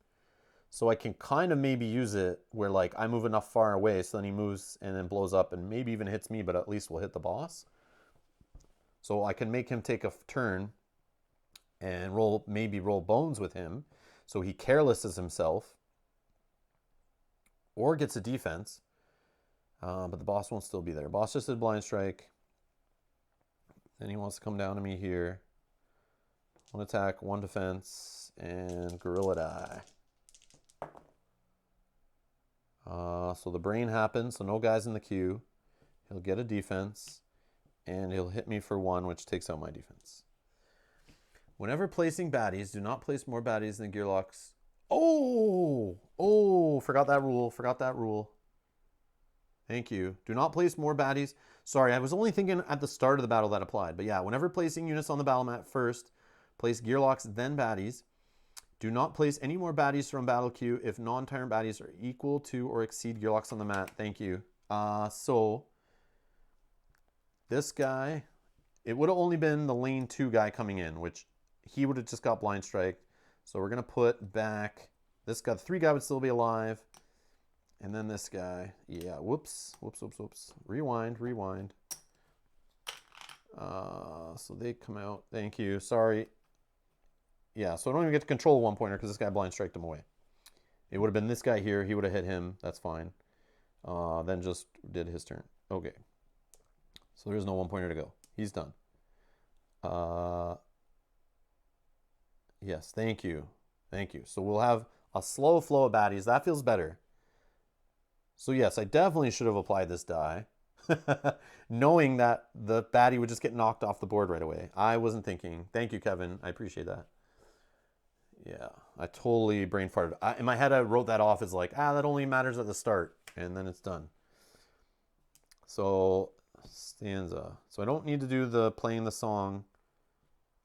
So I can kind of maybe use it where like I move enough far away so then he moves and then blows up and maybe even hits me, but at least will hit the boss. So I can make him take a turn and maybe roll bones with him so he carelesses himself or gets a defense. But the boss won't still be there. Boss just did blind strike. Then he wants to come down to me here. 1 attack, 1 defense, and Gorilla Die. So the brain happens, so no guys in the queue. He'll get a defense, and he'll hit me for 1, which takes out my defense. Whenever placing baddies, do not place more baddies than Gearlock's. Oh, forgot that rule. Thank you. Do not place more baddies. Sorry, I was only thinking at the start of the battle that applied. But yeah, whenever placing units on the battle mat first, place Gearlocks, then baddies. Do not place any more baddies from battle queue if non-tyrant baddies are equal to or exceed Gearlocks on the mat. Thank you. So this guy, it would have only been the lane 2 guy coming in, which he would have just got blind strike. So we're going to put back this guy. The 3 guy would still be alive. And then this guy. Yeah, whoops. Rewind. So they come out. Thank you. Sorry. Yeah, so I don't even get to control a 1-pointer because this guy blind striked him away. It would have been this guy here. He would have hit him. That's fine. Then just did his turn. Okay. So there's no 1-pointer to go. He's done. Yes, thank you. So we'll have a slow flow of baddies. That feels better. So yes, I definitely should have applied this die. Knowing that the baddie would just get knocked off the board right away. I wasn't thinking. Thank you, Kevin. I appreciate that. Yeah, I totally brain farted. In my head, I wrote that off as like, that only matters at the start. And then it's done. So, stanza. So I don't need to do the playing the song.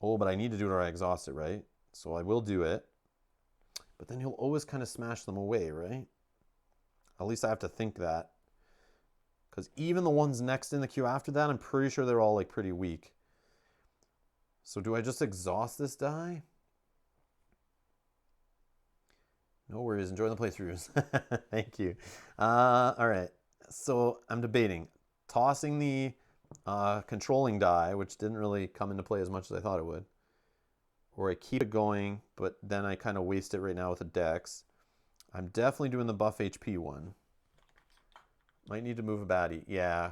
Oh, but I need to do it or I exhaust it, right? So I will do it. But then he'll always kind of smash them away, right? At least I have to think that. Because even the ones next in the queue after that, I'm pretty sure they're all like pretty weak. So do I just exhaust this die? No worries. Enjoy the playthroughs. Thank you. All right. So I'm debating. Tossing the controlling die, which didn't really come into play as much as I thought it would. Or I keep it going, but then I kind of waste it right now with a dex. I'm definitely doing the buff HP one. Might need to move a baddie. Yeah.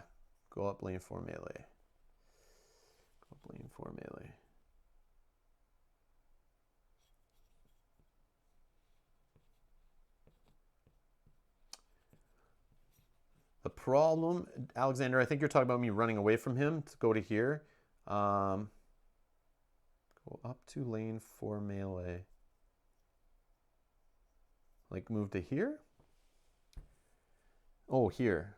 Go up lane 4 melee. Go up lane 4 melee. The problem, Alexander, I think you're talking about me running away from him to go to here. Go up to lane 4 melee. Like move to here? Oh, here.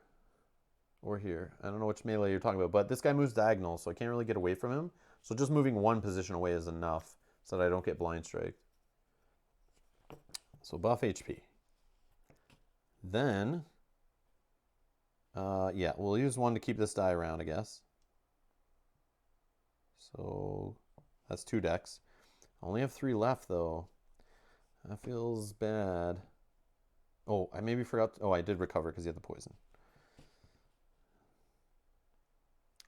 Or here. I don't know which melee you're talking about, but this guy moves diagonal, so I can't really get away from him. So just moving one position away is enough so that I don't get blind striked. So buff HP. Then, yeah, we'll use one to keep this die around, I guess. So that's 2 decks. I only have 3 left, though. That feels bad. Oh, I maybe forgot. Oh, I did recover because he had the poison.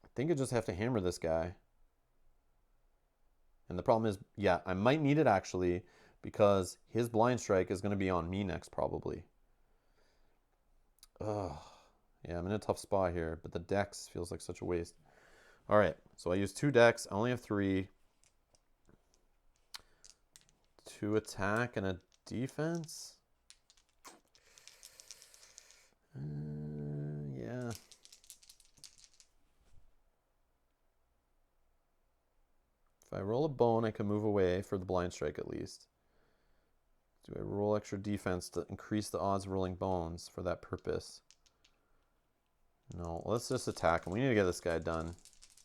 I think I just have to hammer this guy. And the problem is, yeah, I might need it actually because his blind strike is going to be on me next probably. Ugh. Yeah, I'm in a tough spot here, but the dex feels like such a waste. All right, so I use 2 decks. I only have 3. 2 attack and a defense. Yeah. If I roll a bone, I can move away for the blind strike at least. Do I roll extra defense to increase the odds of rolling bones for that purpose? No, let's just attack him. We need to get this guy done.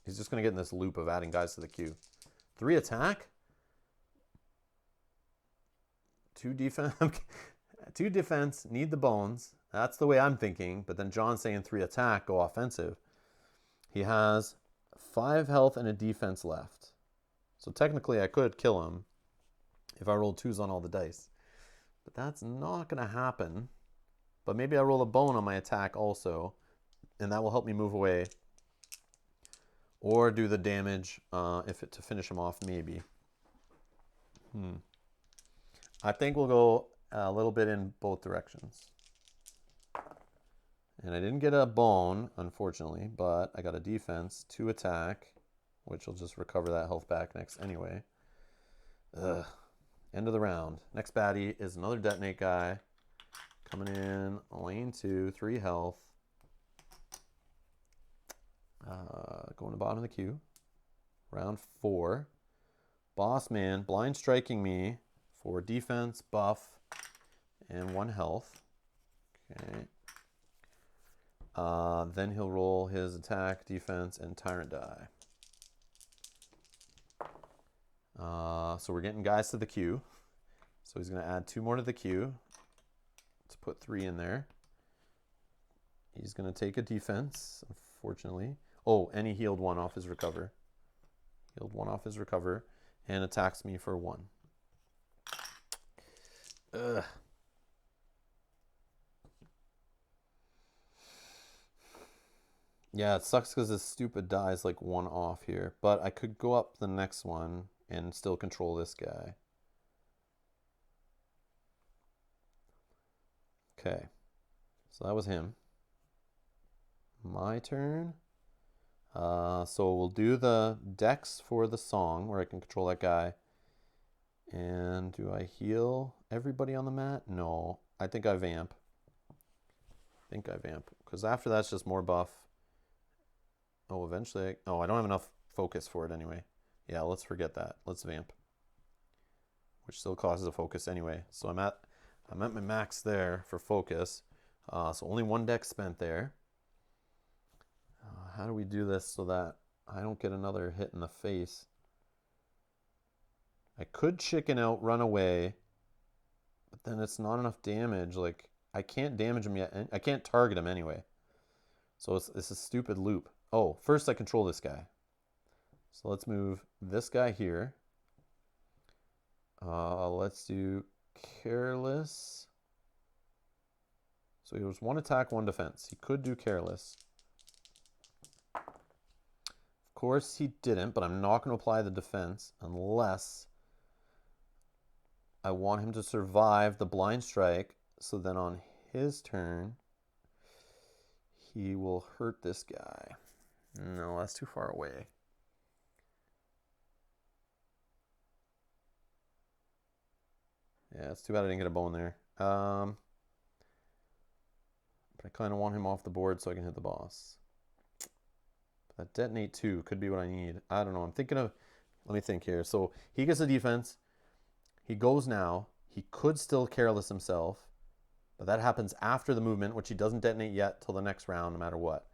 He's just going to get in this loop of adding guys to the queue. 3 attack? 2 defense. 2 defense, need the bones. That's the way I'm thinking. But then John's saying 3 attack, go offensive. He has 5 health and a defense left. So technically I could kill him if I rolled 2s on all the dice. But that's not going to happen. But maybe I roll a bone on my attack also. And that will help me move away. Or do the damage to finish him off maybe. I think we'll go a little bit in both directions. And I didn't get a bone, unfortunately, but I got a defense, 2 attack, which will just recover that health back next anyway. Ugh. End of the round. Next baddie is another detonate guy. Coming in, lane 2, 3 health. Going to bottom of the queue. Round 4. Boss man, blind striking me for defense, buff, and 1 health. Okay. Then he'll roll his attack, defense, and tyrant die. So we're getting guys to the queue. So he's going to add 2 more to the queue to put 3 in there. He's going to take a defense, unfortunately. Oh, and he healed 1 off his recover. Healed 1 off his recover and attacks me for 1. Ugh. Yeah, it sucks because this stupid die is like 1 off here. But I could go up the next one and still control this guy. Okay. So that was him. My turn. So we'll do the dex for the song where I can control that guy. And do I heal everybody on the mat? No. I think I vamp. Because after that's just more buff. Oh, eventually. Oh, I don't have enough focus for it anyway. Yeah, let's forget that. Let's vamp. Which still causes a focus anyway. So I'm at my max there for focus. So only 1 dex spent there. How do we do this so that I don't get another hit in the face? I could chicken out, run away, but then it's not enough damage. Like, I can't damage him yet. I can't target him anyway. So it's a stupid loop. Oh, first I control this guy. So let's move this guy here. Let's do Careless. So he was 1 attack, 1 defense. He could do Careless. Of course he didn't, but I'm not going to apply the defense unless I want him to survive the blind strike. So then on his turn, he will hurt this guy. No, that's too far away. Yeah, it's too bad I didn't get a bone there. But I kind of want him off the board so I can hit the boss. That detonate 2 could be what I need. I don't know. I'm thinking of... Let me think here. So he gets a defense. He goes now. He could still Careless himself. But that happens after the movement, which he doesn't detonate yet till the next round, no matter what.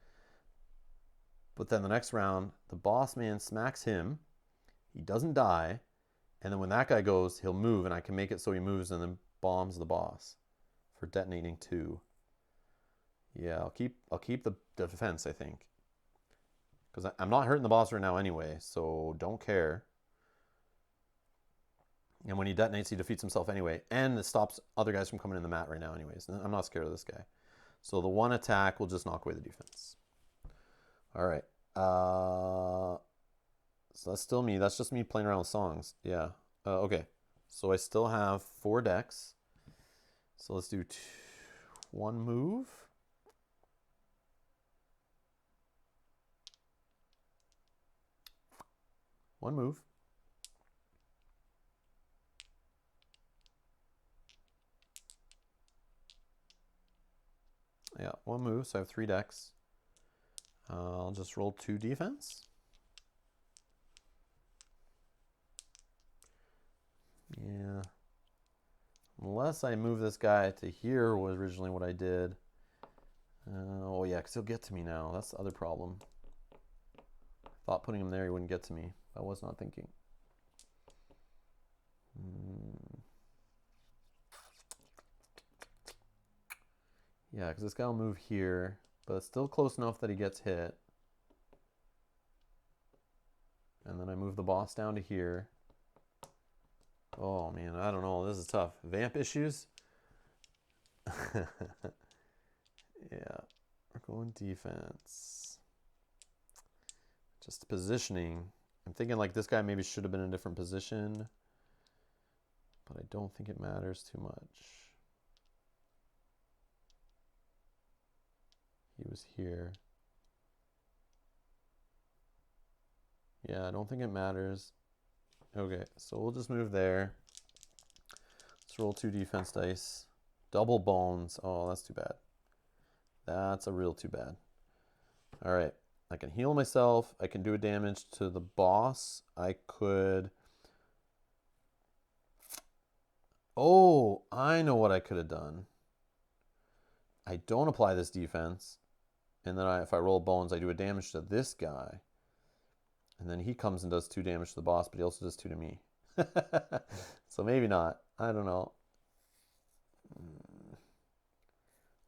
But then the next round, the boss man smacks him. He doesn't die. And then when that guy goes, he'll move, and I can make it so he moves and then bombs the boss for detonating 2. Yeah, I'll keep the defense, I think. Because I'm not hurting the boss right now anyway, so don't care. And when he detonates, he defeats himself anyway. And it stops other guys from coming in the mat right now anyways. I'm not scared of this guy. So the 1 attack will just knock away the defense. All right. So that's still me. That's just me playing around with songs. Yeah. Okay. So I still have 4 decks. So let's do 1 move. One move. Yeah, 1 move. So I have 3 decks. I'll just roll 2 defense. Yeah. Unless I move this guy to here was originally what I did. Oh yeah, because he'll get to me now. That's the other problem. Thought putting him there he wouldn't get to me. I was not thinking. Yeah, because this guy will move here, but it's still close enough that he gets hit. And then I move the boss down to here. Oh man, I don't know. This is tough. Vamp issues? Yeah, we're going defense. Just positioning. I'm thinking like this guy maybe should have been in a different position, but I don't think it matters too much. He was here. Yeah, I don't think it matters. Okay, so we'll just move there. Let's roll 2 defense dice. Double bones. Oh, that's too bad. That's a real too bad. All right, I can heal myself. I can do a damage to the boss. I could... Oh, I know what I could have done. I don't apply this defense. And then if I roll bones, I do a damage to this guy. And then he comes and does 2 damage to the boss, but he also does 2 to me. So maybe not. I don't know.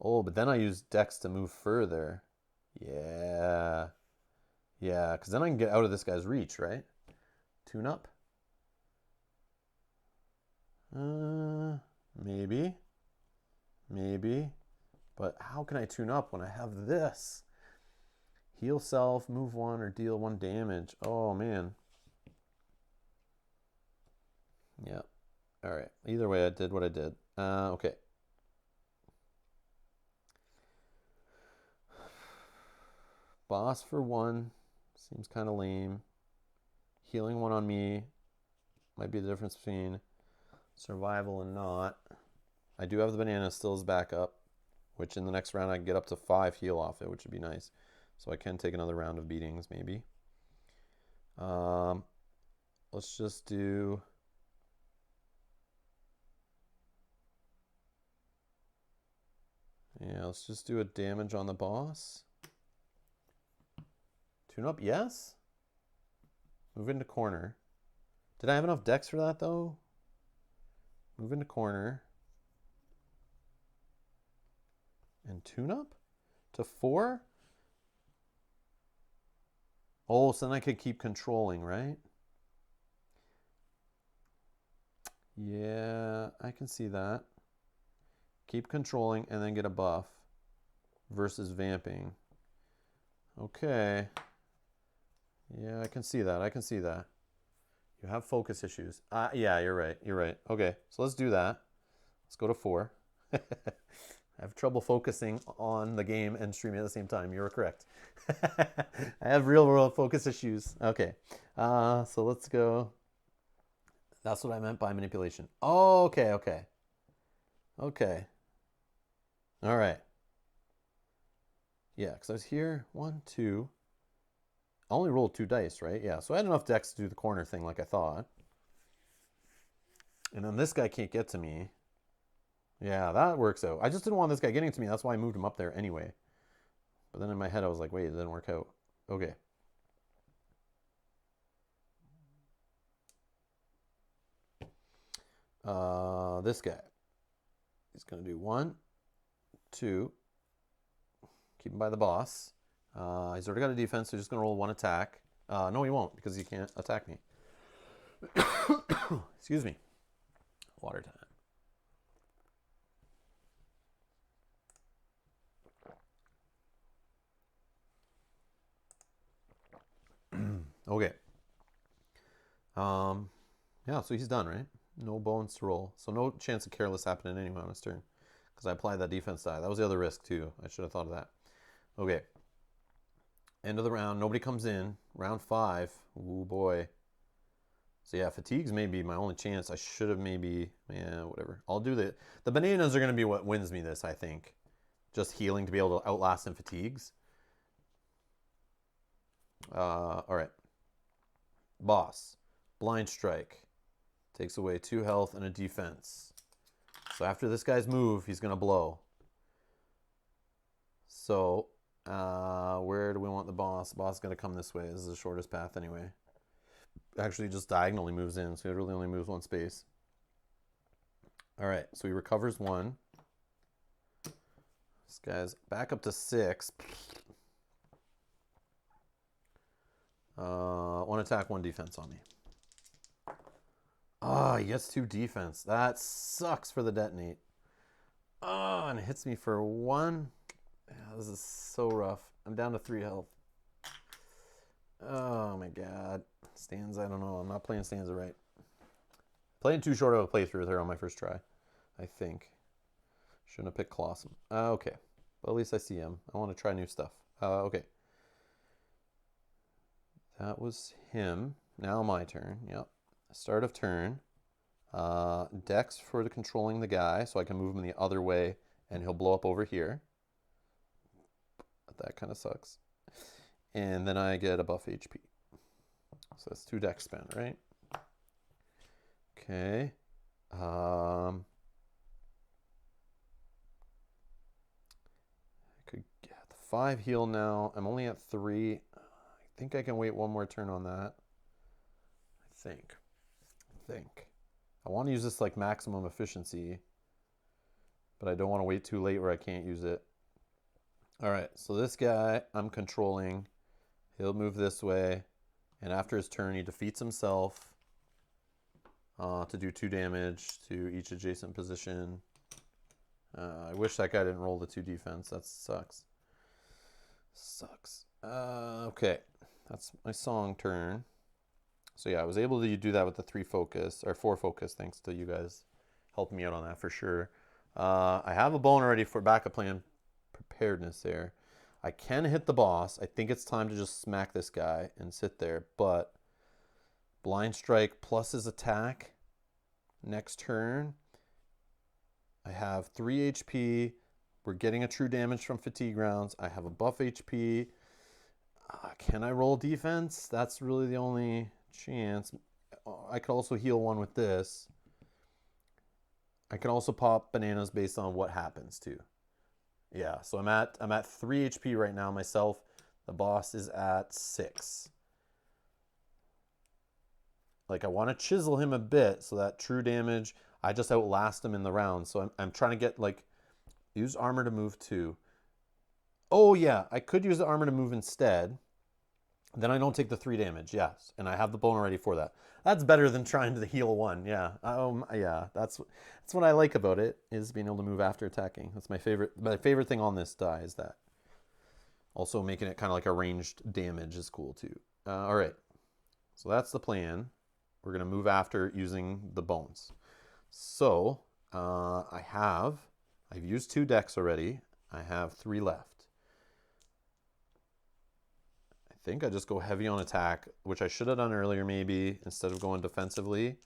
Oh, but then I use Dex to move further. Yeah. Yeah, because then I can get out of this guy's reach, right? Tune up. Maybe. Maybe. But how can I tune up when I have this? Heal self, move 1, or deal 1 damage. Oh, man. Yeah. All right. Either way, I did what I did. Okay. Boss for 1. Seems kind of lame. Healing 1 on me. Might be the difference between survival and not. I do have the banana still as backup, which in the next round I can get up to 5 heal off it, which would be nice. So I can take another round of beatings, maybe. Let's just do... Yeah, let's just do a damage on the boss. Tune up, yes? Move into corner. Did I have enough dex for that, though? Move into corner. And tune up to 4? Oh, so then I could keep controlling, right? Yeah, I can see that. Keep controlling and then get a buff versus vamping. Okay. Yeah, I can see that. I can see that. You have focus issues. Yeah, you're right. You're right. Okay, so let's do that. Let's go to 4. I have trouble focusing on the game and streaming at the same time. You were correct. I have real world focus issues. Okay, so let's go. That's what I meant by manipulation. Oh, okay, okay. Okay. All right. Yeah, because I was here. 1, 2. I only rolled 2 dice, right? Yeah, so I had enough dex to do the corner thing like I thought. And then this guy can't get to me. Yeah, that works out. I just didn't want this guy getting to me. That's why I moved him up there anyway. But then in my head, I was like, wait, it didn't work out. Okay. This guy. He's going to do 1, 2. Keep him by the boss. He's already got a defense, so he's just going to roll 1 attack. No, he won't, because he can't attack me. Excuse me. Water time. Okay. Yeah, so he's done, right? No bones to roll. So no chance of careless happening anyway on his turn. Because I applied that defense die. That was the other risk, too. I should have thought of that. Okay. End of the round. Nobody comes in. Round 5. Ooh, boy. So yeah, fatigues may be my only chance. I should have maybe... Yeah, whatever. I'll do the bananas are going to be what wins me this, I think. Just healing to be able to outlast some fatigues. All right. Boss. Blind strike. Takes away 2 health and a defense. So after this guy's move, he's going to blow. So where do we want the boss? The boss is going to come this way. This is the shortest path anyway. Actually, just diagonally moves in, so he really only moves 1 space. All right, so he recovers 1. This guy's back up to 6. 1 attack, 1 defense on me. He gets 2 defense. That sucks for the detonate. And it hits me for 1. Yeah, this is so rough. I'm down to 3 health. Oh my god. Stanza, I don't know. I'm not playing Stanza right. Playing too short of a playthrough with her on my first try, I think. Shouldn't have picked Kollossum. Okay. But at least I see him. I want to try new stuff. Okay. That was him. Now my turn. Yep. Start of turn. Dex for controlling the guy, so I can move him the other way, and he'll blow up over here. But that kind of sucks. And then I get a buff HP. So that's 2 dex spent, right? Okay. I could get the 5 heal now. I'm only at 3. I think I can wait 1 more turn on that. I think. I want to use this like maximum efficiency, but I don't want to wait too late where I can't use it. All right, so this guy I'm controlling. He'll move this way. And after his turn, he defeats himself to do 2 damage to each adjacent position. I wish that guy didn't roll the 2 defense. That sucks. Okay, that's my song turn. So yeah, I was able to do that with the 3 focus, or 4 focus, thanks to you guys helping me out on that for sure. I have a bone already for backup plan preparedness there. I can hit the boss. I think it's time to just smack this guy and sit there, but blind strike plus his attack next turn. I have 3 HP. We're getting a true damage from fatigue rounds. I have a buff HP. Can I roll defense? That's really the only chance. I could also heal 1 with this. I can also pop bananas based on what happens too. Yeah, so I'm at 3 HP right now myself. The boss is at 6. Like, I want to chisel him a bit so that true damage, I just outlast him in the round. So I'm trying to get, like, use armor to move 2. Oh yeah, I could use the armor to move instead. Then I don't take the 3 damage, yes. And I have the bone already for that. That's better than trying to heal 1, yeah. Yeah, that's what I like about it, is being able to move after attacking. That's my favorite thing on this die is that. Also making it kind of like a ranged damage is cool too. All right, so that's the plan. We're gonna move after using the bones. So I've used 2 decks already. I have 3 left. I think I just go heavy on attack, which I should have done earlier maybe, instead of going defensively.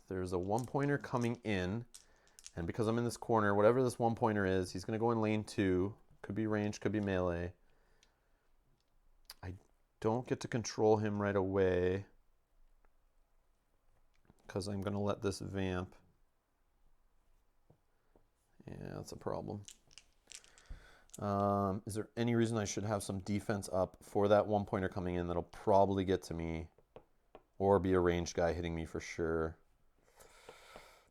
There's a 1-pointer coming in, and because I'm in this corner, whatever this 1-pointer is, he's going to go in lane 2. Could be range, could be melee. I don't get to control him right away because I'm going to let this vamp. Yeah, that's a problem. Is there any reason I should have some defense up for that 1-pointer coming in that'll probably get to me, or be a ranged guy hitting me for sure?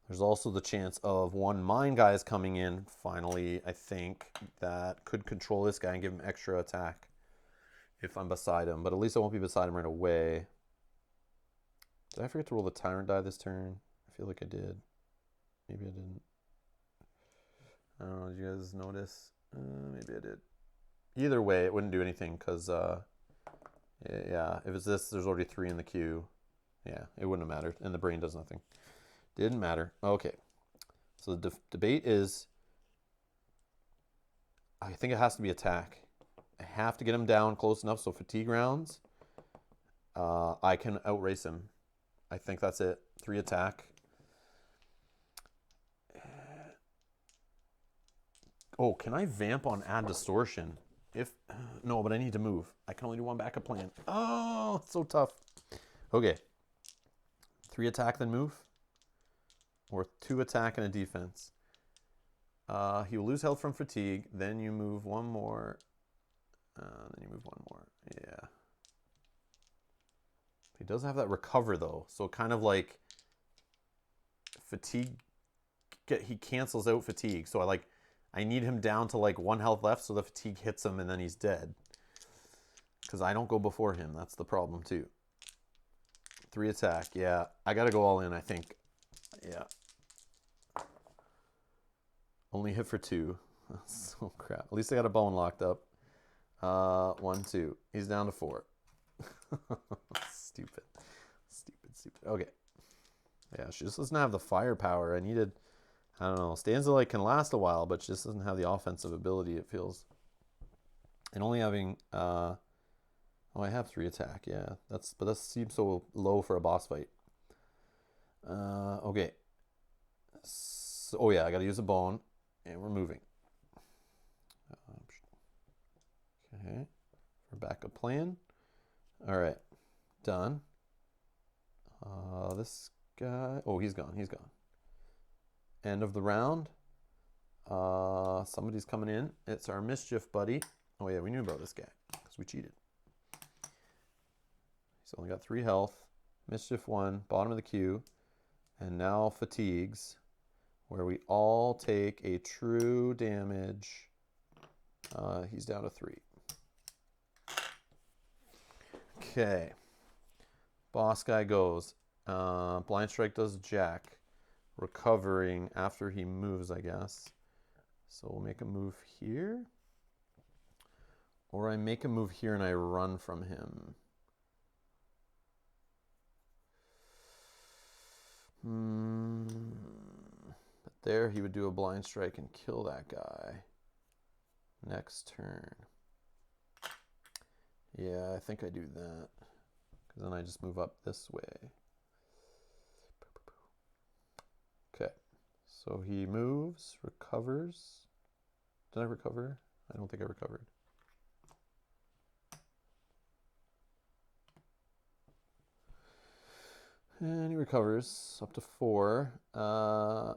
There's also the chance of 1 mine guy is coming in finally, I think, that could control this guy and give him extra attack if I'm beside him, but at least I won't be beside him right away. Did I forget to roll the Tyrant die this turn? I feel like I did. Maybe I didn't. I don't know, did you guys notice? Maybe I did. Either way, it wouldn't do anything because, yeah, if it's this, there's already 3 in the queue. Yeah, it wouldn't have mattered, and the brain does nothing. Didn't matter. Okay, so the debate is, I think it has to be attack. I have to get him down close enough so fatigue rounds, I can outrace him. I think that's it. 3 attack. Oh, can I vamp on add distortion? No, but I need to move. I can only do 1 backup plan. Oh, it's so tough. Okay. 3 attack, then move. Or 2 attack and a defense. He will lose health from fatigue. Then you move 1 more. Then you move 1 more. Yeah. He does have that recover though. So kind of like fatigue. He cancels out fatigue. So I need him down to like 1 health left so the fatigue hits him and then he's dead. Because I don't go before him. That's the problem too. 3 attack. Yeah, I got to go all in, I think. Yeah. Only hit for 2. Oh, crap. At least I got a bone locked up. 1, 2. He's down to 4. Stupid. Okay. Yeah, she just doesn't have the firepower. I don't know. Stanza can last a while, but she just doesn't have the offensive ability, it feels. And only having oh, I have 3 attack, yeah. But that seems so low for a boss fight. Okay. So, oh yeah, I gotta use a bone. And we're moving. Okay. For backup plan. Alright. Done. This guy. Oh, he's gone. End of the round. Somebody's coming in. It's our mischief buddy. Oh yeah, we knew about this guy because we cheated. He's only got 3 health. Mischief 1, bottom of the queue. And now fatigues, where we all take a true damage. He's down to 3. Okay. Boss guy goes. Blind strike does jack. Recovering after he moves, I guess. So we'll make a move here. Or I make a move here and I run from him. But there he would do a blind strike and kill that guy. Next turn. Yeah, I think I do that. Because then I just move up this way. Okay. So he moves, recovers. Did I recover? I don't think I recovered. And he recovers up to 4.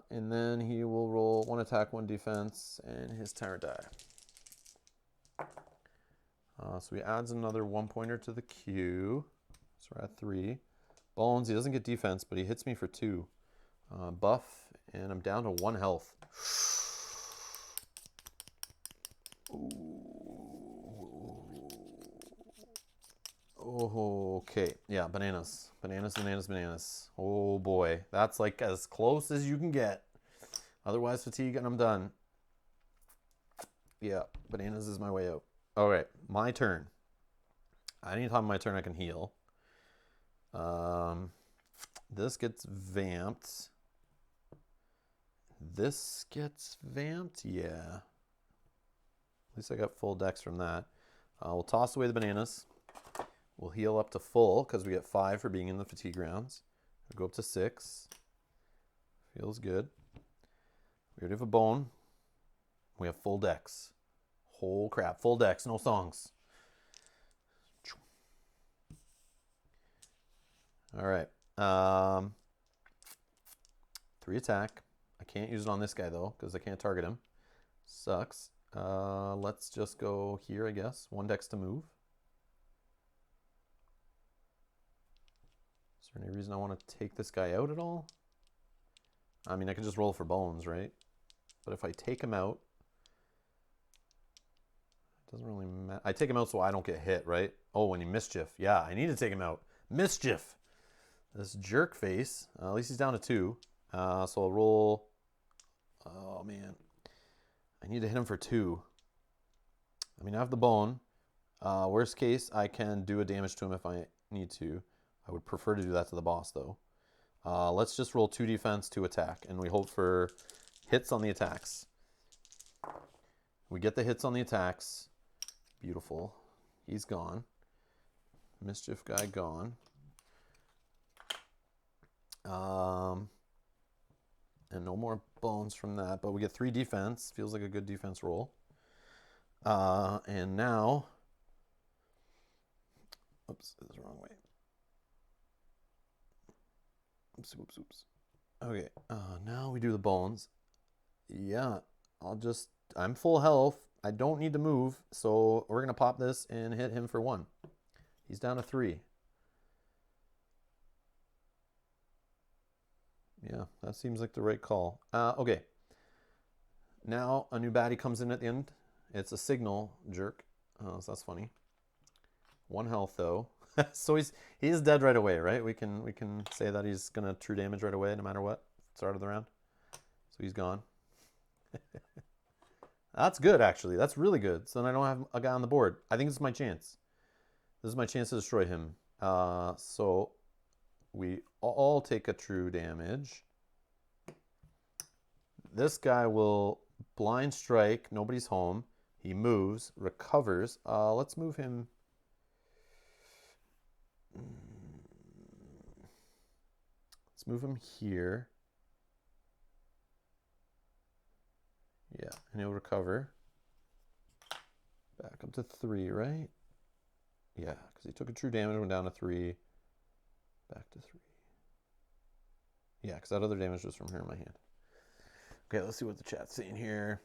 And then he will roll 1 attack, 1 defense, and his Tyrant die. So he adds another 1-pointer to the queue. So we're at 3. Bones, he doesn't get defense, but he hits me for 2. Buff, and I'm down to 1 health. Oh, okay. Yeah, bananas. Bananas, bananas, bananas. Oh boy. That's like as close as you can get. Otherwise, fatigue and I'm done. Yeah, bananas is my way out. Alright, my turn. Anytime my turn I can heal. This gets vamped. This gets vamped? Yeah. At least I got full dex from that. We'll toss away the bananas. We'll heal up to full because we get 5 for being in the fatigue rounds. We'll go up to 6. Feels good. We already have a bone. We have full dex. Oh crap, full dex, no songs. All right. 3 attack. I can't use it on this guy though because I can't target him. Sucks. Let's just go here, I guess. 1 dex to move. Is there any reason I want to take this guy out at all? I mean, I could just roll for bones, right? But if I take him out, it doesn't really matter. I take him out so I don't get hit, right? Oh, and he mischief. Yeah, I need to take him out. Mischief. This jerk face. At least he's down to 2. So I'll roll. Oh, man. I need to hit him for 2. I mean, I have the bone. Worst case, I can do a damage to him if I need to. I would prefer to do that to the boss, though. Let's just roll 2 defense, 2 attack, and we hope for hits on the attacks. We get the hits on the attacks. Beautiful. He's gone. Mischief guy gone. And no more bones from that, but we get 3 defense. Feels like a good defense roll. And now, oops, this is the wrong way. Oops, oops, oops. Okay, now we do the bones. Yeah, I'm full health. I don't need to move, so we're gonna pop this and hit him for 1. He's down to 3. Yeah, that seems like the right call. Okay. Now a new baddie comes in at the end. It's a signal jerk. Oh, so that's funny. 1 health though. So he's dead right away, right? We can say that he's gonna true damage right away no matter what. Start of the round. So he's gone. That's good actually. That's really good. So then I don't have a guy on the board. I think this is my chance. This is my chance to destroy him. So we all take a true damage. This guy will blind strike. Nobody's home. He moves, recovers. Let's move him. Let's move him here. Yeah, and he'll recover. Back up to 3, right? Yeah, because he took a true damage, went down to 3. Back to 3. Yeah, because that other damage was from here in my hand. Okay, let's see what the chat's saying here.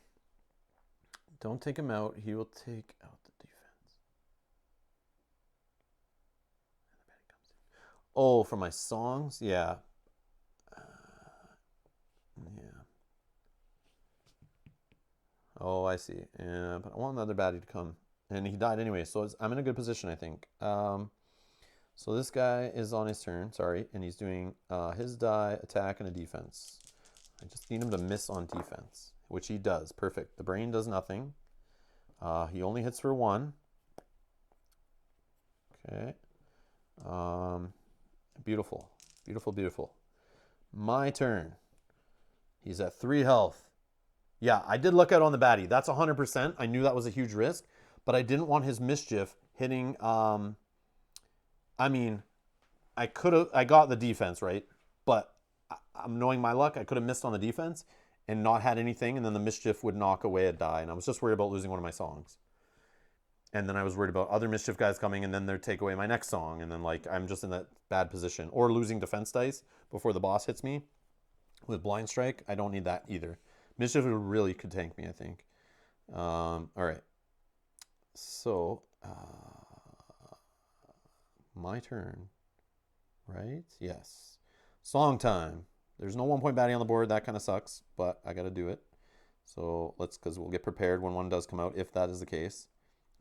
Don't take him out. He will take out the defense. And the baddie comes in. Oh, for my songs? Yeah. Yeah. Oh, I see. Yeah, but I want another baddie to come. And he died anyway, so I'm in a good position, I think. So this guy is on his turn, sorry, and he's doing his die, attack, and a defense. I just need him to miss on defense, which he does. Perfect. The brain does nothing. He only hits for 1. Okay. Beautiful. Beautiful, beautiful. My turn. He's at 3 health. Yeah, I did look out on the baddie. That's 100%. I knew that was a huge risk, but I didn't want his mischief hitting. I mean, I got the defense, right? But I'm knowing my luck. I could have missed on the defense and not had anything, and then the mischief would knock away a die. And I was just worried about losing one of my songs. And then I was worried about other mischief guys coming, and then they'd take away my next song. And then, like, I'm just in that bad position. Or losing defense dice before the boss hits me with blind strike. I don't need that either. Mischief really could tank me, I think. All right. So, my turn, right? Yes. Song time. There's no 1-point baddie on the board. That kind of sucks, but I got to do it. So because we'll get prepared when one does come out, if that is the case.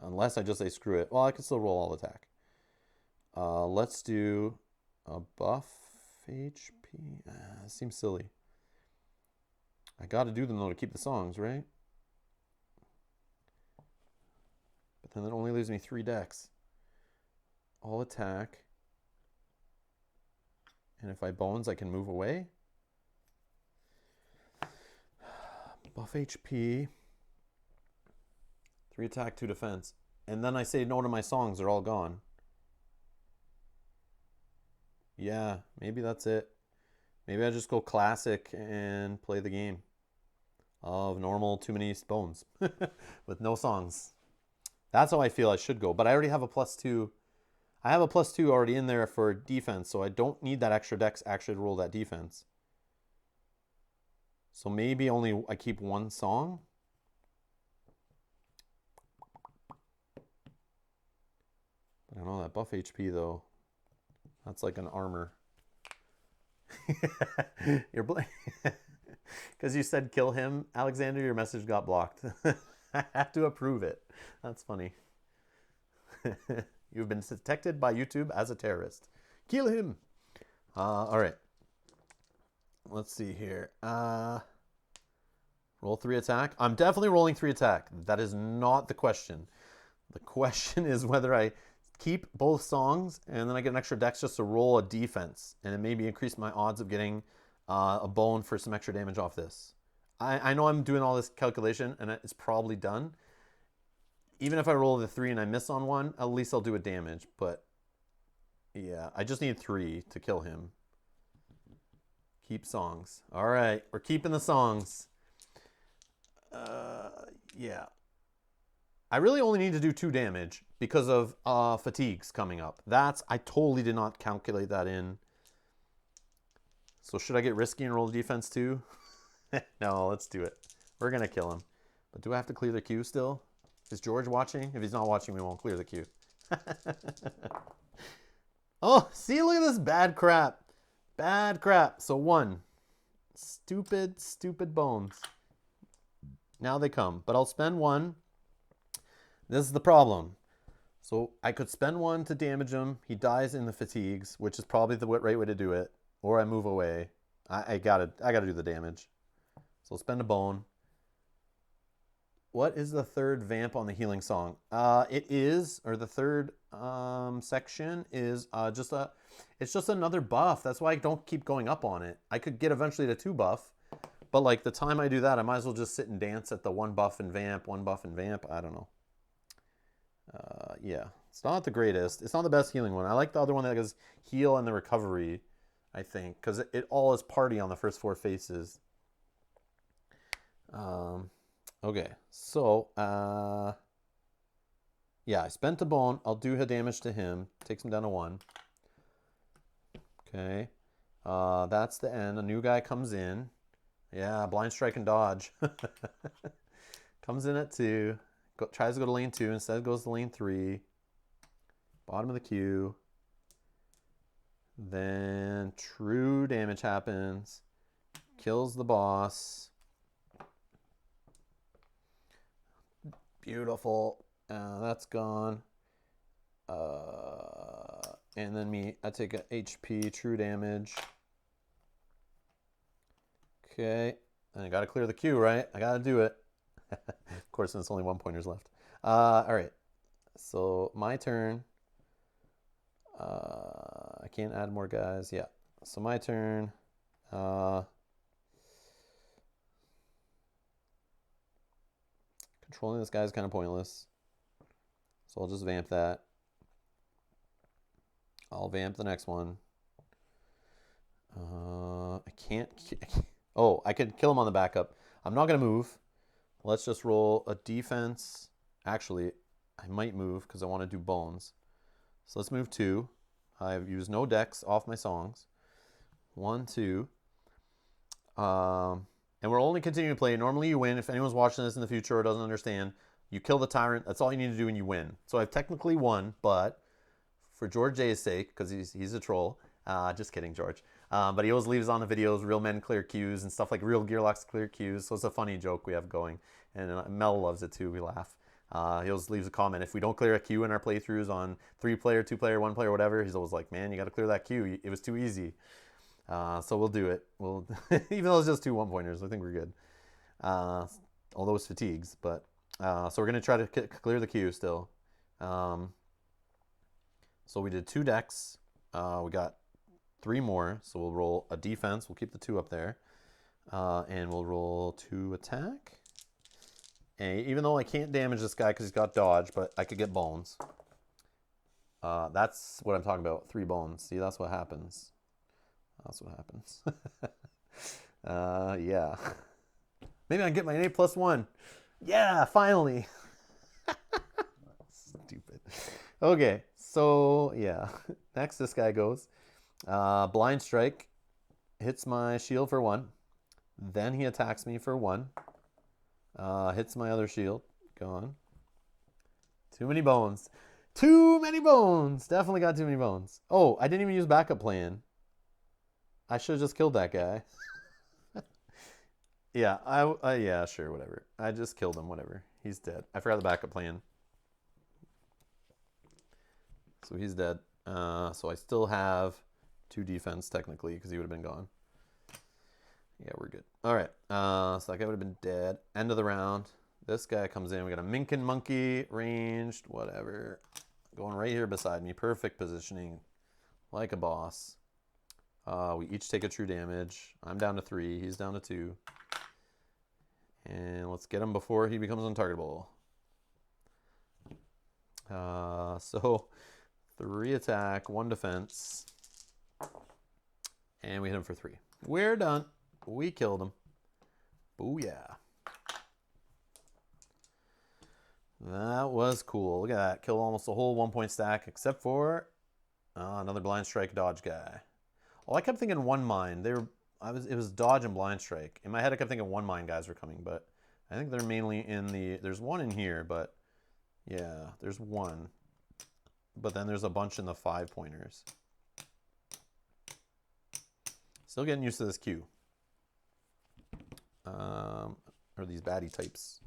Unless I just say screw it. Well, I can still roll all attack. Let's do a buff HP. Seems silly. I got to do them though to keep the songs, right? But then that only leaves me 3 decks. All attack. And if I bones, I can move away. Buff HP. 3 attack, 2 defense. And then I say no to my songs. They're all gone. Yeah, maybe that's it. Maybe I just go classic and play the game of normal too many bones with no songs. That's how I feel I should go. But I already have a +2. I have a +2 already in there for defense, so I don't need that extra dex actually to roll that defense. So maybe only I keep 1 song. But I know that buff HP though. That's like an armor. You're because you said kill him, Alexander. Your message got blocked. I have to approve it. That's funny. You've been detected by YouTube as a terrorist. Kill him. All right. Let's see here. Roll 3 attack. I'm definitely rolling 3 attack. That is not the question. The question is whether I keep both songs and then I get an extra dex just to roll a defense and it maybe increase my odds of getting a bone for some extra damage off this. I know I'm doing all this calculation and it's probably done. Even if I roll the 3 and I miss on one, at least I'll do a damage. But yeah, I just need 3 to kill him. Keep songs. All right, we're keeping the songs. Yeah. I really only need to do 2 damage because of fatigues coming up. I totally did not calculate that in. So should I get risky and roll the defense too? No, let's do it. We're going to kill him. But do I have to clear the queue still? Is George watching? If he's not watching, we won't clear the queue. Oh, see, look at this bad crap. Bad crap. So 1. Stupid, stupid bones. Now they come. But I'll spend 1. This is the problem. So I could spend 1 to damage him. He dies in the fatigues, which is probably the right way to do it. Or I move away. I gotta do the damage. So I'll spend a bone. What is the 3rd vamp on the healing song? It is, or the 3rd section is it's just another buff. That's why I don't keep going up on it. I could get eventually to 2 buff, but like the time I do that, I might as well just sit and dance at the 1 buff and vamp, 1 buff and vamp. I don't know. Yeah, it's not the greatest. It's not the best healing one. I like the other one that goes heal and the recovery, I think, because it all is party on the first 4 faces. Okay, so yeah, I spent a bone. I'll do damage to him. Takes him down to 1. Okay, that's the end. A new guy comes in. Yeah, blind strike and dodge. Comes in at 2. Tries to go to lane 2. Instead goes to lane 3. Bottom of the queue. Then true damage happens. Kills the boss. Beautiful. That's gone. And then I take a HP true damage. Okay. And I got to clear the queue, right? I got to do it. Of course, there's only 1 pointers left. All right. So my turn. I can't add more guys. Yeah. So my turn. Controlling this guy is kind of pointless. So I'll just vamp that. I'll vamp the next one. I can't. Oh, I could kill him on the backup. I'm not going to move. Let's just roll a defense. Actually, I might move because I want to do bones. So let's move 2. I've used no decks off my songs. 1, 2. And we're only continuing to play. Normally you win. If anyone's watching this in the future or doesn't understand, you kill the Tyrant. That's all you need to do and you win. So I've technically won, but for George J's sake, because he's a troll. Just kidding, George. But he always leaves on the videos, real men clear queues and stuff like real Gearlocks clear queues. So it's a funny joke we have going. And Mel loves it too. We laugh. He always leaves a comment. If we don't clear a queue in our playthroughs on 3-player, 2-player, 1-player, whatever, he's always like, man, you got to clear that queue. It was too easy. So we'll do it. We'll even though it's just 2 1-pointers, I think we're good. Although it's fatigues, but so we're gonna try to clear the queue still. So we did 2 decks. We got 3 more. So we'll roll a defense. We'll keep the 2 up there, and we'll roll 2 attack. And even though I can't damage this guy because he's got dodge, but I could get bones. That's what I'm talking about. 3 bones. See, that's what happens. That's what happens. Yeah. Maybe I can get my A +1. Yeah, finally. Stupid. Okay, so yeah. Next, this guy goes. Blind Strike hits my shield for 1. Then he attacks me for 1. Hits my other shield. Gone. Too many bones. Too many bones. Definitely got too many bones. Oh, I didn't even use backup plan. I should have just killed that guy. Yeah, yeah, sure, whatever. I just killed him, whatever. He's dead. I forgot the backup plan. So he's dead. So I still have 2 defense, technically, because he would have been gone. Yeah, we're good. All right. So that guy would have been dead. End of the round. This guy comes in. We got a Minkin Monkey, ranged, whatever. Going right here beside me. Perfect positioning. Like a boss. We each take a true damage. I'm down to 3. He's down to 2. And let's get him before he becomes untargetable. So 3 attack, 1 defense. And we hit him for 3. We're done. We killed him. Booyah. That was cool. Look at that. Killed almost the whole 1-point stack except for another Blind Strike dodge guy. Oh, I kept thinking 1 mine. It was dodge and blind strike. In my head, I kept thinking 1 mine guys were coming, but I think they're mainly in the. There's 1 in here, but yeah, there's 1. But then there's a bunch in the 5-pointers. Still getting used to this queue. Or these baddie types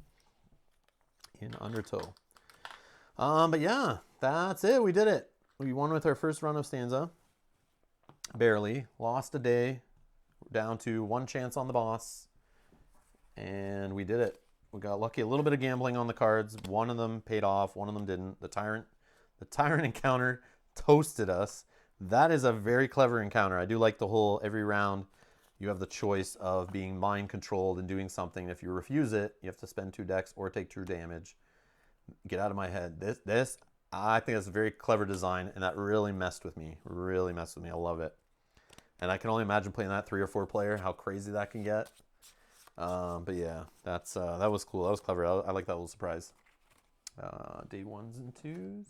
in Undertow. But yeah, that's it. We did it. We won with our first run of Stanza. Barely. Lost a day. Down to 1 chance on the boss. And we did it. We got lucky. A little bit of gambling on the cards. 1 of them paid off. 1 of them didn't. The Tyrant encounter toasted us. That is a very clever encounter. I do like the whole every round you have the choice of being mind controlled and doing something. If you refuse it, you have to spend 2 decks or take true damage. Get out of my head. This I think it's a very clever design, and that really messed with me. Really messed with me. I love it. And I can only imagine playing that 3 or 4 player, how crazy that can get. But yeah, that was cool. That was clever. I like that little surprise. Day 1s and 2s.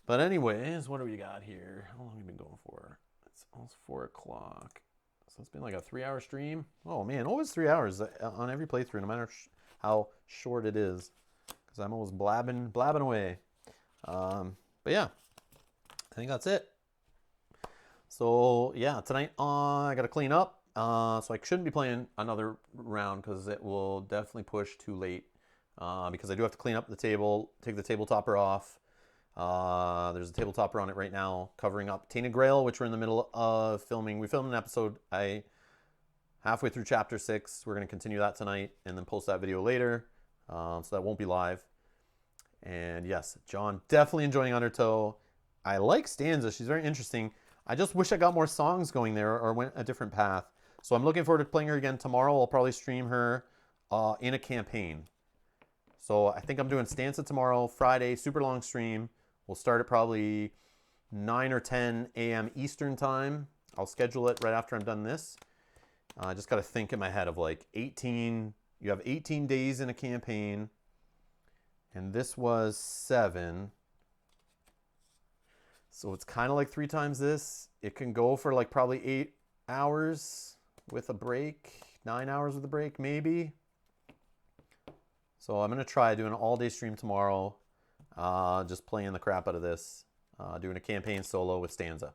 But anyways, what do we got here? How long have we been going for? It's almost 4 o'clock. So it's been like a 3-hour stream. Oh man, always 3 hours on every playthrough, no matter how short it is. Because I'm always blabbing away. But yeah, I think that's it. So yeah, tonight I got to clean up. So I shouldn't be playing another round because it will definitely push too late. Because I do have to clean up the table, take the table topper off. There's a tabletopper on it right now covering up Tainted Grail, which we're in the middle of filming. We filmed an episode halfway through chapter 6. We're going to continue that tonight and then post that video later. So that won't be live. And yes, John, definitely enjoying Undertow. I like Stanza. She's very interesting. I just wish I got more songs going there or went a different path. So I'm looking forward to playing her again tomorrow. I'll probably stream her in a campaign. So I think I'm doing Stanza tomorrow, Friday, super long stream. We'll start at probably 9 or 10 a.m. Eastern time. I'll schedule it right after I'm done this. I just got to think in my head of like 18, you have 18 days in a campaign. And this was 7. So it's kind of like 3 times this. It can go for like probably 8 hours with a break, 9 hours with a break, maybe. So I'm going to try doing an all-day stream tomorrow, just playing the crap out of this, doing a campaign solo with Stanza.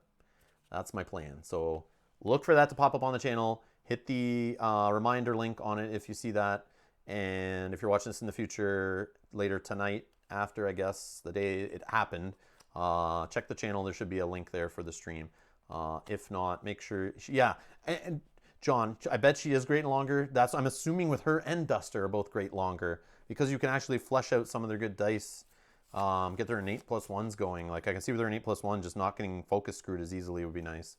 That's my plan. So look for that to pop up on the channel. Hit the reminder link on it if you see that. And if you're watching this in the future, later tonight, after, I guess, the day it happened, check the channel. There should be a link there for the stream. If not, make sure, and John, I bet she is great longer. I'm assuming with her and Duster are both great longer because you can actually flesh out some of their good dice, get their innate +1s going. Like I can see with their innate +1, just not getting focus screwed as easily would be nice.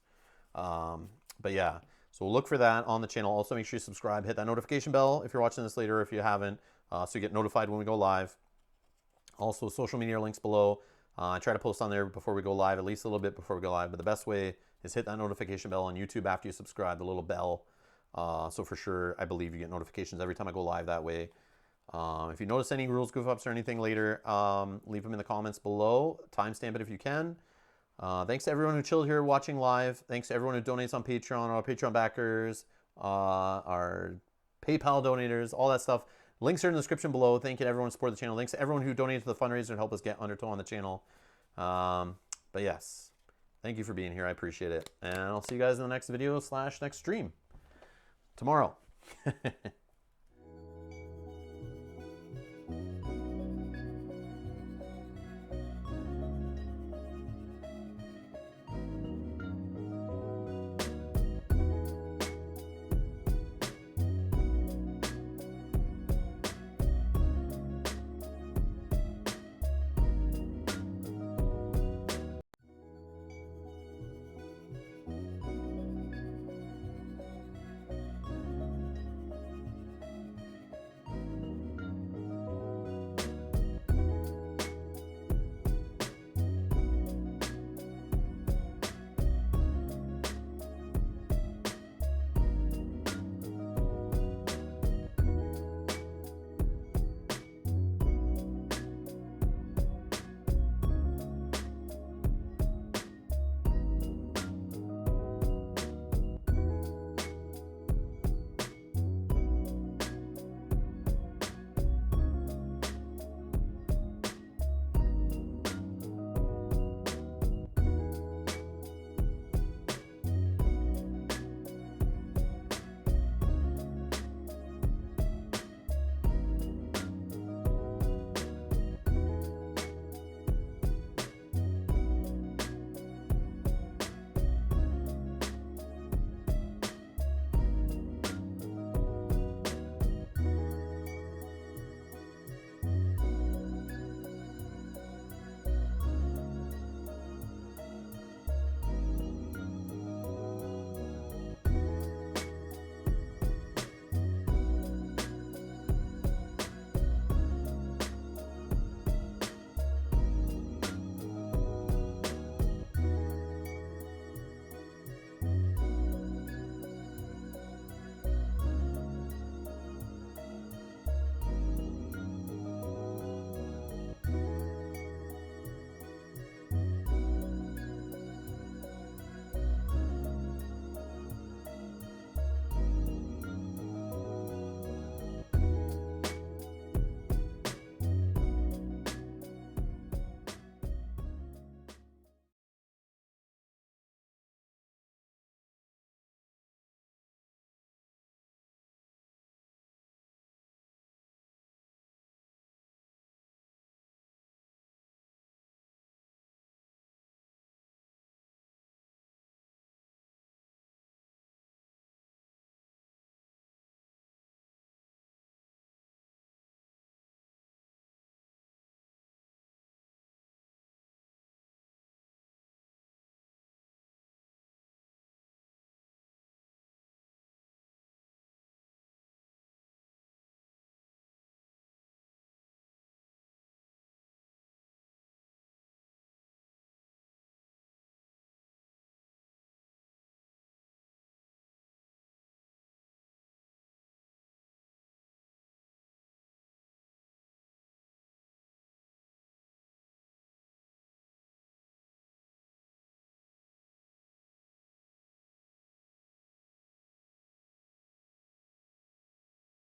But yeah, so look for that on the channel. Also make sure you subscribe, hit that notification bell if you're watching this later, if you haven't, so you get notified when we go live. Also social media links below. I try to post on there before we go live, at least a little bit before we go live. But the best way is hit that notification bell on YouTube after you subscribe, the little bell. So for sure, I believe you get notifications every time I go live that way. If you notice any rules, goof-ups, or anything later, leave them in the comments below. Timestamp it if you can. Thanks to everyone who chilled here watching live. Thanks to everyone who donates on Patreon, our Patreon backers, our PayPal donators, all that stuff. Links are in the description below. Thank you to everyone who supported the channel. Thanks to everyone who donated to the fundraiser and helped us get Undertow on the channel. But yes, thank you for being here. I appreciate it. And I'll see you guys in the next video / next stream tomorrow.